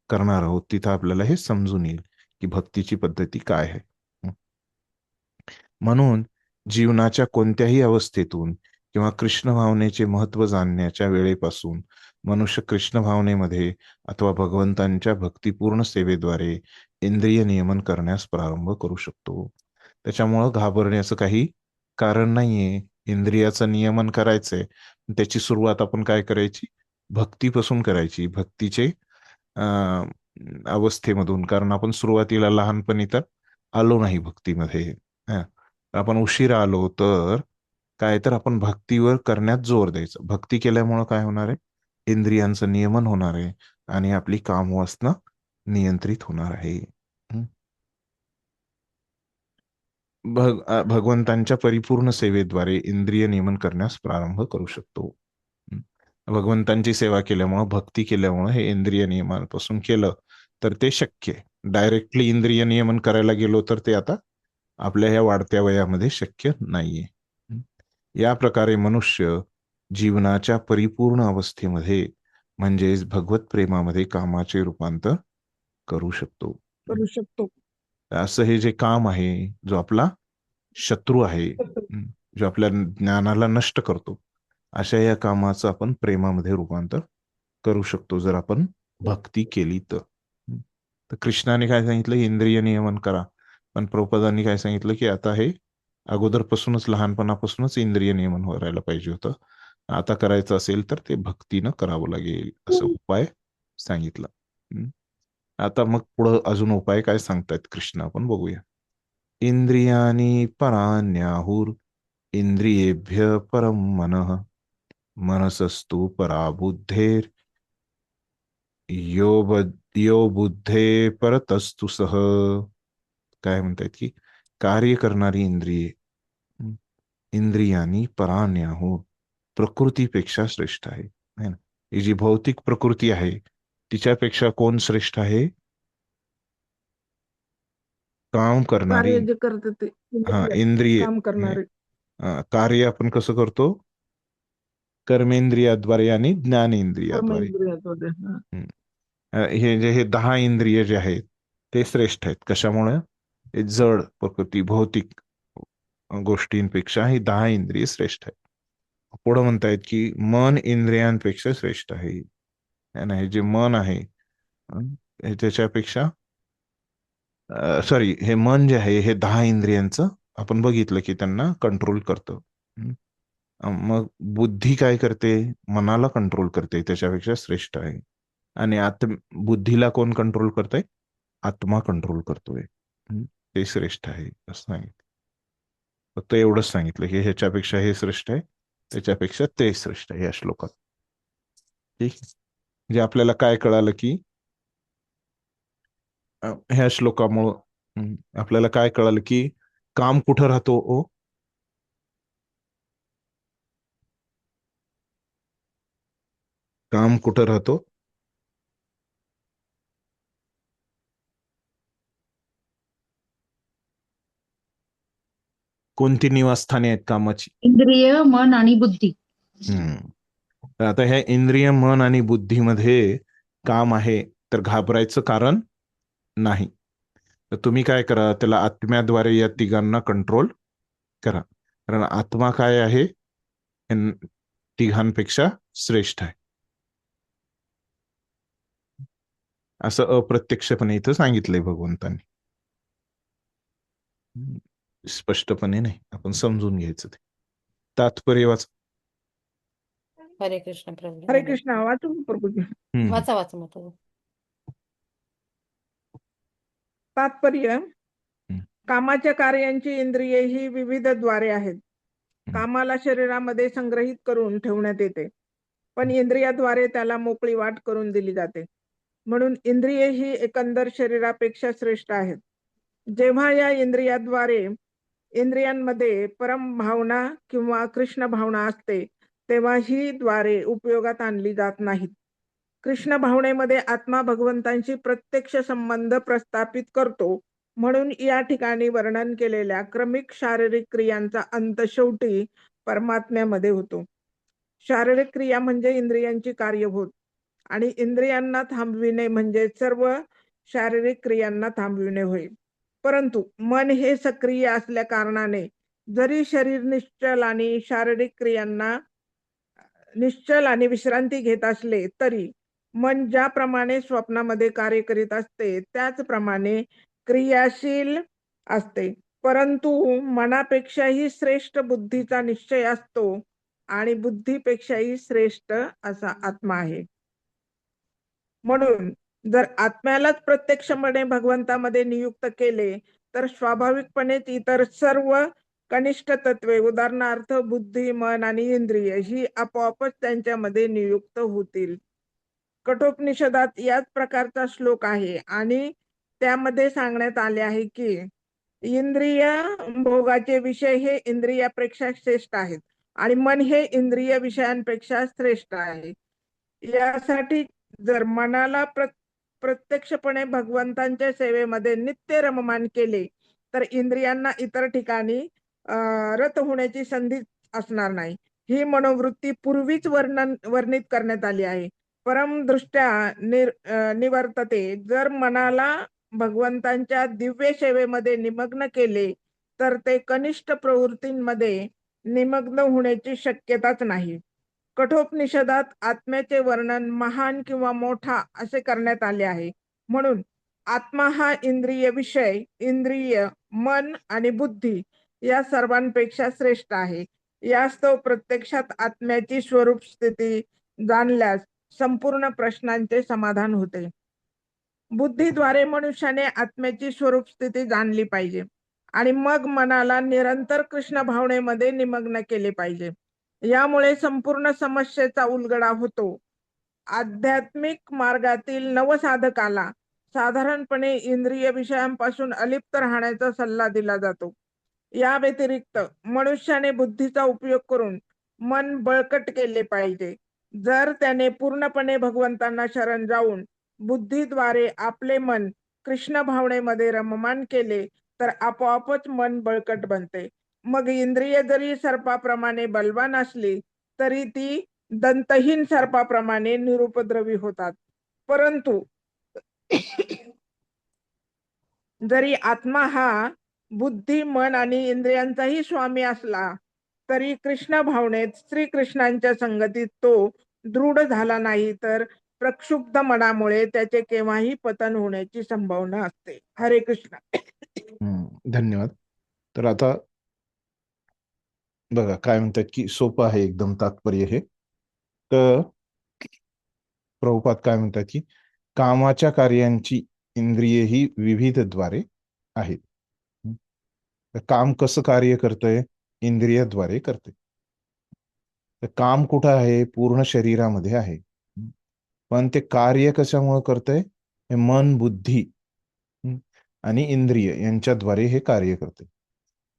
करणार आहोत. तिथं आपल्याला हे समजून येईल की भक्तीची पद्धती काय आहे. म्हणून जीवनाच्या कोणत्याही अवस्थेतून किंवा कृष्ण भावनेचे महत्व जाणण्याच्या वेळेपासून मनुष्य कृष्ण भावनेमध्ये अथवा भगवंतांच्या भक्तिपूर्ण सेवेद्वारे इंद्रिय नियमन करण्यास प्रारंभ करू शकतो. त्याच्यामुळं घाबरण्याचं काही कारण नाहीये. इंद्रियाचं नियमन करायचंय, त्याची सुरुवात आपण काय करायची, भक्तीपासून करायची, भक्तीचे अवस्थेमधून. कारण आपण सुरुवातीला लहानपणी तर आलो नाही भक्तीमध्ये. आपण उशिरा आलो तर काय, तर आपण भक्तीवर करण्यात जोर द्यायचा. भक्ती केल्यामुळं काय होणार आहे, इंद्रियांचं नियमन होणार आहे आणि आपली कामवासना नियंत्रित होणार आहे. भगवंतांच्या परिपूर्ण सेवेद्वारे इंद्रिय नियमन करण्यास प्रारंभ करू शकतो. भगवंतांची सेवा केल्यामुळं, भक्ती केल्यामुळं हे इंद्रिय नियमनापासून केलं तर ते शक्य आहे. डायरेक्टली इंद्रिय नियमन करायला गेलो तर ते आता आपल्या ह्या वाढत्या वयामध्ये शक्य नाहीये. या प्रकारे मनुष्य जीवनाच्या परिपूर्ण अवस्थेमध्ये म्हणजेच भगवत प्रेमामध्ये कामाचे रूपांतर करू शकतो. असं हे जे काम आहे, जो आपला शत्रू आहे, जो आपल्या ज्ञानाला नष्ट करतो, अशा या कामाचं आपण प्रेमामध्ये रूपांतर करू शकतो जर आपण भक्ती केली तर. कृष्णाने काय सांगितलं, इंद्रिय नियमन करा. पण प्रभुपादांनी काय सांगितलं की आता हे अगोदरपासूनच, लहानपणापासूनच इंद्रिय नियमन व्हायला पाहिजे होतं. आता करायचं असेल तर ते भक्तीनं करावं लागेल, असं उपाय सांगितला. आता मग पुढं अजून उपाय काय सांगतायत कृष्ण आपण बघूया. इंद्रियाणी पराण्याहुर इंद्रियेभ्य परम मनः मनसस्तु परा बुद्धेर यो बुद्धे परतस्तु सह. काय म्हणतायत की कार्य करणारी इंद्रिये, इंद्रियानी पराण्याहुर, प्रकृतीपेक्षा श्रेष्ठ आहे ना. ही जी भौतिक प्रकृती आहे तिच्यापेक्षा कोण श्रेष्ठ आहे, काम करणारी. कार्य जे करते ते हा, इंद्रिय काम करणारे. कार्य आपण कसं करतो, कर्मेंद्रियाद्वारे आणि ज्ञानेंद्रियाद्वारे. कर्मेंद्रियाद्वारे. हे 10 इंद्रिय जे आहेत ते श्रेष्ठ आहेत. कशामुळे, हे जड प्रकृती भौतिक गोष्टींपेक्षा ही 10 इंद्रिय श्रेष्ठ आहेत. पुढे म्हणतायत की मन इंद्रियांपेक्षा श्रेष्ठ आहे. हे जे मन आहे हे त्याच्यापेक्षा सॉरी, हे मन जे आहे हे 10 इंद्रियांचं आपण बघितलं की त्यांना कंट्रोल करतं. मग बुद्धी काय करते, मनाला कंट्रोल करते, त्याच्यापेक्षा श्रेष्ठ आहे. आणि बुद्धीला कोण कंट्रोल करतंय, आत्मा कंट्रोल करतोय, ते श्रेष्ठ आहे असं सांगितलं. फक्त एवढंच सांगितलं की ह्याच्यापेक्षा हे श्रेष्ठ आहे, त्याच्यापेक्षा ते श्रेष्ठ आहे या श्लोकात. ठीक, म्हणजे आपल्याला काय कळालं की ह्या श्लोकामुळं आपल्याला काय कळालं की काम कुठं राहतो, काम कुठं राहतो, कोणती निवासस्थाने आहेत कामाची, इंद्रिय, मन आणि बुद्धी. तर आता ह्या इंद्रिय, मन आणि बुद्धीमध्ये काम आहे, तर घाबरायचं कारण नाही. तर तुम्ही काय करा, त्याला आत्म्याद्वारे या तिघांना कंट्रोल करा. कारण आत्मा काय आहे, तिघांपेक्षा श्रेष्ठ आहे, असं अप्रत्यक्षपणे इथं सांगितलंय भगवंतांनी. स्पष्टपणे नाही, आपण समजून घ्यायचं. ते तात्पर्य वाच. हरे कृष्ण प्रभू. हरे कृष्ण. वाचून प्रभूजी. वाचा वाचा मग. तात्पर्य, कामाच्या कार्यांची इंद्रिये ही विविध द्वारे आहेत. कामाला शरीरामध्ये संग्रहित करून ठेवण्यात येते, पण इंद्रियाद्वारे त्याला मोकळी वाट करून दिली जाते. म्हणून इंद्रिये ही एकंदर शरीरापेक्षा श्रेष्ठ आहेत. जेव्हा या इंद्रियांमध्ये परम भावना किंवा कृष्ण भावना असते, तेव्हा ही द्वारे उपयोगात आणली जात नाहीत. कृष्ण भावनेमध्ये आत्मा भगवंतांशी प्रत्यक्ष संबंध प्रस्थापित करतो, म्हणून या ठिकाणी वर्णन केलेल्या क्रमिक शारीरिक क्रियांचा अंत शेवटी परमात्म्यामध्ये होतो. शारीरिक क्रिया म्हणजे इंद्रियांची कार्यभूत, आणि इंद्रियांना थांबविणे म्हणजे सर्व शारीरिक क्रियांना थांबविणे होय. परंतु मन हे सक्रिय असल्या कारणाने जरी शरीर निश्चल आणि शारीरिक क्रियांना निश्चल आणि विश्रांती घेत असले, तरी मन ज्याप्रमाणे स्वप्नामध्ये कार्य करीत असते त्याचप्रमाणे क्रियाशील असते. परंतु मनापेक्षाही श्रेष्ठ बुद्धीचा निश्चय असतो आणि बुद्धीपेक्षाही श्रेष्ठ असा आत्मा आहे. म्हणून जर आत्म्यालाच प्रत्यक्षपणे भगवंतामध्ये नियुक्त केले, तर स्वाभाविकपणेच इतर सर्व कनिष्ठ तत्वे, उदाहरणार्थ बुद्धी, मन आणि इंद्रिय, ही आपोआपच त्यांच्यामध्ये नियुक्त होतील. कठोपनिषदात याच प्रकारचा श्लोक आहे आणि त्यामध्ये सांगण्यात आले आहे की इंद्रिय भोगाचे विषय हे इंद्रियापेक्षा श्रेष्ठ आहेत आणि मन हे इंद्रिय विषयांपेक्षा श्रेष्ठ आहे. यासाठी जर मनाला प्रत्यक्षपणे भगवंतांच्या सेवेमध्ये नित्य रममान केले, तर इंद्रियांना इतर ठिकाणी रत होण्याची संधी असणार नाही. ही मनोवृत्ती पूर्वीच वर्णित करण्यात आली आहे. परमदृष्ट्या निवर्तते. जर मनाला भगवंतांच्या दिव्य सेवेमध्ये निमग्न केले, तर ते कनिष्ठ प्रवृत्तींमध्ये निमग्न होण्याची शक्यताच नाही. कठोपनिषदात आत्म्याचे वर्णन महान किंवा मोठा असे करण्यात आले आहे. म्हणून आत्मा हा इंद्रिय विषय, इंद्रिय, मन आणि बुद्धी या सर्वांपेक्षा श्रेष्ठ आहे. यास्तव प्रत्यक्षात आत्म्याची स्वरूप स्थिती जाणल्यास संपूर्ण प्रश्नांचे समाधान होते. बुद्धीद्वारे मनुष्याने आत्म्याची स्वरूप स्थिती जाणली पाहिजे आणि मग मनाला निरंतर कृष्ण भावनेमध्ये निमग्न केले पाहिजे. यामुळे संपूर्ण समस्येचा उलगडा होतो. आध्यात्मिक मार्गातील नवसाधकाला साधारणपणे इंद्रिय विषयांपासून अलिप्त राहण्याचा सल्ला दिला जातो. या व्यतिरिक्त मनुष्याने बुद्धीचा उपयोग करून मन बळकट केले पाहिजे. जर त्याने पूर्णपणे भगवंतांना शरण जाऊन बुद्धीद्वारे आपले मन कृष्ण भावनेमध्ये रममान केले, तर आपोआपच मन बळकट बनते. मग इंद्रिय जरी सर्पाप्रमाणे बलवान असली, तरी ती दंतहीन सर्पाप्रमाणे निरुपद्रवी होतात. परंतु जरी आत्मा हा बुद्धी, मन आणि इंद्रियांचाही स्वामी असला, तरी कृष्ण भावनेत श्रीकृष्णांच्या संगतीत तो दृढ झाला नाही, तर प्रक्षुब्ध मनामुळे त्याचे केव्हाही पतन होण्याची संभावना असते. हरे कृष्ण. धन्यवाद. तर आता बघा काय म्हणतात की सोपं आहे एकदम तात्पर्य हे. तर प्रभुपाद काय म्हणतात की कामाच्या कार्यांची इंद्रिये ही विविध द्वारे आहेत. तर काम कसं कार्य करतंय? इंद्रियाद्वारे करते. तर काम कुठं आहे? पूर्ण शरीरामध्ये आहे. पण ते कार्य कशामुळे करतंय? हे मन, बुद्धी आणि इंद्रिय यांच्याद्वारे हे कार्य करते.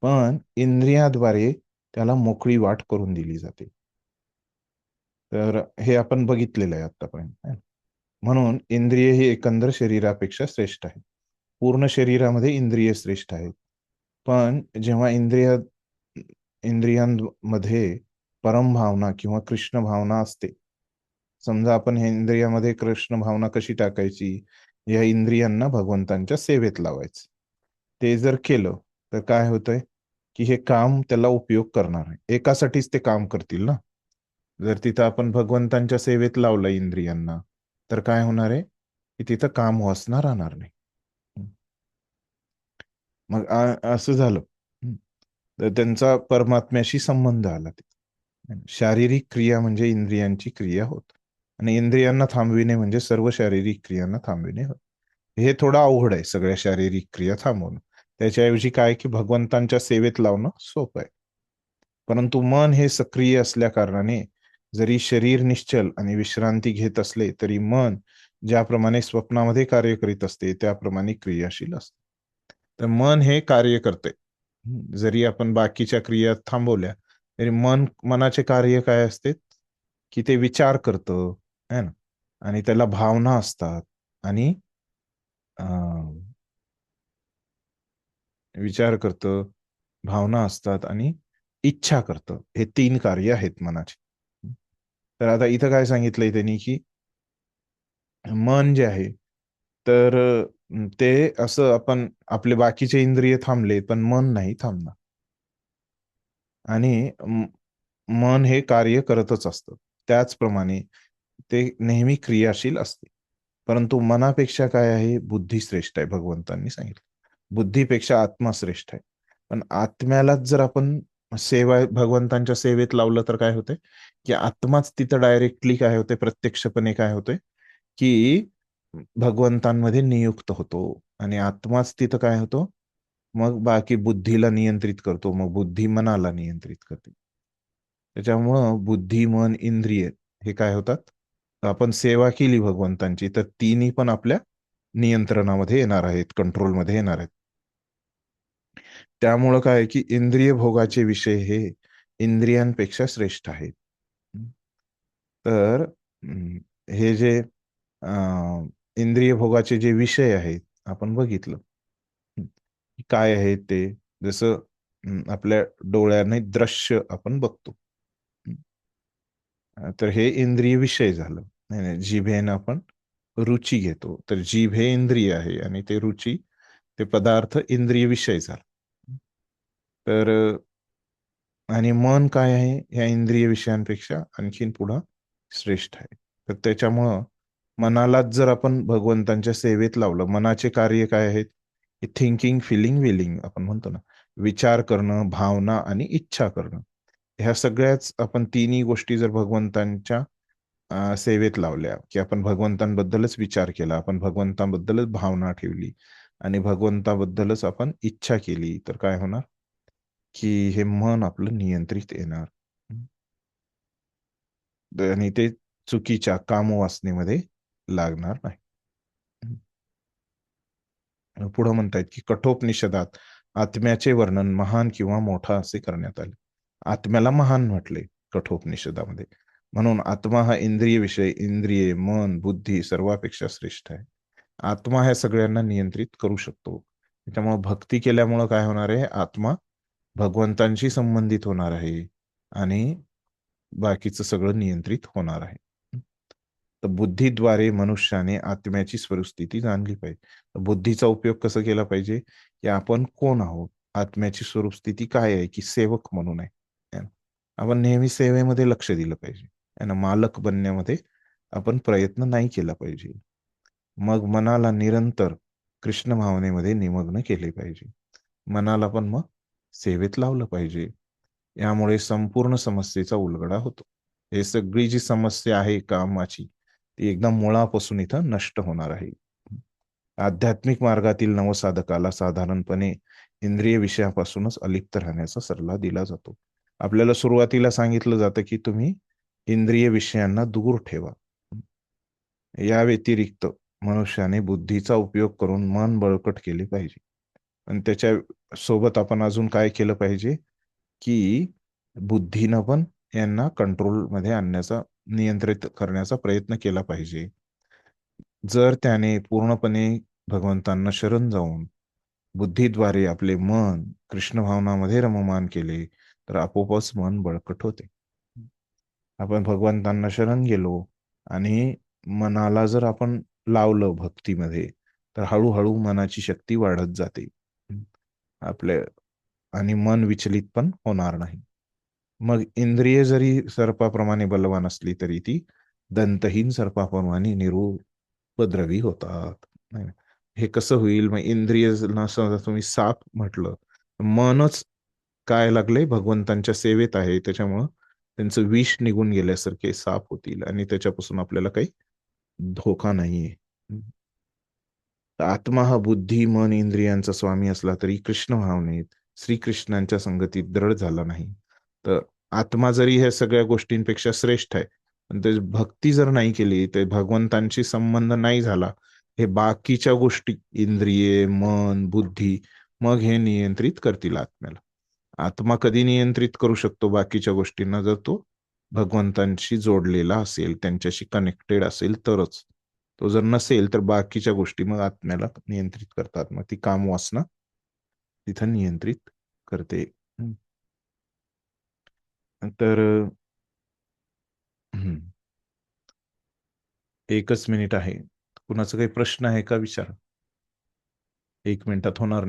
पण इंद्रियाद्वारे त्याला मोकळी वाट करून दिली जाते. तर हे आपण बघितलेलं आहे आतापर्यंत. म्हणून इंद्रिय ही एकंदर शरीरापेक्षा श्रेष्ठ आहे. पूर्ण शरीरामध्ये इंद्रिय श्रेष्ठ आहेत. पण जेव्हा इंद्रियांमध्ये परम भावना किंवा कृष्ण भावना असते, समजा आपण हे इंद्रियामध्ये कृष्ण भावना कशी टाकायची? या इंद्रियांना भगवंतांच्या सेवेत लावायचं. ते जर केलं तर काय होतंय की हे काम त्याला उपयोग करणार आहे. एकासाठीच ते काम करतील ना. जर तिथं आपण भगवंतांच्या सेवेत लावलं इंद्रियांना, तर काय होणार आहे की तिथं काम वासना राहणार नाही. मग असं झालं तर त्यांचा परमात्म्याशी संबंध आला. शारीरिक क्रिया म्हणजे इंद्रियांची क्रिया होत आणि इंद्रियांना थांबविणे म्हणजे सर्व शारीरिक क्रियांना थांबविणे होत. हे थोडं अवघड आहे सगळ्या शारीरिक क्रिया थांबवणं. त्याच्याऐवजी काय की भगवंतांच्या सेवेत लावणं सोपं आहे. परंतु मन हे सक्रिय असल्या कारणाने जरी शरीर निश्चल आणि विश्रांती घेत असले, तरी मन ज्याप्रमाणे स्वप्नामध्ये कार्य करीत असते त्याप्रमाणे क्रियाशील असते. तर मन हे कार्य करते. जरी आपण बाकीच्या क्रिया थांबवल्या तरी मनाचे कार्य काय असते की ते विचार करतं, है ना, आणि त्याला भावना असतात, आणि विचार करतं, भावना असतात आणि इच्छा करतं. हे 3 कार्य आहेत मनाचे. तर आता इथं काय सांगितलंय त्यांनी की मन जे आहे, तर ते असं आपण आपले बाकीचे इंद्रिय थांबले पण मन नाही थांबणार, आणि मन हे कार्य करतच असतं. त्याचप्रमाणे ते नेहमी क्रियाशील असते. परंतु मनापेक्षा काय आहे, बुद्धी श्रेष्ठ आहे. भगवंतांनी सांगितलं बुद्धीपेक्षा आत्मा श्रेष्ठ आहे. पण आत्म्यालाच जर आपण भगवंतांच्या सेवेत लावलं तर काय होते की आत्माच तिथं डायरेक्टली काय होते, प्रत्यक्षपणे काय होते की भगवंतांमध्ये नियुक्त होतो, आणि आत्माच तिथं काय होतो, मग बाकी बुद्धीला नियंत्रित करतो, मग बुद्धी मनाला नियंत्रित करते. त्याच्यामुळं बुद्धी, मन, इंद्रिय हे काय होतात, आपण सेवा केली भगवंतांची तर तिन्ही पण आपल्या नियंत्रणामध्ये येणार आहेत, कंट्रोलमध्ये येणार आहेत. त्यामुळं काय की इंद्रिय भोगाचे विषय हे इंद्रियांपेक्षा श्रेष्ठ आहेत. तर हे जे इंद्रिय भोगाचे जे विषय आहेत आपण बघितलं काय आहेत ते, जसं आपल्या डोळ्याने दृश्य आपण बघतो, तर हे इंद्रिय विषय झालं. नाही, जिभेनं आपण रुची घेतो, तर जीभ हे इंद्रिय आहे आणि ते रुची, ते पदार्थ इंद्रिय विषय झाला. तर आणि मन काय आहे, ह्या इंद्रिय विषयांपेक्षा आणखीन पुढं श्रेष्ठ आहे. तर त्याच्यामुळं मनालाच जर आपण भगवंतांच्या सेवेत लावलं, मनाचे कार्य काय आहेत, थिंकिंग, फिलिंग, विलिंग आपण म्हणतो ना, विचार करणं, भावना आणि इच्छा करणं, ह्या सगळ्याच आपण तिन्ही गोष्टी जर भगवंतांच्या सेवेत लावल्या, की आपण भगवंतांबद्दलच विचार केला, आपण भगवंतांबद्दलच भावना ठेवली आणि भगवंताबद्दलच आपण इच्छा केली, तर काय होणार की हे मन आपलं नियंत्रित येणार, आणि ते चुकीच्या कामवासनेमध्ये लागणार नाही. पुढे म्हणतायत की कठोपनिषदात आत्म्याचे वर्णन महान किंवा मोठा असे करण्यात आले. आत्म्याला महान म्हटले कठोपनिषदामध्ये, म्हणून आत्मा हा इंद्रिय विषय, इंद्रिये, मन, बुद्धी सर्वापेक्षा श्रेष्ठ आहे. आत्मा ह्या सगळ्यांना नियंत्रित करू शकतो. त्याच्यामुळे भक्ती केल्यामुळे काय होणार आहे, आत्मा भगवंतांशी संबंधित होणार आहे आणि बाकीचं सगळं नियंत्रित होणार आहे. तर बुद्धीद्वारे मनुष्याने आत्म्याची स्वरूपस्थिती जाणली पाहिजे. तर बुद्धीचा उपयोग कसा केला पाहिजे, की आपण कोण आहोत, आत्म्याची स्वरूपस्थिती काय आहे, की सेवक म्हणून आहे. आपण नेहमी सेवेमध्ये लक्ष दिलं पाहिजे, मालक बनण्यामध्ये आपण प्रयत्न नाही केला पाहिजे. मग मनाला निरंतर कृष्ण भावनेमध्ये निमग्न केले पाहिजे. मनाला पण मग सेवेत लावलं पाहिजे. यामुळे संपूर्ण समस्येचा उलगडा होतो. हे सगळी जी समस्या आहे कामाची, ती एकदम मुळापासून इथं नष्ट होणार आहे. आध्यात्मिक मार्गातील नवसाधकाला साधारणपणे इंद्रिय विषयापासूनच अलिप्त राहण्याचा सल्ला दिला जातो. आपल्याला सुरुवातीला सांगितलं जातं की तुम्ही इंद्रिय विषयांना दूर ठेवा. या व्यतिरिक्त मनुष्याने बुद्धीचा उपयोग करून मन बळकट केले पाहिजे. आणि त्याच्या सोबत आपण अजून काय केलं पाहिजे, की बुद्धीनं पण यांना कंट्रोलमध्ये आणण्याचा, नियंत्रित करण्याचा प्रयत्न केला पाहिजे. जर त्याने पूर्णपणे भगवंतांना शरण जाऊन बुद्धीद्वारे आपले मन कृष्ण भावनामध्ये रममान केले तर आपोआपच मन बळकट होते. आपण भगवंतांना शरण गेलो आणि मनाला जर आपण लावलं भक्तीमध्ये, तर हळूहळू मनाची शक्ती वाढत जाते आपल्या, आणि मन विचलित पण होणार नाही. मग इंद्रिय जरी सर्पाप्रमाणे बलवान असली तरी ती दंतहीन सर्पाप्रमाणे निरुपद्रवी होतात. हे कसं होईल, मग इंद्रिय तुम्ही साप म्हटलं, मनच काय लागले, भगवंतांच्या सेवेत आहे, त्याच्यामुळं त्यांचं विष निघून गेल्यासारखे साप होतील आणि त्याच्यापासून आपल्याला काही धोका नाहीये. आत्मा हा बुद्धी, मन, इंद्रियांचा स्वामी असला तरी कृष्ण भावनेत श्रीकृष्णांच्या संगतीत दृढ झाला नाही. तर आत्मा जरी ह्या सगळ्या गोष्टींपेक्षा श्रेष्ठ आहे, पण ते भक्ती जर नाही केली, ते भगवंतांशी संबंध नाही झाला, हे बाकीच्या गोष्टी, इंद्रिये, मन, बुद्धी, मग हे नियंत्रित करतील आत्म्याला. आत्मा कधी नियंत्रित करू शकतो बाकीच्या गोष्टींना? जर तो भगवंतांशी जोडलेला असेल, त्यांच्याशी कनेक्टेड असेल तरच. तो जर नसेल तर बाकीच्या गोष्टी मग आत्म्याला नियंत्रित करतात. मग ती कामवासना तिथं नियंत्रित करते. तर एकच मिनिट आहे. कुणाचा काही प्रश्न आहे का? विचार. 1 मिनिटात होणार नाही.